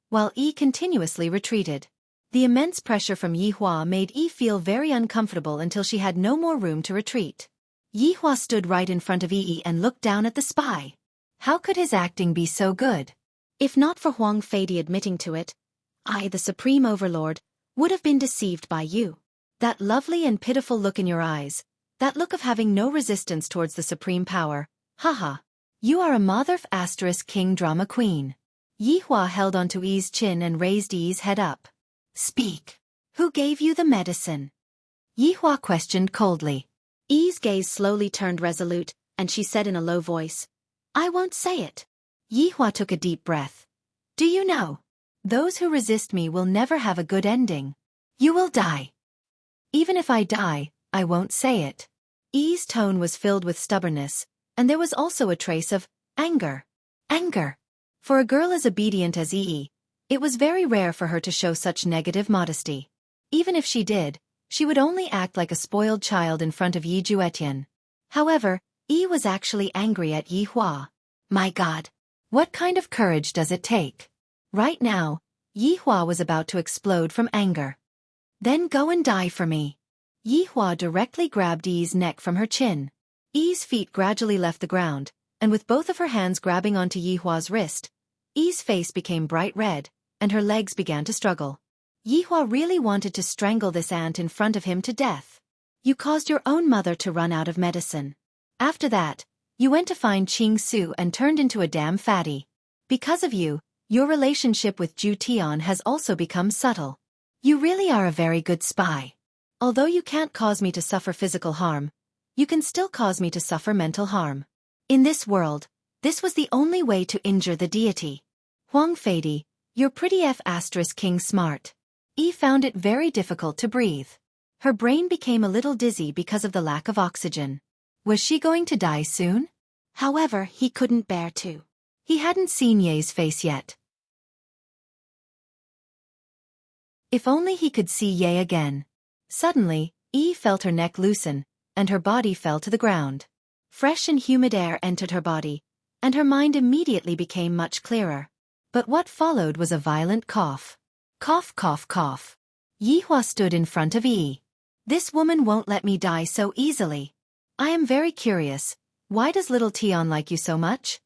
while Yi continuously retreated. The immense pressure from Yi Hua made Yi feel very uncomfortable until she had no more room to retreat. Yi Hua stood right in front of Yi and looked down at the spy. How could his acting be so good? If not for Huang Feidi admitting to it, I, the Supreme Overlord, would have been deceived by you. That lovely and pitiful look in your eyes, that look of having no resistance towards the supreme power, haha. You are a mother ** king drama queen. Yi Hua held onto Yi's chin and raised Yi's head up. Speak. Who gave you the medicine? Yi Hua questioned coldly. Yi's gaze slowly turned resolute, and she said in a low voice, I won't say it. Yi Hua took a deep breath. Do you know? Those who resist me will never have a good ending. You will die. Even if I die, I won't say it. Yi's tone was filled with stubbornness, and there was also a trace of anger. Anger. For a girl as obedient as Yi, it was very rare for her to show such negative modesty. Even if she did, she would only act like a spoiled child in front of Yi Juetian. However, Yi was actually angry at Yi Hua. My God! What kind of courage does it take? Right now, Yi Hua was about to explode from anger. Then go and die for me. Yi Hua directly grabbed Yi's neck from her chin. Yi's feet gradually left the ground, and with both of her hands grabbing onto Yi Hua's wrist, Yi's face became bright red, and her legs began to struggle. Yi Hua really wanted to strangle this ant in front of him to death. You caused your own mother to run out of medicine. After that, you went to find Qing Su and turned into a damn fatty. Because of you, your relationship with Ju Tian has also become subtle. You really are a very good spy. Although you can't cause me to suffer physical harm, you can still cause me to suffer mental harm. In this world, this was the only way to injure the deity. Huang Feidi, you're pretty King smart. Yi found it very difficult to breathe. Her brain became a little dizzy because of the lack of oxygen. Was she going to die soon? However, he couldn't bear to. He hadn't seen Ye's face yet. If only he could see Ye again. Suddenly, Yi felt her neck loosen, and her body fell to the ground. Fresh and humid air entered her body, and her mind immediately became much clearer. But what followed was a violent cough. Cough, cough, cough. Yi Hua stood in front of Yi. This woman won't let me die so easily. I am very curious, why does little Tian like you so much?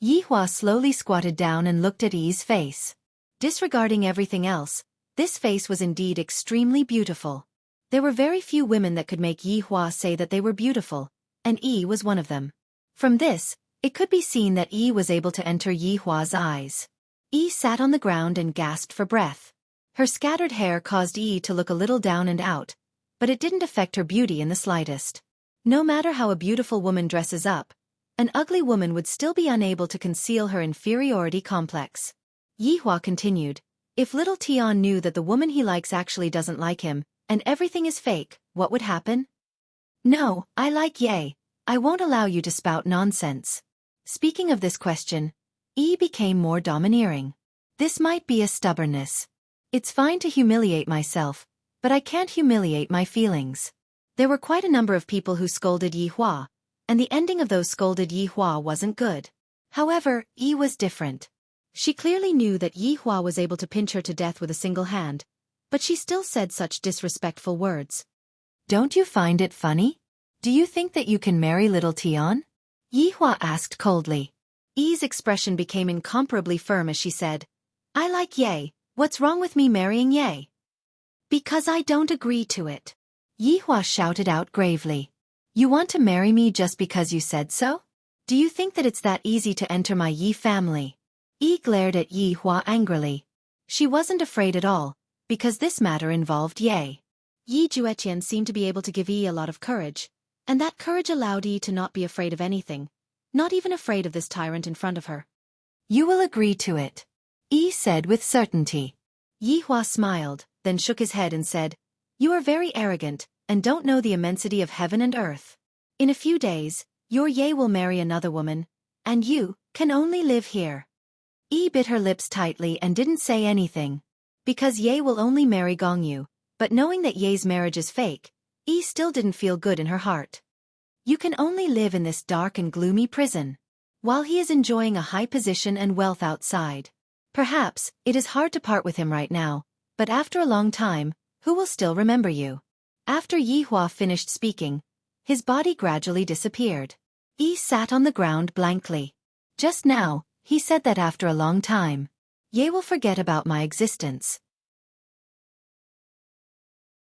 Yi Hua slowly squatted down and looked at Yi's face. Disregarding everything else, this face was indeed extremely beautiful. There were very few women that could make Yi Hua say that they were beautiful, and Yi was one of them. From this, it could be seen that Yi was able to enter Yi Hua's eyes. Yi sat on the ground and gasped for breath. Her scattered hair caused Yi to look a little down and out, but it didn't affect her beauty in the slightest. No matter how a beautiful woman dresses up, an ugly woman would still be unable to conceal her inferiority complex. Yi Hua continued, if little Tian knew that the woman he likes actually doesn't like him, and everything is fake, what would happen? No, I like Ye. I won't allow you to spout nonsense. Speaking of this question, Yi became more domineering. This might be a stubbornness. It's fine to humiliate myself, but I can't humiliate my feelings. There were quite a number of people who scolded Yi Hua, and the ending of those scolded Yi Hua wasn't good. However, Yi was different. She clearly knew that Yi Hua was able to pinch her to death with a single hand, but she still said such disrespectful words. Don't you find it funny? Do you think that you can marry little Tian? Yi Hua asked coldly. Yi's expression became incomparably firm as she said, I like Ye, what's wrong with me marrying Ye? Because I don't agree to it. Yi Hua shouted out gravely. You want to marry me just because you said so? Do you think that it's that easy to enter my Yi family? Yi glared at Yi Hua angrily. She wasn't afraid at all, because this matter involved Ye. Yi Juetian seemed to be able to give Yi a lot of courage, and that courage allowed Yi to not be afraid of anything, not even afraid of this tyrant in front of her. You will agree to it, Yi said with certainty. Yi Hua smiled, then shook his head and said, You are very arrogant, and don't know the immensity of heaven and earth. In a few days, your Ye will marry another woman, and you can only live here. Yi bit her lips tightly and didn't say anything. Because Ye will only marry Gongyu, but knowing that Ye's marriage is fake, Yi still didn't feel good in her heart. You can only live in this dark and gloomy prison, while he is enjoying a high position and wealth outside. Perhaps, it is hard to part with him right now, but after a long time, who will still remember you? After Yi Hua finished speaking, his body gradually disappeared. Yi sat on the ground blankly. Just now, he said that after a long time, Ye will forget about my existence.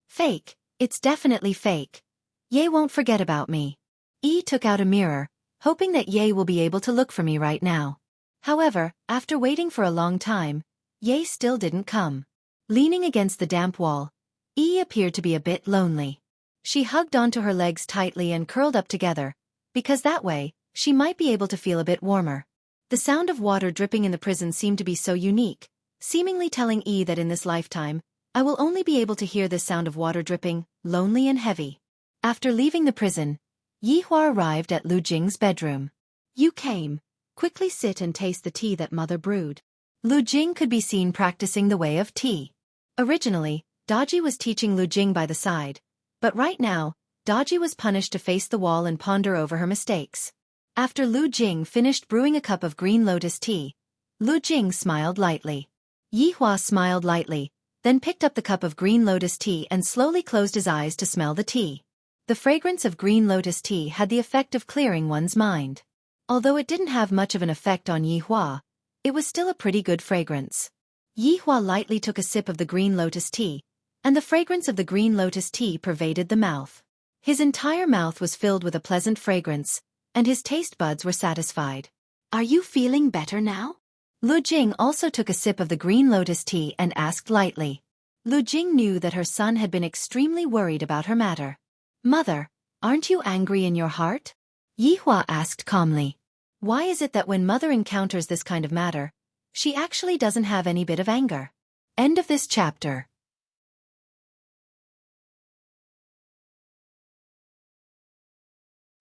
Fake, it's definitely fake. Ye won't forget about me. Yi took out a mirror, hoping that Ye will be able to look for me right now. However, after waiting for a long time, Ye still didn't come. Leaning against the damp wall, Yi appeared to be a bit lonely. She hugged onto her legs tightly and curled up together, because that way, she might be able to feel a bit warmer. The sound of water dripping in the prison seemed to be so unique, seemingly telling Yi that in this lifetime, I will only be able to hear this sound of water dripping, lonely and heavy. After leaving the prison, Yi Hua arrived at Lu Jing's bedroom. You came. Quickly sit and taste the tea that mother brewed. Lu Jing could be seen practicing the way of tea. Originally, Daji was teaching Lu Jing by the side, but right now, Daji was punished to face the wall and ponder over her mistakes. After Lu Jing finished brewing a cup of green lotus tea, Lu Jing smiled lightly. Yihua smiled lightly, then picked up the cup of green lotus tea and slowly closed his eyes to smell the tea. The fragrance of green lotus tea had the effect of clearing one's mind. Although it didn't have much of an effect on Yihua, it was still a pretty good fragrance. Yihua lightly took a sip of the green lotus tea, and the fragrance of the green lotus tea pervaded the mouth. His entire mouth was filled with a pleasant fragrance, and his taste buds were satisfied. Are you feeling better now? Lu Jing also took a sip of the green lotus tea and asked lightly. Lu Jing knew that her son had been extremely worried about her matter. Mother, aren't you angry in your heart? Yihua asked calmly. Why is it that when mother encounters this kind of matter, she actually doesn't have any bit of anger? End of this chapter.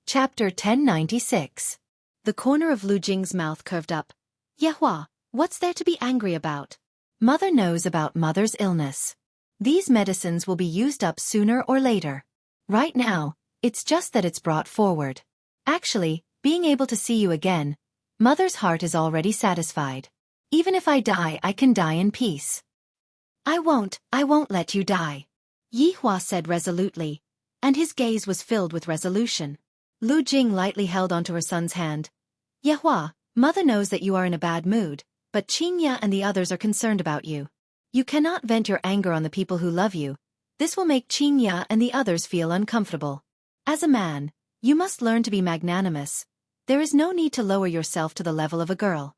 Chapter 1096. The corner of Lu Jing's mouth curved up. Yihua, what's there to be angry about? Mother knows about mother's illness. These medicines will be used up sooner or later. Right now, it's just that it's brought forward. Actually, being able to see you again, mother's heart is already satisfied. Even if I die, I can die in peace. I won't let you die. Yihua said resolutely, and his gaze was filled with resolution. Lu Jing lightly held onto her son's hand. Yihua, mother knows that you are in a bad mood, but Qingya and the others are concerned about you. You cannot vent your anger on the people who love you. This will make Qingya and the others feel uncomfortable. As a man, you must learn to be magnanimous. There is no need to lower yourself to the level of a girl.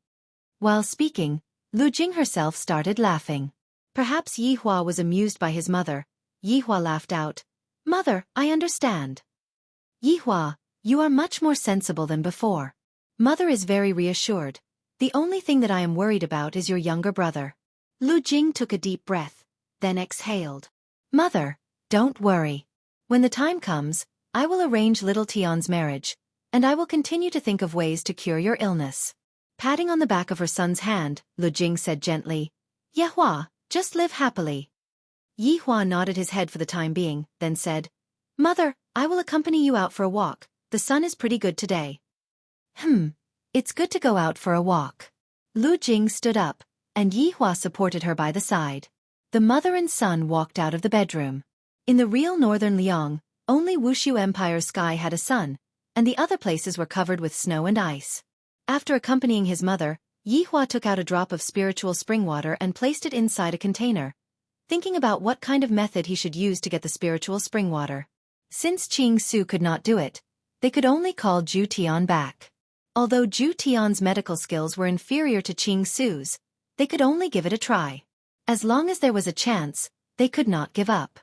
While speaking, Lu Jing herself started laughing. Perhaps Yihua was amused by his mother. Yihua laughed out. Mother, I understand. Yihua, you are much more sensible than before. Mother is very reassured. The only thing that I am worried about is your younger brother. Lu Jing took a deep breath, then exhaled. Mother, don't worry. When the time comes, I will arrange little Tian's marriage, and I will continue to think of ways to cure your illness. Patting on the back of her son's hand, Lu Jing said gently, Yihua, just live happily. Yihua nodded his head for the time being, then said, Mother, I will accompany you out for a walk. The sun is pretty good today. It's good to go out for a walk. Lu Jing stood up, and Yihua supported her by the side. The mother and son walked out of the bedroom. In the real northern Liang, only Wuxia Empire's sky had a sun, and the other places were covered with snow and ice. After accompanying his mother, Yihua took out a drop of spiritual spring water and placed it inside a container, thinking about what kind of method he should use to get the spiritual spring water. Since Qing Su could not do it, they could only call Zhu Tian back. Although Zhu Tian's medical skills were inferior to Qing Su's, they could only give it a try. As long as there was a chance, they could not give up.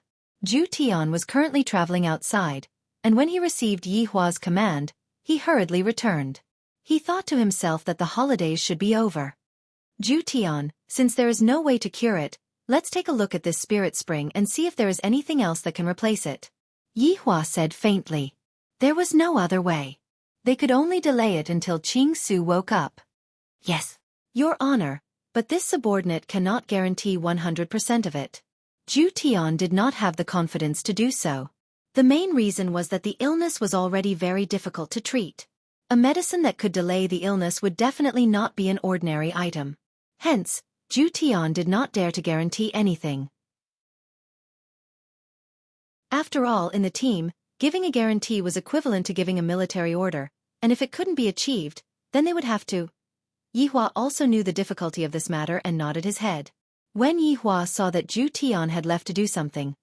Zhu Tian was currently traveling outside, and when he received Yihua's command, he hurriedly returned. He thought to himself that the holidays should be over. Zhu Tian, since there is no way to cure it, let's take a look at this spirit spring and see if there is anything else that can replace it. Yihua said faintly. There was no other way. They could only delay it until Qing Su woke up. Yes, Your Honor, but this subordinate cannot guarantee 100% of it. Zhu Tian did not have the confidence to do so. The main reason was that the illness was already very difficult to treat. A medicine that could delay the illness would definitely not be an ordinary item. Hence, Zhu Tian did not dare to guarantee anything. After all, in the team, giving a guarantee was equivalent to giving a military order, and if it couldn't be achieved, then they would have to. Yihua also knew the difficulty of this matter and nodded his head. When Yihua saw that Zhu Tian had left to do something,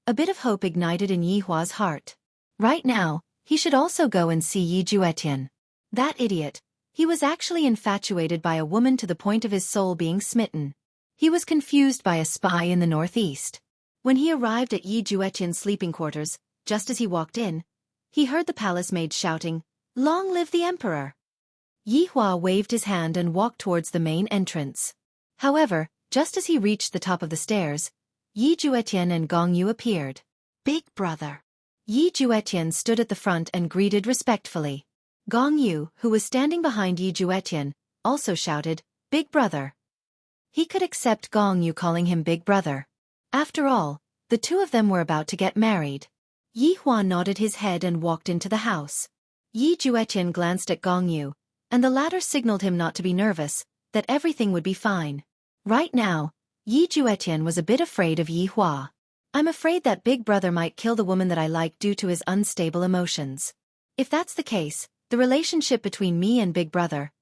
a bit of hope ignited in Yihua's heart. Right now, he should also go and see Yi Juetian. That idiot, he was actually infatuated by a woman to the point of his soul being smitten. He was confused by a spy in the northeast. When he arrived at Yi Juetian's sleeping quarters, just as he walked in, he heard the palace maid shouting, "Long live the emperor!" Yihua waved his hand and walked towards the main entrance. However, just as he reached the top of the stairs, Yi Juetian and Gong Yu appeared. Big brother. Yi Juetian stood at the front and greeted respectfully. Gong Yu, who was standing behind Yi Juetian, also shouted, "Big brother." He could accept Gong Yu calling him big brother. After all, the two of them were about to get married. Yi Hua nodded his head and walked into the house. Yi Juetian glanced at Gong Yu, and the latter signaled him not to be nervous, that everything would be fine. Right now, Yi Juetian was a bit afraid of Yi Hua. "I'm afraid that big brother might kill the woman that I like due to his unstable emotions. If that's the case, the relationship between me and big brother."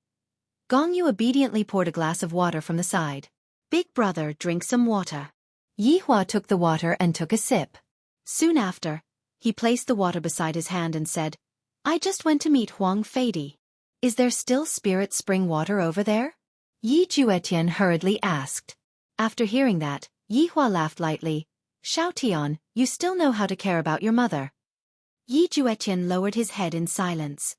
Gong Yu obediently poured a glass of water from the side. "Big brother, drink some water." Yi Hua took the water and took a sip. Soon after, he placed the water beside his hand and said, "I just went to meet Huang Feidi. Is there still spirit spring water over there?" Yi Juetian hurriedly asked. After hearing that, Yi Hua laughed lightly. "Xiaotian, you still know how to care about your mother." Yi Juetian lowered his head in silence.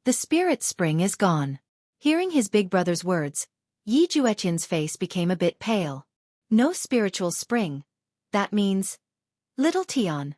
"The spirit spring is gone." Hearing his big brother's words, Yi Juetian's face became a bit pale. "No spiritual spring. That means... Little Tian."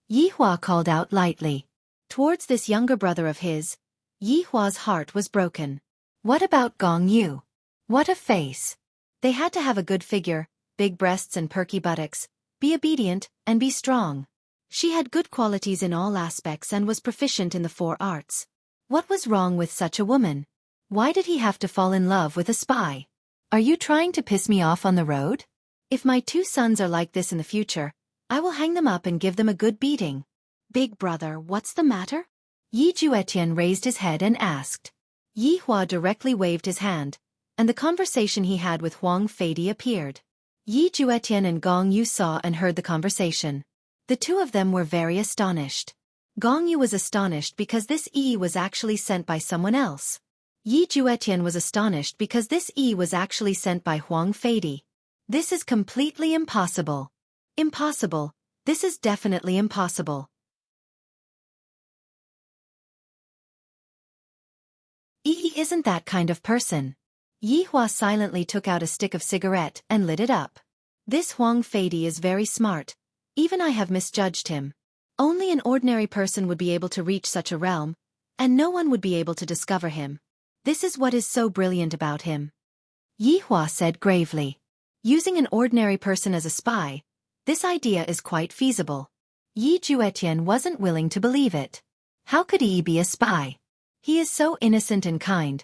Yi Hua called out lightly. Towards this younger brother of his, Yi Hua's heart was broken. What about Gong Yu? What a face. They had to have a good figure, big breasts and perky buttocks, be obedient, and be strong. She had good qualities in all aspects and was proficient in the 4 arts. What was wrong with such a woman? Why did he have to fall in love with a spy? Are you trying to piss me off on the road? If my 2 sons are like this in the future, I will hang them up and give them a good beating. Big brother, what's the matter? Yi Juetian raised his head and asked. Yi Hua directly waved his hand, and the conversation he had with Huang Feidi appeared. Yi Juetian and Gong Yu saw and heard the conversation. The two of them were very astonished. Gong Yu was astonished because this E was actually sent by someone else. Yi Juetian was astonished because this E was actually sent by Huang Feidi. This is completely impossible. Impossible. This is definitely impossible. E isn't that kind of person. Yi Hua silently took out a stick of cigarette and lit it up. This Huang Feidi is very smart. Even I have misjudged him. Only an ordinary person would be able to reach such a realm, and no one would be able to discover him. This is what is so brilliant about him. Yi Hua said gravely. Using an ordinary person as a spy, this idea is quite feasible. Yi Juetian wasn't willing to believe it. How could Yi be a spy? He is so innocent and kind.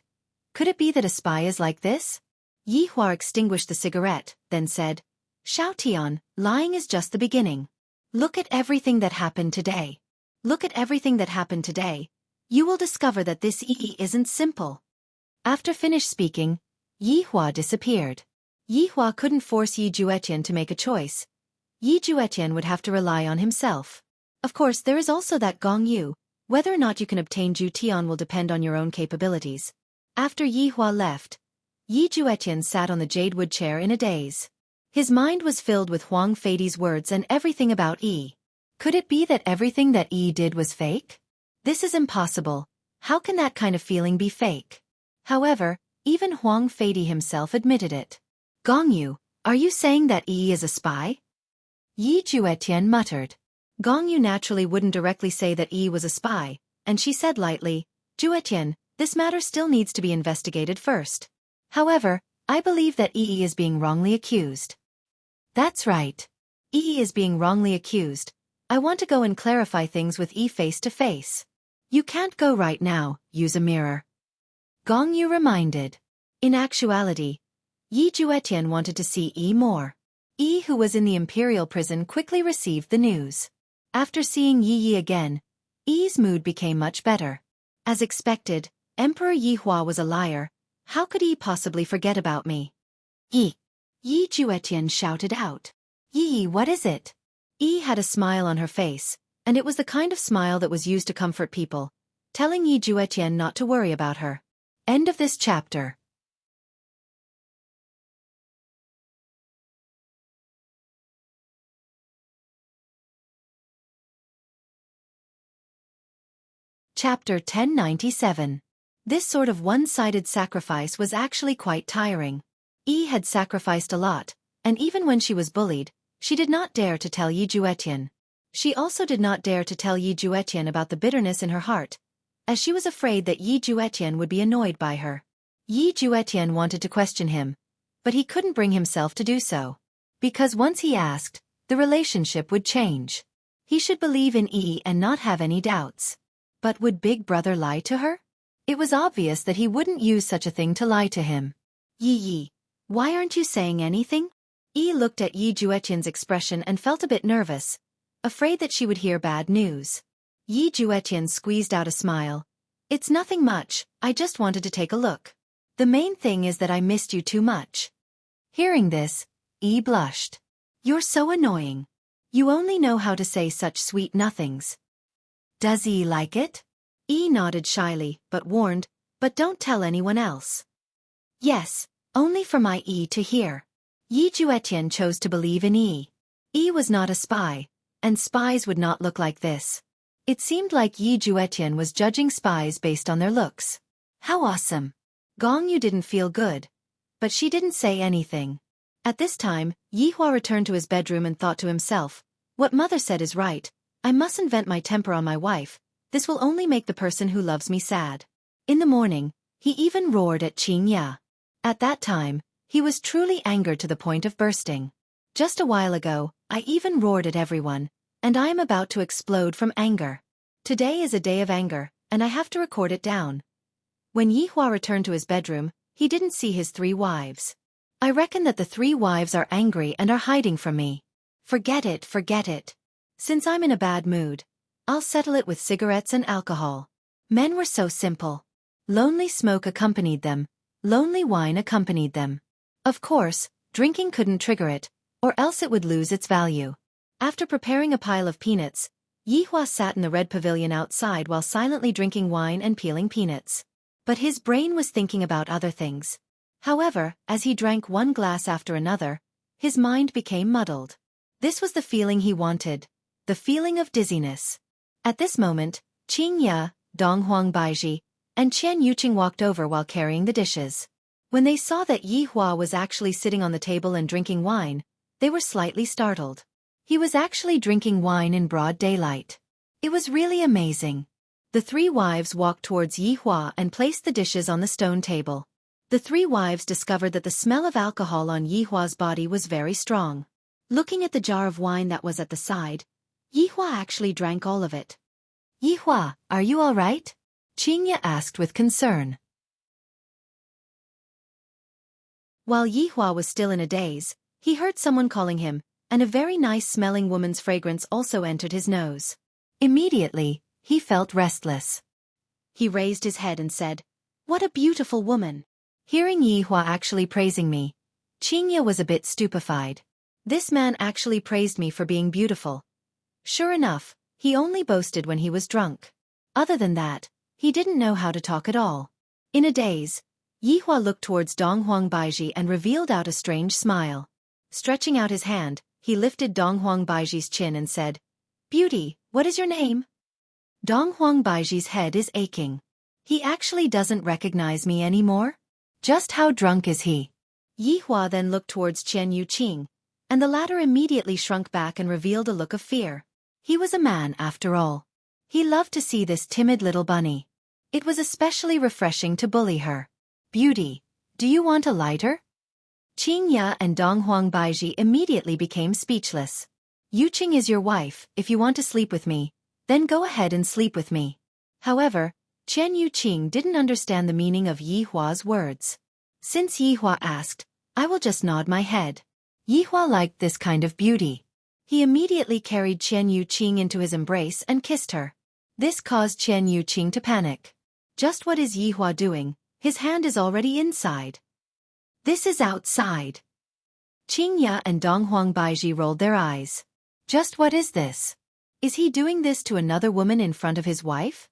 Could it be that a spy is like this? Yi Hua extinguished the cigarette, then said, "Xiaotian, lying is just the beginning. Look at everything that happened today. Look at everything that happened today. You will discover that this Yi isn't simple." After finished speaking, Yi Hua disappeared. Yi Hua couldn't force Yi Juetian to make a choice. Yi Juetian would have to rely on himself. Of course, there is also that Gong Yu. Whether or not you can obtain Ju Tian will depend on your own capabilities. After Yi Hua left, Yi Juetian sat on the jade wood chair in a daze. His mind was filled with Huang Feidi's words and everything about Yi. Could it be that everything that Yi did was fake? This is impossible. How can that kind of feeling be fake? However, even Huang Feidi himself admitted it. Gong Yu, are you saying that Yi is a spy? Yi Juetian muttered. Gong Yu naturally wouldn't directly say that Yi was a spy, and she said lightly, "Juetian, this matter still needs to be investigated first. However, I believe that Yi is being wrongly accused." That's right. Yi is being wrongly accused. I want to go and clarify things with Yi face to face. You can't go right now, use a mirror. Gong Yu reminded. In actuality, Yi Juetian wanted to see Yi more. Yi, who was in the imperial prison, quickly received the news. After seeing Yi again, Yi's mood became much better. As expected, Emperor Yi Hua was a liar. How could Yi possibly forget about me? Yi. Yi Juetian shouted out. Yi, what is it? Yi had a smile on her face, and it was the kind of smile that was used to comfort people, telling Yi Juetian not to worry about her. End of this chapter. Chapter 1097. This sort of one-sided sacrifice was actually quite tiring. Yi had sacrificed a lot, and even when she was bullied, she did not dare to tell Yi Juetian. She also did not dare to tell Yi Juetian about the bitterness in her heart, as she was afraid that Yi Juetian would be annoyed by her. Yi Juetian wanted to question him, but he couldn't bring himself to do so. Because once he asked, the relationship would change. He should believe in Yi and not have any doubts. But would Big Brother lie to her? It was obvious that he wouldn't use such a thing to lie to him. Yi, why aren't you saying anything? Yi looked at Yi Juetian's expression and felt a bit nervous, afraid that she would hear bad news. Yi Juetian squeezed out a smile. It's nothing much, I just wanted to take a look. The main thing is that I missed you too much. Hearing this, Yi blushed. You're so annoying. You only know how to say such sweet nothings. Does Yi like it? Yi nodded shyly, but warned, but don't tell anyone else. Yes, only for my Yi to hear. Yi Juetian chose to believe in Yi. Yi was not a spy, and spies would not look like this. It seemed like Yi Juetian was judging spies based on their looks. How awesome. Gong Yu didn't feel good, but she didn't say anything. At this time, Yi Hua returned to his bedroom and thought to himself, what mother said is right, I mustn't vent my temper on my wife, this will only make the person who loves me sad. In the morning, he even roared at Qing Ya. At that time, he was truly angered to the point of bursting. Just a while ago, I even roared at everyone, and I am about to explode from anger. Today is a day of anger, and I have to record it down. When Yi Hua returned to his bedroom, he didn't see his 3 wives. I reckon that the 3 wives are angry and are hiding from me. Forget it, forget it. Since I'm in a bad mood, I'll settle it with cigarettes and alcohol. Men were so simple. Lonely smoke accompanied them, lonely wine accompanied them. Of course, drinking couldn't trigger it, or else it would lose its value. After preparing a pile of peanuts, Yi Hua sat in the red pavilion outside while silently drinking wine and peeling peanuts. But his brain was thinking about other things. However, as he drank one glass after another, his mind became muddled. This was the feeling he wanted, the feeling of dizziness. At this moment, Qing Ya, Dong Huang Baiji, and Qian Yuqing walked over while carrying the dishes. When they saw that Yi Hua was actually sitting on the table and drinking wine, they were slightly startled. He was actually drinking wine in broad daylight. It was really amazing. The 3 wives walked towards Yi Hua and placed the dishes on the stone table. The 3 wives discovered that the smell of alcohol on Yi Hua's body was very strong. Looking at the jar of wine that was at the side, Yi Hua actually drank all of it. Yi Hua, are you all right? Qing Ya asked with concern. While Yi Hua was still in a daze, he heard someone calling him, and a very nice-smelling woman's fragrance also entered his nose. Immediately, he felt restless. He raised his head and said, "What a beautiful woman." Hearing Yi Hua actually praising me, Qing Ya was a bit stupefied. This man actually praised me for being beautiful. Sure enough, he only boasted when he was drunk. Other than that, he didn't know how to talk at all. In a daze, Yi Hua looked towards Dong Huang Baiji and revealed out a strange smile. Stretching out his hand, he lifted Dong Huang Baiji's chin and said, "Beauty, what is your name?" Dong Huang Baiji's head is aching. He actually doesn't recognize me anymore? Just how drunk is he? Yi Hua then looked towards Qian Yuqing, and the latter immediately shrunk back and revealed a look of fear. He was a man after all. He loved to see this timid little bunny. It was especially refreshing to bully her. "Beauty, do you want a lighter?" Qing Ya and Dong Huang Baiji immediately became speechless. "Yuqing is your wife, if you want to sleep with me, then go ahead and sleep with me." However, Qian Yuqing didn't understand the meaning of Yi Hua's words. Since Yi Hua asked, I will just nod my head. Yi Hua liked this kind of beauty. He immediately carried Qian Yuqing into his embrace and kissed her. This caused Qian Yuqing to panic. Just what is Yi Hua doing? His hand is already inside. This is outside. Qing Ya and Dong Huang Baiji rolled their eyes. Just what is this? Is he doing this to another woman in front of his wife?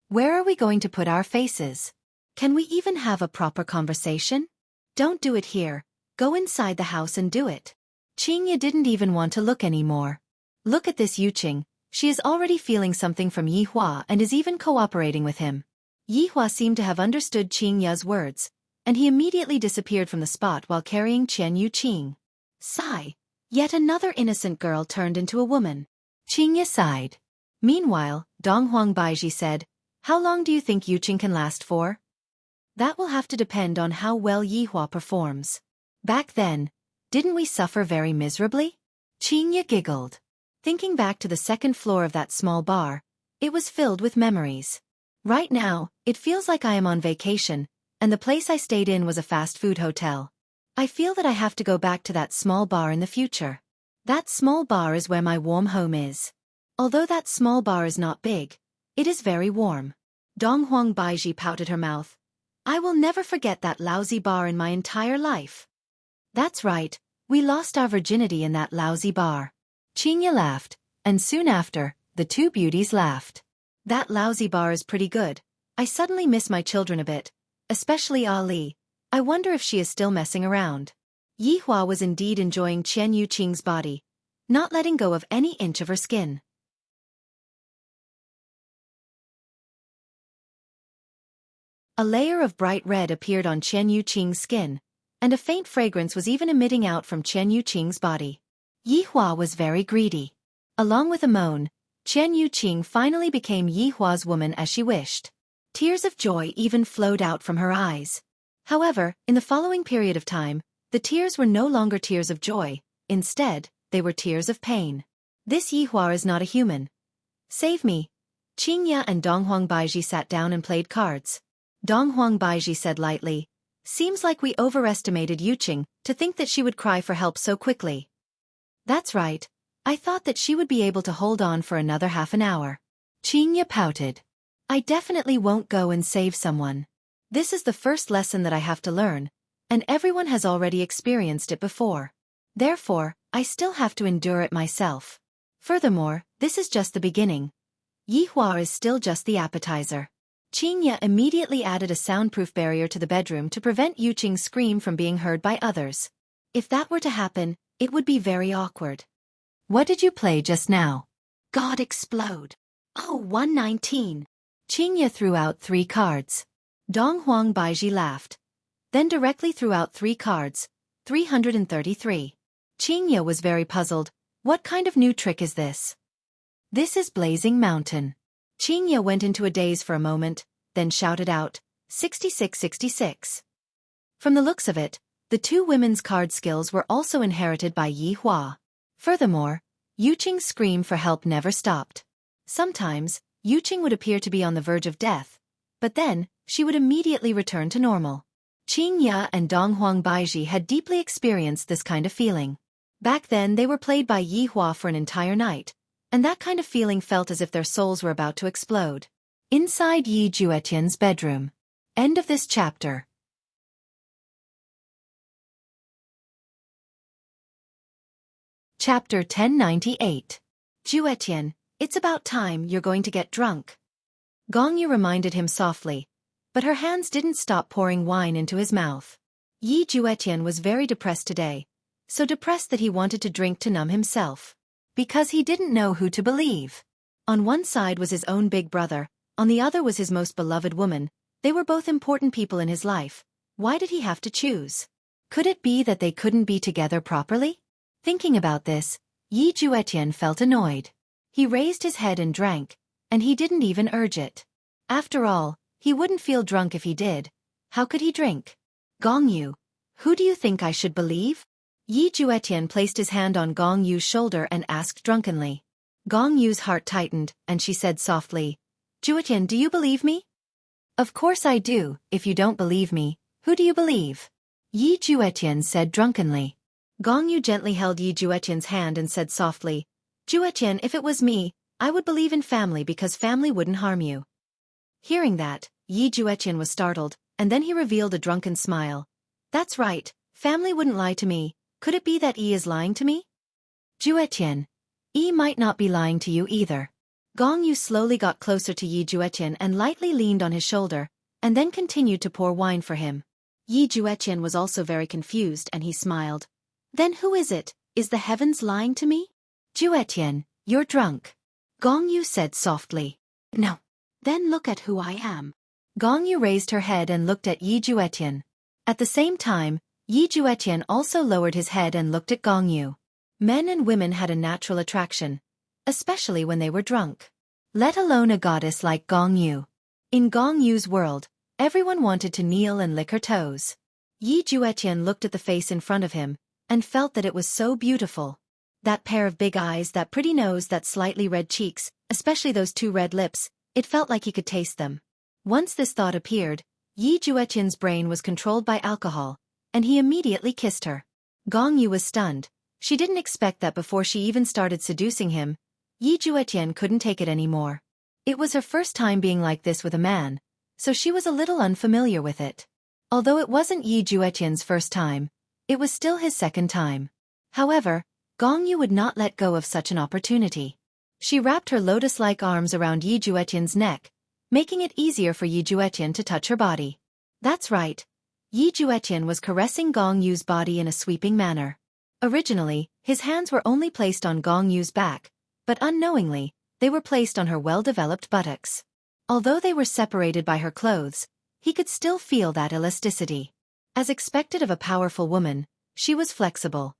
Where are we going to put our faces? Can we even have a proper conversation? Don't do it here. Go inside the house and do it. Qing Ya didn't even want to look anymore. Look at this Yuqing. She is already feeling something from Yi Hua and is even cooperating with him. Yi Hua seemed to have understood Qing Ya's words, and he immediately disappeared from the spot while carrying Qian Yuqing. Sigh. Yet another innocent girl turned into a woman. Qing Ya sighed. Meanwhile, Dong Huang Baiji said, How long do you think Yuqing can last for? That will have to depend on how well Yihua performs. Back then, didn't we suffer very miserably? Qingya giggled. Thinking back to the second floor of that small bar, it was filled with memories. Right now, it feels like I am on vacation, and the place I stayed in was a fast food hotel. I feel that I have to go back to that small bar in the future. That small bar is where my warm home is. Although that small bar is not big, it is very warm. Donghuang Baiji pouted her mouth. I will never forget that lousy bar in my entire life. That's right, we lost our virginity in that lousy bar. Qingya laughed, and soon after, the two beauties laughed. That lousy bar is pretty good. I suddenly miss my children a bit, especially Ali. I wonder if she is still messing around. Yihua was indeed enjoying Qian Yuqing's body, not letting go of any inch of her skin. A layer of bright red appeared on Qian Yuqing's skin, and a faint fragrance was even emitting out from Qian Yuqing's body. Yihua was very greedy. Along with a moan, Qian Yuqing finally became Yihua's woman as she wished. Tears of joy even flowed out from her eyes. However, in the following period of time, the tears were no longer tears of joy, instead, they were tears of pain. This Yihua is not a human. Save me. Qingya and Donghuang Baiji sat down and played cards. Donghuang Baiji said lightly, seems like we overestimated Yuqing to think that she would cry for help so quickly. That's right. I thought that she would be able to hold on for another half an hour. Qingya pouted. I definitely won't go and save someone. This is the first lesson that I have to learn, and everyone has already experienced it before. Therefore, I still have to endure it myself. Furthermore, this is just the beginning. Yihua is still just the appetizer. Qingya immediately added a soundproof barrier to the bedroom to prevent Yuqing's scream from being heard by others. If that were to happen, it would be very awkward. What did you play just now? God explode. Oh, 119. Qingya threw out 3 cards. Donghuang Baiji laughed. Then directly threw out 3 cards, 333. Qingya was very puzzled. What kind of new trick is this? This is Blazing Mountain. Qingya went into a daze for a moment, then shouted out, 6666. From the looks of it, the 2 women's card skills were also inherited by Yihua. Furthermore, Yuqing's scream for help never stopped. Sometimes, Yuqing would appear to be on the verge of death, but then, she would immediately return to normal. Qingya and Donghuang Baiji had deeply experienced this kind of feeling. Back then they were played by Yihua for an entire night, and that kind of feeling felt as if their souls were about to explode. Inside Yi Juetian's bedroom. End of this chapter. Chapter 1098. Juetian, it's about time you're going to get drunk. Gongyu reminded him softly, but her hands didn't stop pouring wine into his mouth. Yi Juetian was very depressed today, so depressed that he wanted to drink to numb himself. Because he didn't know who to believe. On one side was his own big brother, on the other was his most beloved woman. They were both important people in his life. Why did he have to choose? Could it be that they couldn't be together properly? Thinking about this, Yi Juetian felt annoyed. He raised his head and drank, and he didn't even urge it. After all, he wouldn't feel drunk if he did. How could he drink? Gongyu, who do you think I should believe? Yi Juetian placed his hand on Gongyu's shoulder and asked drunkenly. Gongyu's heart tightened, and she said softly, Juetian, do you believe me? Of course I do. If you don't believe me, who do you believe? Yi Juetian said drunkenly. Gongyu gently held Yi Juetian's hand and said softly, Juetian, if it was me, I would believe in family because family wouldn't harm you. Hearing that, Yi Juetian was startled, and then he revealed a drunken smile. That's right, family wouldn't lie to me. Could it be that Yi is lying to me? Juetian, Yi might not be lying to you either. Gongyu slowly got closer to Yi Juetian and lightly leaned on his shoulder, and then continued to pour wine for him. Yi Juetian was also very confused and he smiled. Then who is it? Is the heavens lying to me? Juetian, you're drunk. Gongyu said softly. No. Then look at who I am. Gongyu raised her head and looked at Yi Juetian. At the same time, Yi Juetian also lowered his head and looked at Gongyu. Men and women had a natural attraction, especially when they were drunk. Let alone a goddess like Gongyu. In Gong Yu's world, everyone wanted to kneel and lick her toes. Yi Juetian looked at the face in front of him, and felt that it was so beautiful. That pair of big eyes, that pretty nose, that slightly red cheeks, especially those two red lips, it felt like he could taste them. Once this thought appeared, Yi Juetian's brain was controlled by alcohol, and he immediately kissed her. Gong Yu was stunned. She didn't expect that before she even started seducing him. Yi Juetian couldn't take it anymore. It was her first time being like this with a man, so she was a little unfamiliar with it. Although it wasn't Yi Juetian's first time, it was still his second time. However, Gong Yu would not let go of such an opportunity. She wrapped her lotus-like arms around Yi Juetian's neck, making it easier for Yi Juetian to touch her body. That's right. Yi Juetian was caressing Gong Yu's body in a sweeping manner. Originally, his hands were only placed on Gong Yu's back, but unknowingly, they were placed on her well-developed buttocks. Although they were separated by her clothes, he could still feel that elasticity. As expected of a powerful woman, she was flexible.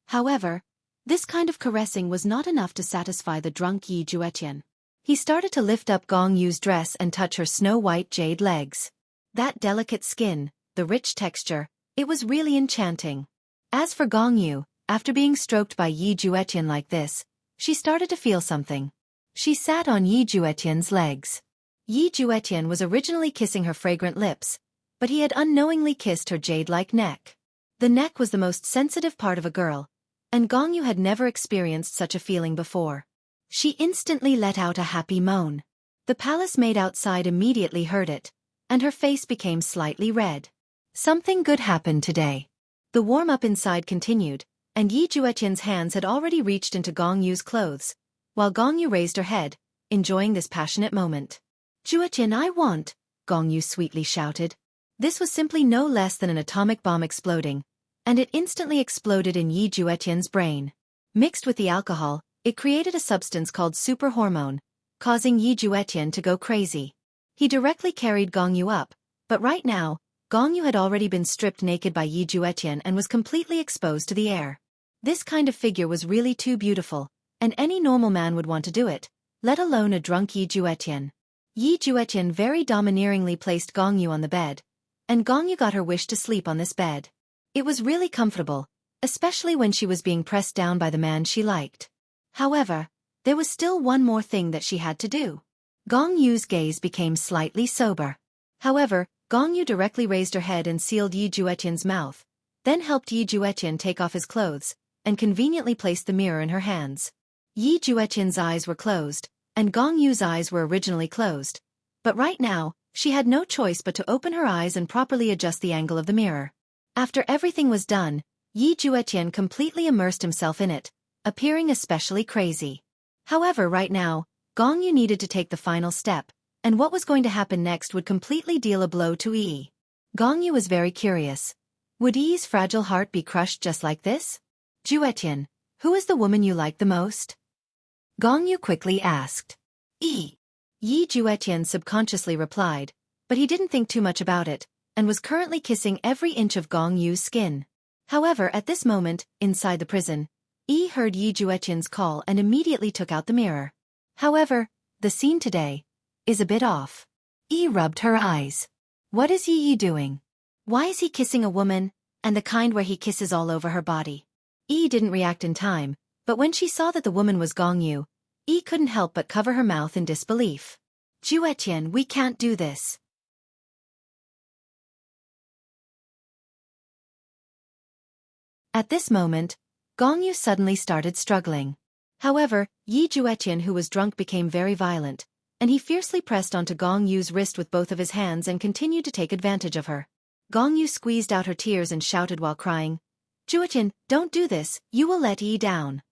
However, this kind of caressing was not enough to satisfy the drunk Yi Juetian. He started to lift up Gong Yu's dress and touch her snow-white jade legs. That delicate skin, the rich texture, it was really enchanting. As for Gong Yu, after being stroked by Yi Juetian like this, she started to feel something. She sat on Yi Juetian's legs. Yi Juetian was originally kissing her fragrant lips, but he had unknowingly kissed her jade-like neck. The neck was the most sensitive part of a girl, and Gong Yu had never experienced such a feeling before. She instantly let out a happy moan. The palace maid outside immediately heard it, and her face became slightly red. Something good happened today. The warm-up inside continued, and Yi Juetian's hands had already reached into Gong Yu's clothes, while Gong Yu raised her head, enjoying this passionate moment. "Juetian, I want," Gong Yu sweetly shouted. This was simply no less than an atomic bomb exploding, and it instantly exploded in Yi Juetian's brain. Mixed with the alcohol, it created a substance called super hormone, causing Yi Juetian to go crazy. He directly carried Gong Yu up, but right now, Gong Yu had already been stripped naked by Yi Juetian and was completely exposed to the air. This kind of figure was really too beautiful, and any normal man would want to do it, let alone a drunk Yi Juetian. Yi Juetian very domineeringly placed Gong Yu on the bed, and Gong Yu got her wish to sleep on this bed. It was really comfortable, especially when she was being pressed down by the man she liked. However, there was still one more thing that she had to do. Gong Yu's gaze became slightly sober. However, Gong Yu directly raised her head and sealed Yi Juetian's mouth, then helped Yi Juetian take off his clothes, and conveniently placed the mirror in her hands. Yi Juetian's eyes were closed, and Gong Yu's eyes were originally closed. But right now, she had no choice but to open her eyes and properly adjust the angle of the mirror. After everything was done, Yi Juetian completely immersed himself in it, appearing especially crazy. However, right now, Gong Yu needed to take the final step, and what was going to happen next would completely deal a blow to Yi. Gong Yu was very curious. Would Yi's fragile heart be crushed just like this? "Juetian, who is the woman you like the most?" Gong Yu quickly asked. "Yi." Yi Juetian subconsciously replied, but he didn't think too much about it, and was currently kissing every inch of Gong Yu's skin. However, at this moment, inside the prison, Yi heard Yi Juetian's call and immediately took out the mirror. However, the scene today is a bit off. Yi rubbed her eyes. What is Yi doing? Why is he kissing a woman, and the kind where he kisses all over her body? Yi didn't react in time, but when she saw that the woman was Gong Yu, Yi couldn't help but cover her mouth in disbelief. "Juetian, we can't do this." At this moment, Gong Yu suddenly started struggling. However, Yi Juetian, who was drunk, became very violent, and he fiercely pressed onto Gong Yu's wrist with both of his hands and continued to take advantage of her. Gong Yu squeezed out her tears and shouted while crying, "Juetian, don't do this, you will let Yi down."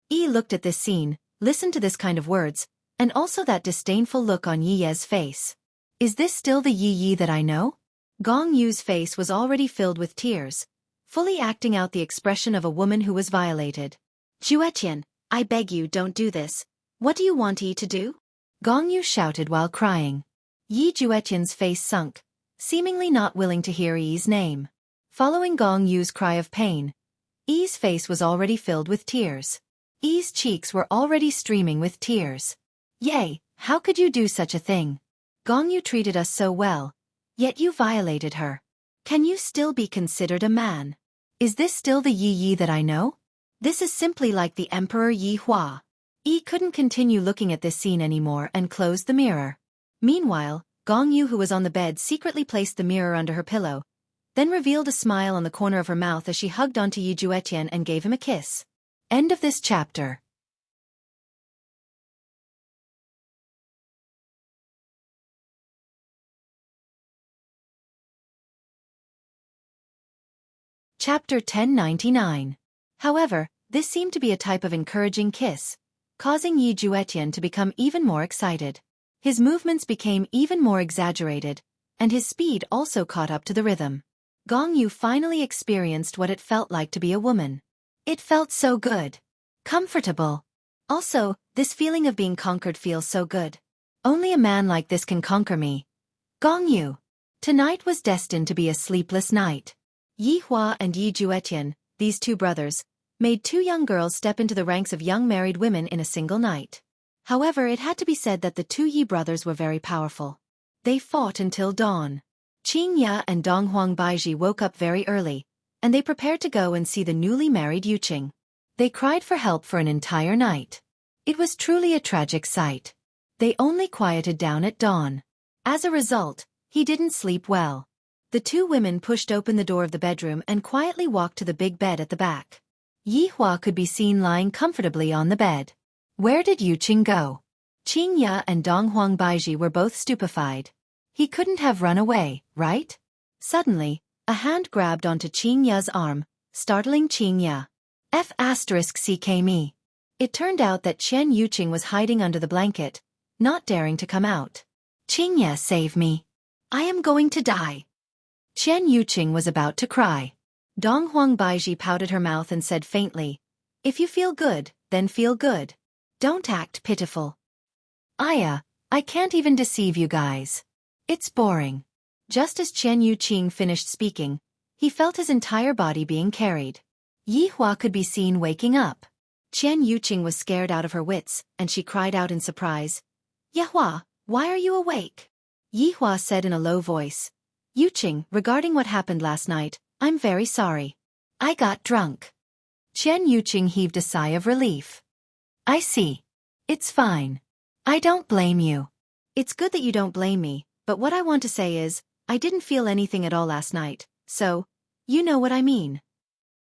Yi looked at this scene, listened to this kind of words, and also that disdainful look on Yi's face. Is this still the Yi that I know? Gong Yu's face was already filled with tears, fully acting out the expression of a woman who was violated. "Juetian, I beg you, don't do this. What do you want Yi to do?" Gong Yu shouted while crying. Yi Juetian's face sunk, seemingly not willing to hear Yi's name. Following Gong Yu's cry of pain, Yi's face was already filled with tears. Yi's cheeks were already streaming with tears. Yay, how could you do such a thing? Gongyu treated us so well, yet you violated her. Can you still be considered a man? Is this still the Yi that I know? This is simply like the Emperor Yi Hua. Yi couldn't continue looking at this scene anymore and closed the mirror. Meanwhile, Gongyu, who was on the bed, secretly placed the mirror under her pillow, then revealed a smile on the corner of her mouth as she hugged onto Yi Juetian and gave him a kiss. End of this chapter. Chapter 1099. However, this seemed to be a type of encouraging kiss, causing Yi Juetian to become even more excited. His movements became even more exaggerated, and his speed also caught up to the rhythm. Gongyu finally experienced what it felt like to be a woman. It felt so good. Comfortable. Also, this feeling of being conquered feels so good. Only a man like this can conquer me. Gongyu. Tonight was destined to be a sleepless night. Yi Hua and Yi Juetian, these two brothers, made two young girls step into the ranks of young married women in a single night. However, it had to be said that the two Yi brothers were very powerful. They fought until dawn. Qingya and Donghuang Baiji woke up very early, and they prepared to go and see the newly married Yuqing. They cried for help for an entire night. It was truly a tragic sight. They only quieted down at dawn. As a result, he didn't sleep well. The two women pushed open the door of the bedroom and quietly walked to the big bed at the back. Yi Hua could be seen lying comfortably on the bed. Where did Yuqing go? Qingya and Donghuang Baiji were both stupefied. He couldn't have run away, right? Suddenly, a hand grabbed onto Qingya's arm, startling Qingya. F***me. It turned out that Chen Yuqing was hiding under the blanket, not daring to come out. Qingya, save me. I am going to die. Chen Yuqing was about to cry. Donghuang Baiji pouted her mouth and said faintly, "If you feel good, then feel good. Don't act pitiful." I can't even deceive you guys. It's boring. Just as Chen Yuqing finished speaking, he felt his entire body being carried. Yi Hua could be seen waking up. Chen Yuqing was scared out of her wits, and she cried out in surprise. "Yi Hua, why are you awake?" Yi Hua said in a low voice, "Yuqing, regarding what happened last night, I'm very sorry. I got drunk." Chen Yuqing heaved a sigh of relief. "I see. It's fine. I don't blame you." "It's good that you don't blame me, but what I want to say is, I didn't feel anything at all last night, so, you know what I mean."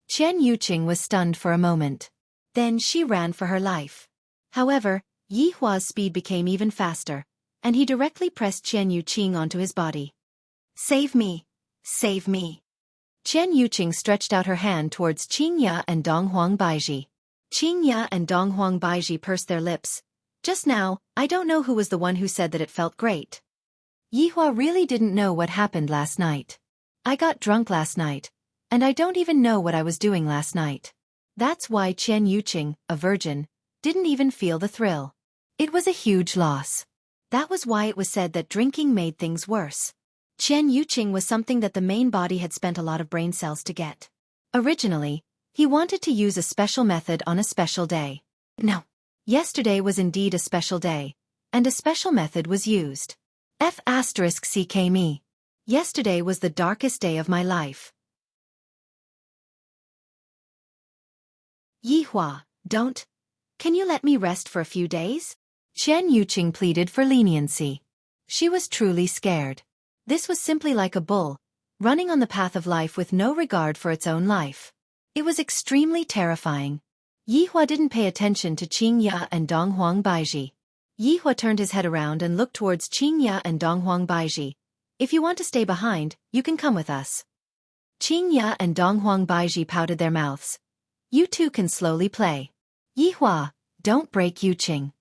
Chen Yuqing was stunned for a moment. Then she ran for her life. However, Yi Hua's speed became even faster, and he directly pressed Chen Yuqing onto his body. "Save me! Save me!" Chen Yuqing stretched out her hand towards Qingya and Donghuang Baiji. Qingya and Donghuang Baiji pursed their lips. Just now, I don't know who was the one who said that it felt great. Yi Hua really didn't know what happened last night. I got drunk last night, and I don't even know what I was doing last night. That's why Chen Yuqing, a virgin, didn't even feel the thrill. It was a huge loss. That was why it was said that drinking made things worse. Chen Yuqing was something that the main body had spent a lot of brain cells to get. Originally, he wanted to use a special method on a special day. No. Yesterday was indeed a special day, and a special method was used. F***me. Yesterday was the darkest day of my life. Yi Hua, don't. Can you let me rest for a few days? Chen Yuqing pleaded for leniency. She was truly scared. This was simply like a bull, running on the path of life with no regard for its own life. It was extremely terrifying. Yi Hua didn't pay attention to Qingya and Donghuang Baiji. Yi Hua turned his head around and looked towards Qingya and Donghuang Baiji. "If you want to stay behind, you can come with us." Qingya and Donghuang Baiji pouted their mouths. "You two can slowly play. Yi Hua, don't break Yuqing."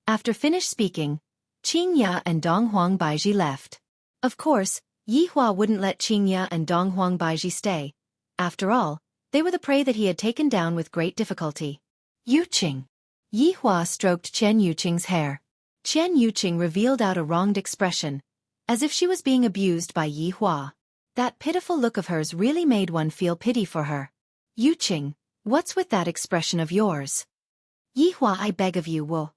After finished speaking, Qingya and Donghuang Baiji left. Of course, Yi Hua wouldn't let Qingya and Donghuang Baiji stay. After all, they were the prey that he had taken down with great difficulty. Yuqing. Yi Hua stroked Chen Yuqing's hair. Chen Yuqing revealed out a wronged expression, as if she was being abused by Yi Hua. That pitiful look of hers really made one feel pity for her. "Yuqing, what's with that expression of yours? Yihua, I beg of you, Wu.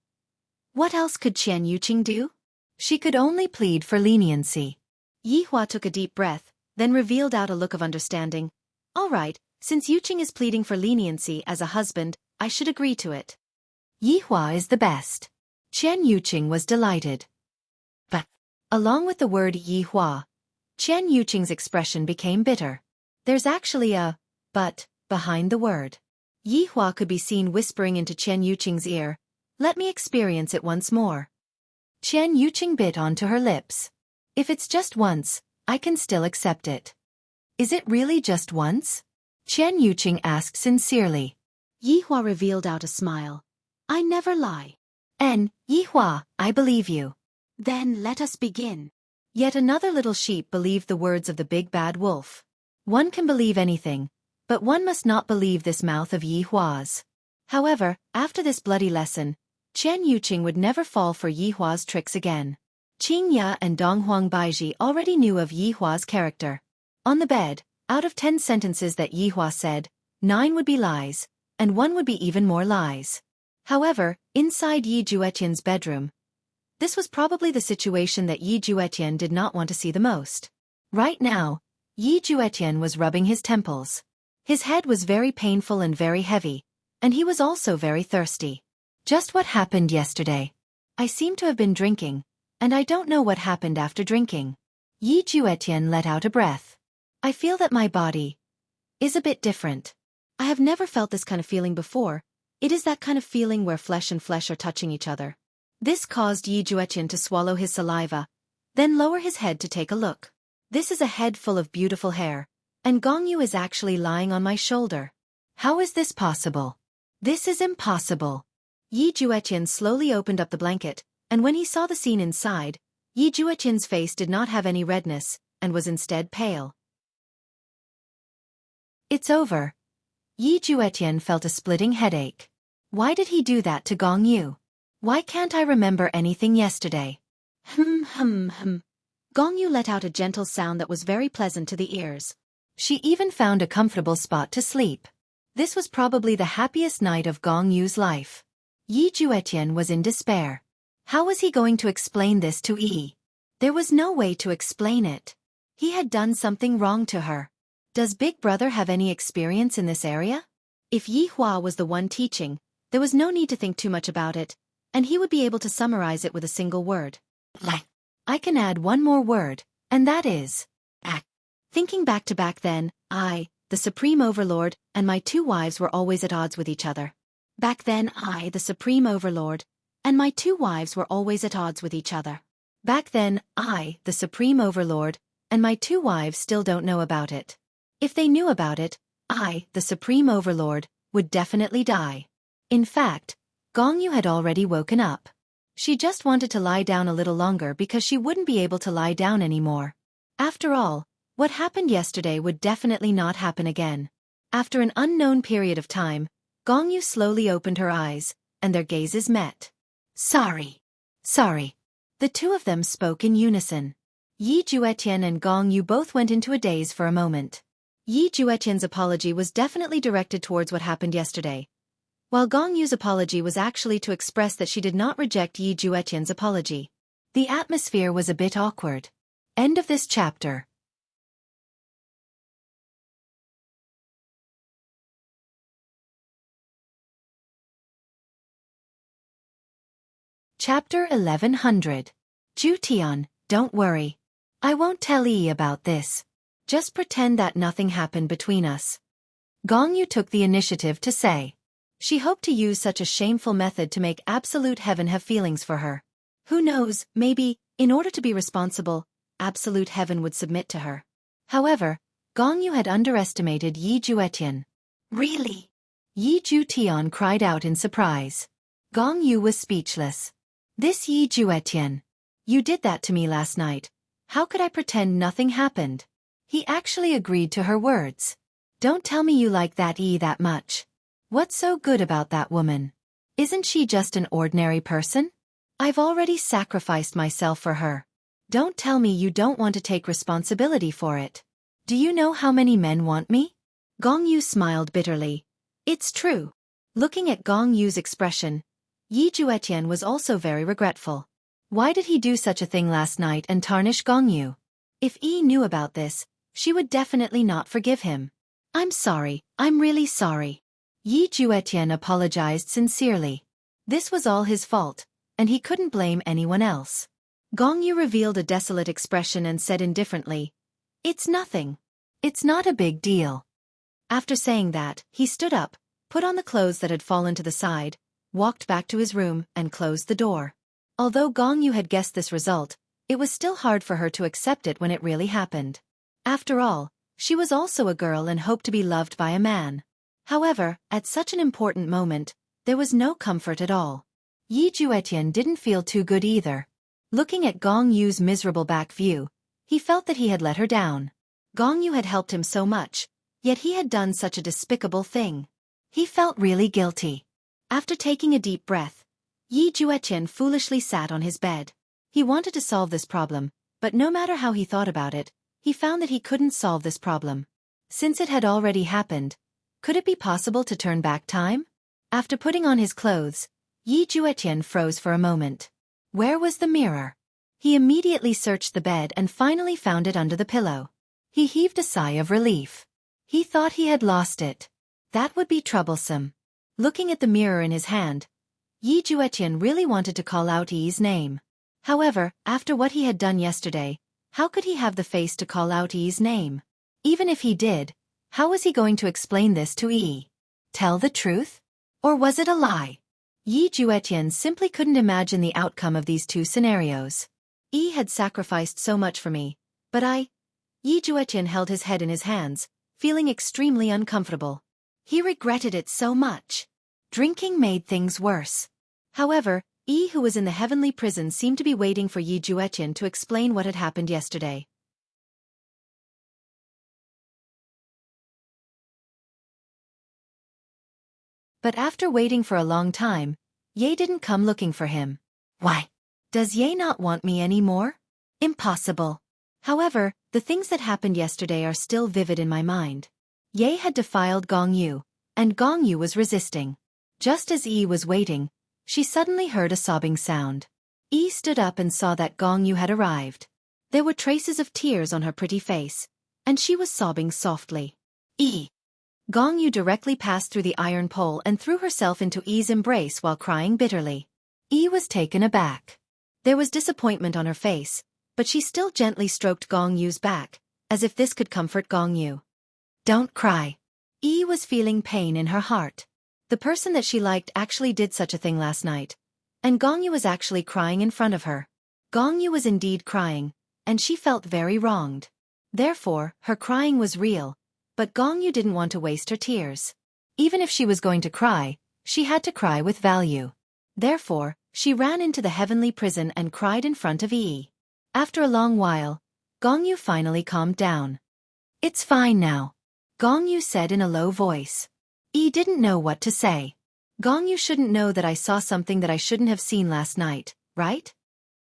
What else could Qian Yuqing do? She could only plead for leniency. Yihua took a deep breath, then revealed out a look of understanding. All right, since Yuqing is pleading for leniency as a husband, I should agree to it. Yihua is the best. Qian Yuqing was delighted. But, along with the word Yihua, Qian Yuqing's expression became bitter. There's actually a but behind the word. Yihua could be seen whispering into Qian Yuqing's ear, let me experience it once more. Qian Yuqing bit onto her lips. If it's just once, I can still accept it. Is it really just once? Qian Yuqing asked sincerely. Yihua revealed out a smile. I never lie. Yihua, I believe you. Then let us begin. Yet another little sheep believed the words of the big bad wolf. One can believe anything, but one must not believe this mouth of Yihua's. However, after this bloody lesson, Qian Yuqing would never fall for Yihua's tricks again. Qing Ya and Donghuang Baiji already knew of Yihua's character. On the bed, out of 10 sentences that Yihua said, 9 would be lies, and 1 would be even more lies. However, inside Yi Juetian's bedroom, this was probably the situation that Yi Juetian did not want to see the most. Right now, Yi Juetian was rubbing his temples. His head was very painful and very heavy, and he was also very thirsty. Just what happened yesterday? I seem to have been drinking, and I don't know what happened after drinking. Yi Juetian let out a breath. I feel that my body is a bit different. I have never felt this kind of feeling before. It is that kind of feeling where flesh and flesh are touching each other. This caused Yi Juetian to swallow his saliva, then lower his head to take a look. This is a head full of beautiful hair, and Gongyu is actually lying on my shoulder. How is this possible? This is impossible. Yi Juetian slowly opened up the blanket, and when he saw the scene inside, Yi Juetian's face did not have any redness, and was instead pale. It's over. Yi Juetian felt a splitting headache. Why did he do that to Gongyu? Why can't I remember anything yesterday? Gongyu let out a gentle sound that was very pleasant to the ears. She even found a comfortable spot to sleep. This was probably the happiest night of Gongyu's life. Yi Juetian was in despair. How was he going to explain this to Yi? There was no way to explain it. He had done something wrong to her. Does Big Brother have any experience in this area? If Yihua was the one teaching, there was no need to think too much about it, and he would be able to summarize it with a single word. I can add one more word, and that is act. Thinking back to back then, I, the Supreme Overlord, and my 2 wives were always at odds with each other. Back then I, the Supreme Overlord, and my 2 wives were always at odds with each other. Back then I, the Supreme Overlord, and my 2 wives still don't know about it. If they knew about it, I, the Supreme Overlord, would definitely die. In fact, Gongyu had already woken up. She just wanted to lie down a little longer because she wouldn't be able to lie down anymore. After all, what happened yesterday would definitely not happen again. After an unknown period of time, Gongyu slowly opened her eyes, and their gazes met. Sorry. The 2 of them spoke in unison. Yi Juetian and Gongyu both went into a daze for a moment. Yi Juetian's apology was definitely directed towards what happened yesterday, while Gongyu's apology was actually to express that she did not reject Yi Juetian's apology. The atmosphere was a bit awkward. End of this chapter. Chapter 1100. Jutian, don't worry. I won't tell Yi about this. Just pretend that nothing happened between us. Gongyu took the initiative to say. She hoped to use such a shameful method to make Absolute Heaven have feelings for her. Who knows, maybe, in order to be responsible, Absolute Heaven would submit to her. However, Gongyu had underestimated Yi Juetian. Really? Yi Jutian cried out in surprise. Gongyu was speechless. This Yi Juetian. You did that to me last night. How could I pretend nothing happened? He actually agreed to her words. Don't tell me you like that Yi that much. What's so good about that woman? Isn't she just an ordinary person? I've already sacrificed myself for her. Don't tell me you don't want to take responsibility for it. Do you know how many men want me? Gongyu smiled bitterly. It's true. Looking at Gong Yu's expression, Yi Juetian was also very regretful. Why did he do such a thing last night and tarnish Gong Yu? If Yi knew about this, she would definitely not forgive him. I'm sorry, I'm really sorry. Yi Juetian apologized sincerely. This was all his fault, and he couldn't blame anyone else. Gong Yu revealed a desolate expression and said indifferently, "It's nothing. It's not a big deal." After saying that, he stood up, put on the clothes that had fallen to the side, walked back to his room, and closed the door. Although Gong Yu had guessed this result, it was still hard for her to accept it when it really happened. After all, she was also a girl and hoped to be loved by a man. However, at such an important moment, there was no comfort at all. Yi Juetian didn't feel too good either. Looking at Gong Yu's miserable back view, he felt that he had let her down. Gong Yu had helped him so much, yet he had done such a despicable thing. He felt really guilty. After taking a deep breath, Yi Juetian foolishly sat on his bed. He wanted to solve this problem, but no matter how he thought about it, he found that he couldn't solve this problem. Since it had already happened, could it be possible to turn back time? After putting on his clothes, Yi Juetian froze for a moment. Where was the mirror? He immediately searched the bed and finally found it under the pillow. He heaved a sigh of relief. He thought he had lost it. That would be troublesome. Looking at the mirror in his hand, Yi Juetian really wanted to call out Yi's name. However, after what he had done yesterday, how could he have the face to call out Yi's name? Even if he did, how was he going to explain this to Yi? Tell the truth? Or was it a lie? Yi Juetian simply couldn't imagine the outcome of these two scenarios. Yi had sacrificed so much for me, but Yi Juetian held his head in his hands, feeling extremely uncomfortable. He regretted it so much. Drinking made things worse. However, Yi, who was in the heavenly prison, seemed to be waiting for Yi Juetian to explain what had happened yesterday. But after waiting for a long time, Ye didn't come looking for him. Why? Does Ye not want me anymore? Impossible. However, the things that happened yesterday are still vivid in my mind. Ye had defiled Gong Yu, and Gong Yu was resisting. Just as Yi was waiting, she suddenly heard a sobbing sound. Yi stood up and saw that Gong Yu had arrived. There were traces of tears on her pretty face, and she was sobbing softly. Yi. Gong Yu directly passed through the iron pole and threw herself into Yi's embrace while crying bitterly. Yi was taken aback. There was disappointment on her face, but she still gently stroked Gong Yu's back, as if this could comfort Gong Yu. Don't cry. Yi was feeling pain in her heart. The person that she liked actually did such a thing last night, and Gong Yu was actually crying in front of her. Gong Yu was indeed crying, and she felt very wronged. Therefore, her crying was real, but Gong Yu didn't want to waste her tears. Even if she was going to cry, she had to cry with value. Therefore, she ran into the heavenly prison and cried in front of Yi. After a long while, Gong Yu finally calmed down. It's fine now, Gong Yu said in a low voice. Yi didn't know what to say. Gong Yu shouldn't know that I saw something that I shouldn't have seen last night, right?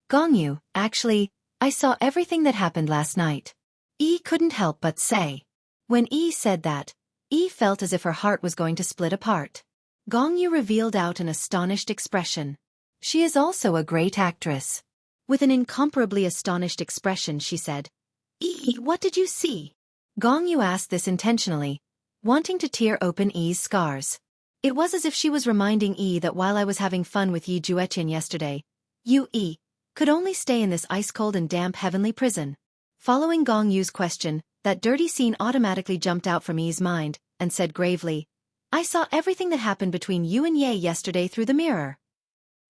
Gong Yu, actually, I saw everything that happened last night. Yi couldn't help but say. When Yi said that, Yi felt as if her heart was going to split apart. Gong Yu revealed out an astonished expression. She is also a great actress. With an incomparably astonished expression, she said, Yi, what did you see? Gong Yu asked this intentionally, wanting to tear open Yi's scars. It was as if she was reminding Yi that while I was having fun with Yi Juetian yesterday, you, Yi, could only stay in this ice-cold and damp heavenly prison. Following Gong Yu's question, that dirty scene automatically jumped out from Yi's mind, and said gravely, I saw everything that happened between you and Ye yesterday through the mirror.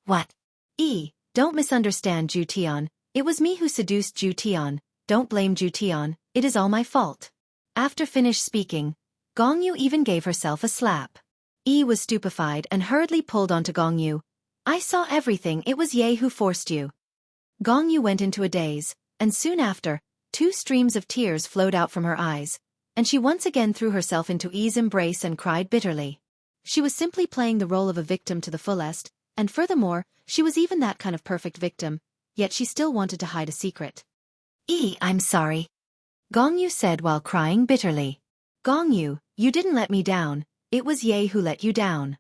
What? Yi, don't misunderstand Jutian, it was me who seduced Jutian, don't blame Jutian, it is all my fault. After finished speaking, Gong Yu even gave herself a slap. Yi was stupefied and hurriedly pulled onto Gong Yu. I saw everything, it was Ye who forced you. Gong Yu went into a daze, and soon after, 2 streams of tears flowed out from her eyes, and she once again threw herself into Yi's embrace and cried bitterly. She was simply playing the role of a victim to the fullest, and furthermore, she was even that kind of perfect victim, yet she still wanted to hide a secret. Yi, I'm sorry, Gong Yu said while crying bitterly. Gong Yu, you didn't let me down, it was Ye who let you down.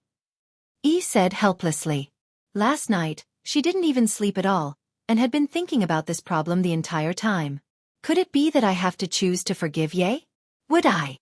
Yi said helplessly. Last night, she didn't even sleep at all, and had been thinking about this problem the entire time. Could it be that I have to choose to forgive Ye? Would I?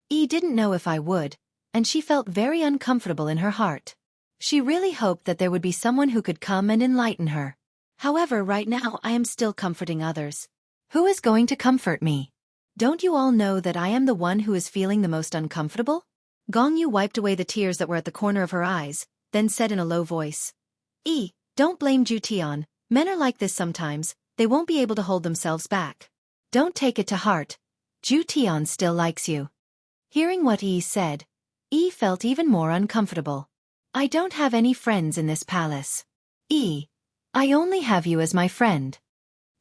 Yi didn't know if I would, and she felt very uncomfortable in her heart. She really hoped that there would be someone who could come and enlighten her. However, right now I am still comforting others. Who is going to comfort me? Don't you all know that I am the one who is feeling the most uncomfortable? Gongyu wiped away the tears that were at the corner of her eyes, then said in a low voice. Don't blame Jutian. Men are like this sometimes, they won't be able to hold themselves back. Don't take it to heart. Jutian still likes you. Hearing what Yi said, Yi felt even more uncomfortable. I don't have any friends in this palace. I only have you as my friend.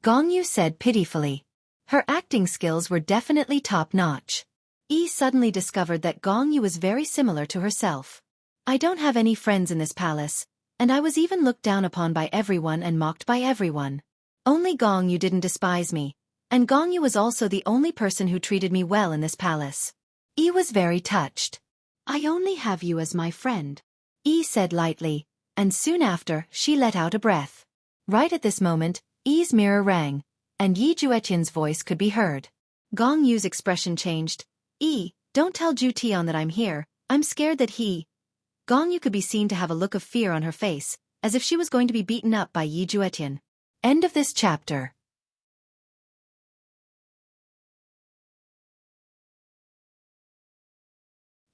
Gongyu said pitifully. Her acting skills were definitely top-notch. Yi suddenly discovered that Gongyu was very similar to herself. I don't have any friends in this palace, and I was even looked down upon by everyone and mocked by everyone. Only Gongyu didn't despise me, and Gongyu was also the only person who treated me well in this palace. Yi was very touched. I only have you as my friend, Yi said lightly, and soon after, she let out a breath. Right at this moment, Yi's mirror rang, and Yi Juetian's voice could be heard. Gongyu's expression changed. Don't tell Jutian that I'm here, I'm scared that he... Gongyu could be seen to have a look of fear on her face, as if she was going to be beaten up by Yi Juetian. End of this chapter.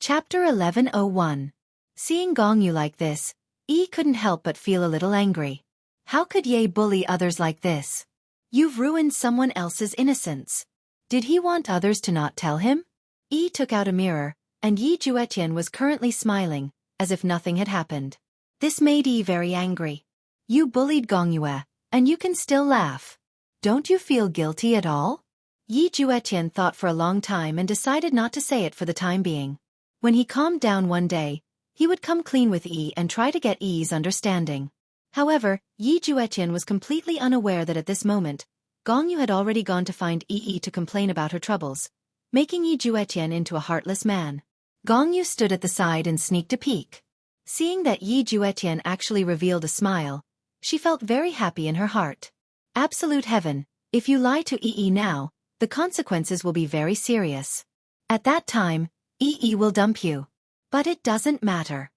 Chapter 1101. Seeing Gongyu like this, Yi couldn't help but feel a little angry. How could Ye bully others like this? You've ruined someone else's innocence. Did he want others to not tell him? Yi took out a mirror, and Yi Juetian was currently smiling, as if nothing had happened. This made Yi very angry. You bullied Gongyu, and you can still laugh. Don't you feel guilty at all? Yi Juetian thought for a long time and decided not to say it for the time being. When he calmed down one day, he would come clean with Yi and try to get Yi's understanding. However, Yi Juetian was completely unaware that at this moment, Gongyu had already gone to find Yi to complain about her troubles, making Yi Juetian into a heartless man. Gongyu stood at the side and sneaked a peek. Seeing that Yi Juetian actually revealed a smile, she felt very happy in her heart. Absolute heaven, if you lie to Yi now, the consequences will be very serious. At that time, Yi will dump you. But it doesn't matter.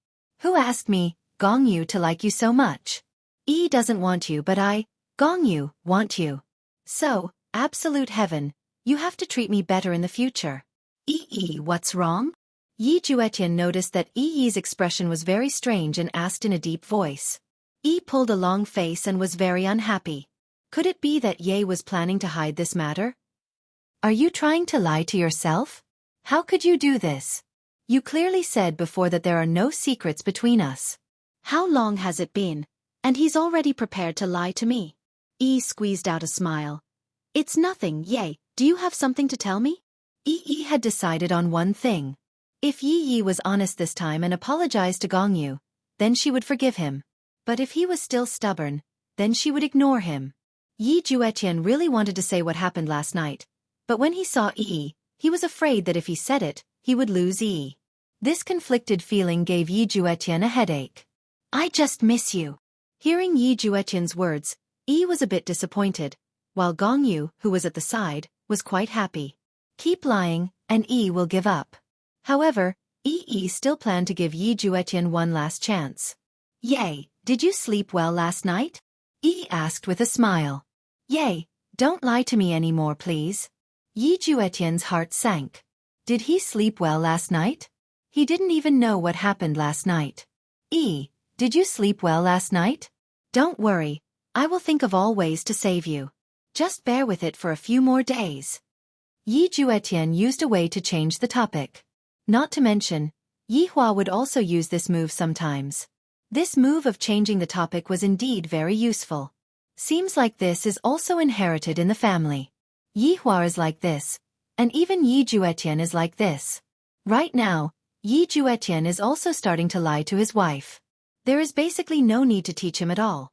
Who asked me, Gongyu, to like you so much? Yi doesn't want you, but I, Gongyu, want you. So, absolute heaven, you have to treat me better in the future. Yi, what's wrong? Yi Juetian noticed that Yi's expression was very strange and asked in a deep voice. Yi pulled a long face and was very unhappy. Could it be that Ye was planning to hide this matter? Are you trying to lie to yourself? How could you do this? You clearly said before that there are no secrets between us. How long has it been? And he's already prepared to lie to me. Yi squeezed out a smile. It's nothing, Ye. Do you have something to tell me? Yi had decided on one thing. If Yi was honest this time and apologized to Gongyu, then she would forgive him. But if he was still stubborn, then she would ignore him. Yi Juetian really wanted to say what happened last night, but when he saw Yi, he was afraid that if he said it, he would lose Yi. This conflicted feeling gave Yi Juetian a headache. I just miss you. Hearing Yi Juetian's words, Yi was a bit disappointed, while Gongyu, who was at the side, was quite happy. Keep lying, and Yi will give up. However, Yi still planned to give Yi Juetian one last chance. Ye, did you sleep well last night? Yi asked with a smile. Ye, don't lie to me anymore, please. Yi Juetian's heart sank. Did he sleep well last night? He didn't even know what happened last night. Did you sleep well last night? Don't worry, I will think of all ways to save you. Just bear with it for a few more days. Yi Juetian used a way to change the topic. Not to mention, Yi Hua would also use this move sometimes. This move of changing the topic was indeed very useful. Seems like this is also inherited in the family. Yi Hua is like this, and even Yi Juetian is like this. Right now, Yi Juetian is also starting to lie to his wife. There is basically no need to teach him at all.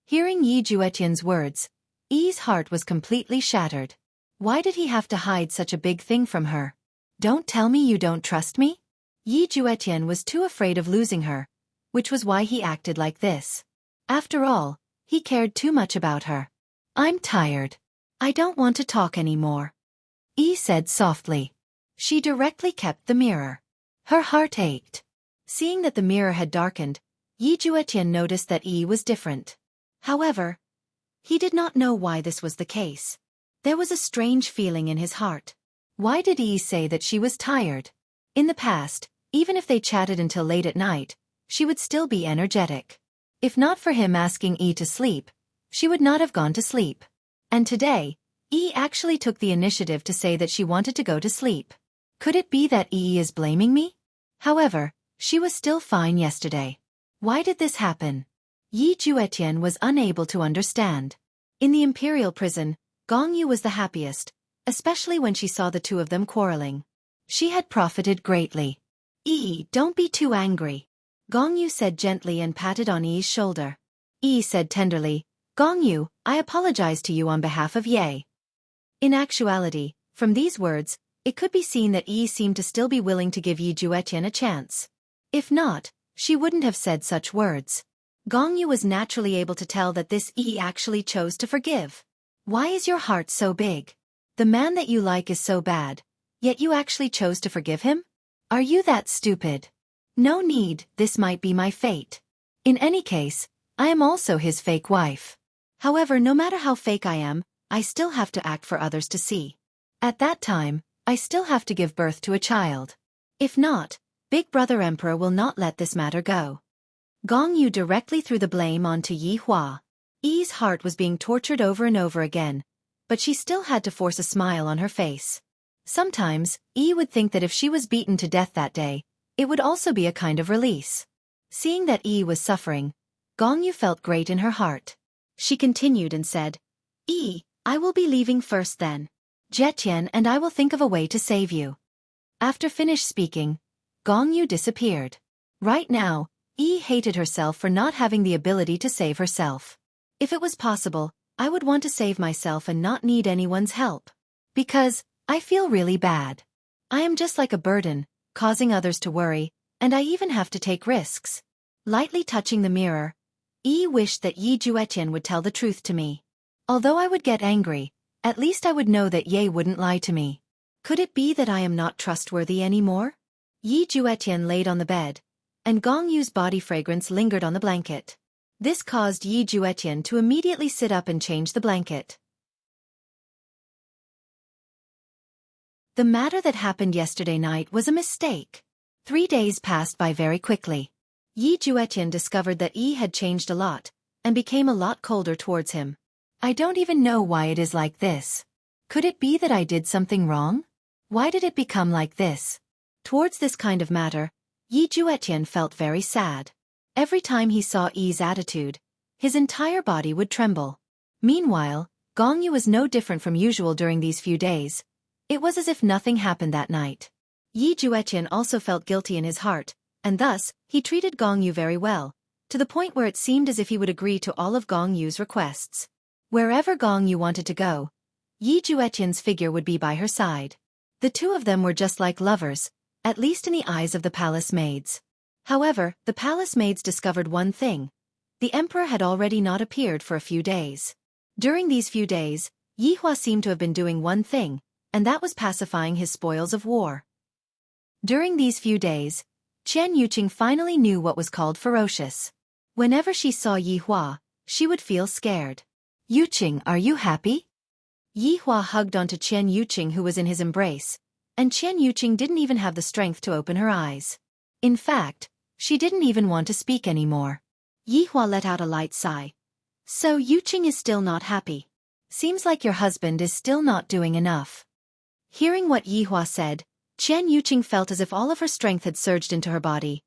Hearing Yi Juetian's words, Yi's heart was completely shattered. Why did he have to hide such a big thing from her? Don't tell me you don't trust me? Yi Juetian was too afraid of losing her, which was why he acted like this. After all, he cared too much about her. I'm tired. I don't want to talk anymore, Yi said softly. She directly kept the mirror. Her heart ached. Seeing that the mirror had darkened, Yi Juetian noticed that Yi was different. However, he did not know why this was the case. There was a strange feeling in his heart. Why did Yi say that she was tired? In the past, even if they chatted until late at night, she would still be energetic. If not for him asking Yi to sleep, she would not have gone to sleep. And today, Yi actually took the initiative to say that she wanted to go to sleep. Could it be that Yi is blaming me? However, she was still fine yesterday. Why did this happen? Yi Juetian was unable to understand. In the imperial prison, Gong Yu was the happiest, especially when she saw the two of them quarreling. She had profited greatly. Yi, don't be too angry, Gong Yu said gently and patted on Yi's shoulder. Yi said tenderly, Gong Yu, I apologize to you on behalf of Ye. In actuality, from these words, it could be seen that Yi seemed to still be willing to give Yi Juetian a chance. If not, she wouldn't have said such words. Gong Yu was naturally able to tell that this Yi actually chose to forgive. Why is your heart so big? The man that you like is so bad, yet you actually chose to forgive him? Are you that stupid? No need, this might be my fate. In any case, I am also his fake wife. However, no matter how fake I am, I still have to act for others to see. At that time, I still have to give birth to a child. If not, Big Brother Emperor will not let this matter go. Gong Yu directly threw the blame onto Yi Hua. Yi's heart was being tortured over and over again, but she still had to force a smile on her face. Sometimes, Yi would think that if she was beaten to death that day, it would also be a kind of release. Seeing that Yi was suffering, Gong Yu felt great in her heart. She continued and said, Yi, I will be leaving first then. Jetian and I will think of a way to save you. After finished speaking, Gong Yu disappeared. Right now, Yi hated herself for not having the ability to save herself. If it was possible, I would want to save myself and not need anyone's help. Because, I feel really bad. I am just like a burden, causing others to worry, and I even have to take risks. Lightly touching the mirror, Yi wished that Yi Juetian would tell the truth to me. Although I would get angry, at least I would know that Ye wouldn't lie to me. Could it be that I am not trustworthy anymore? Yi Juetian laid on the bed, and Gong Yu's body fragrance lingered on the blanket. This caused Yi Juetian to immediately sit up and change the blanket. The matter that happened yesterday night was a mistake. 3 days passed by very quickly. Yi Juetian discovered that Yi had changed a lot, and became a lot colder towards him. I don't even know why it is like this. Could it be that I did something wrong? Why did it become like this? Towards this kind of matter, Yi Juetian felt very sad. Every time he saw Yi's attitude, his entire body would tremble. Meanwhile, Gong Yu was no different from usual during these few days. It was as if nothing happened that night. Yi Juetian also felt guilty in his heart, and thus, he treated Gong Yu very well, to the point where it seemed as if he would agree to all of Gong Yu's requests. Wherever Gong Yu wanted to go, Yi Juetian's figure would be by her side. The two of them were just like lovers, at least in the eyes of the palace maids. However, the palace maids discovered one thing. The emperor had already not appeared for a few days. During these few days, Yi Hua seemed to have been doing one thing, and that was pacifying his spoils of war. During these few days, Qian Yuqing finally knew what was called ferocious. Whenever she saw Yi Hua, she would feel scared. Yuqing, are you happy? Yi Hua hugged onto Qian Yuqing, who was in his embrace, and Qian Yuqing didn't even have the strength to open her eyes. In fact, she didn't even want to speak anymore. Yi Hua let out a light sigh. So Yuqing is still not happy. Seems like your husband is still not doing enough. Hearing what Yi Hua said, Qian Yuqing felt as if all of her strength had surged into her body.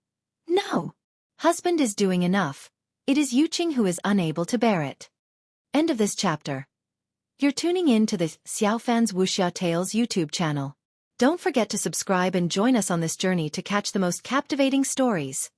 No. Husband is doing enough. It is Yuqing who is unable to bear it. End of this chapter. You're tuning in to the Xiaofan's Wuxia Tales YouTube channel. Don't forget to subscribe and join us on this journey to catch the most captivating stories.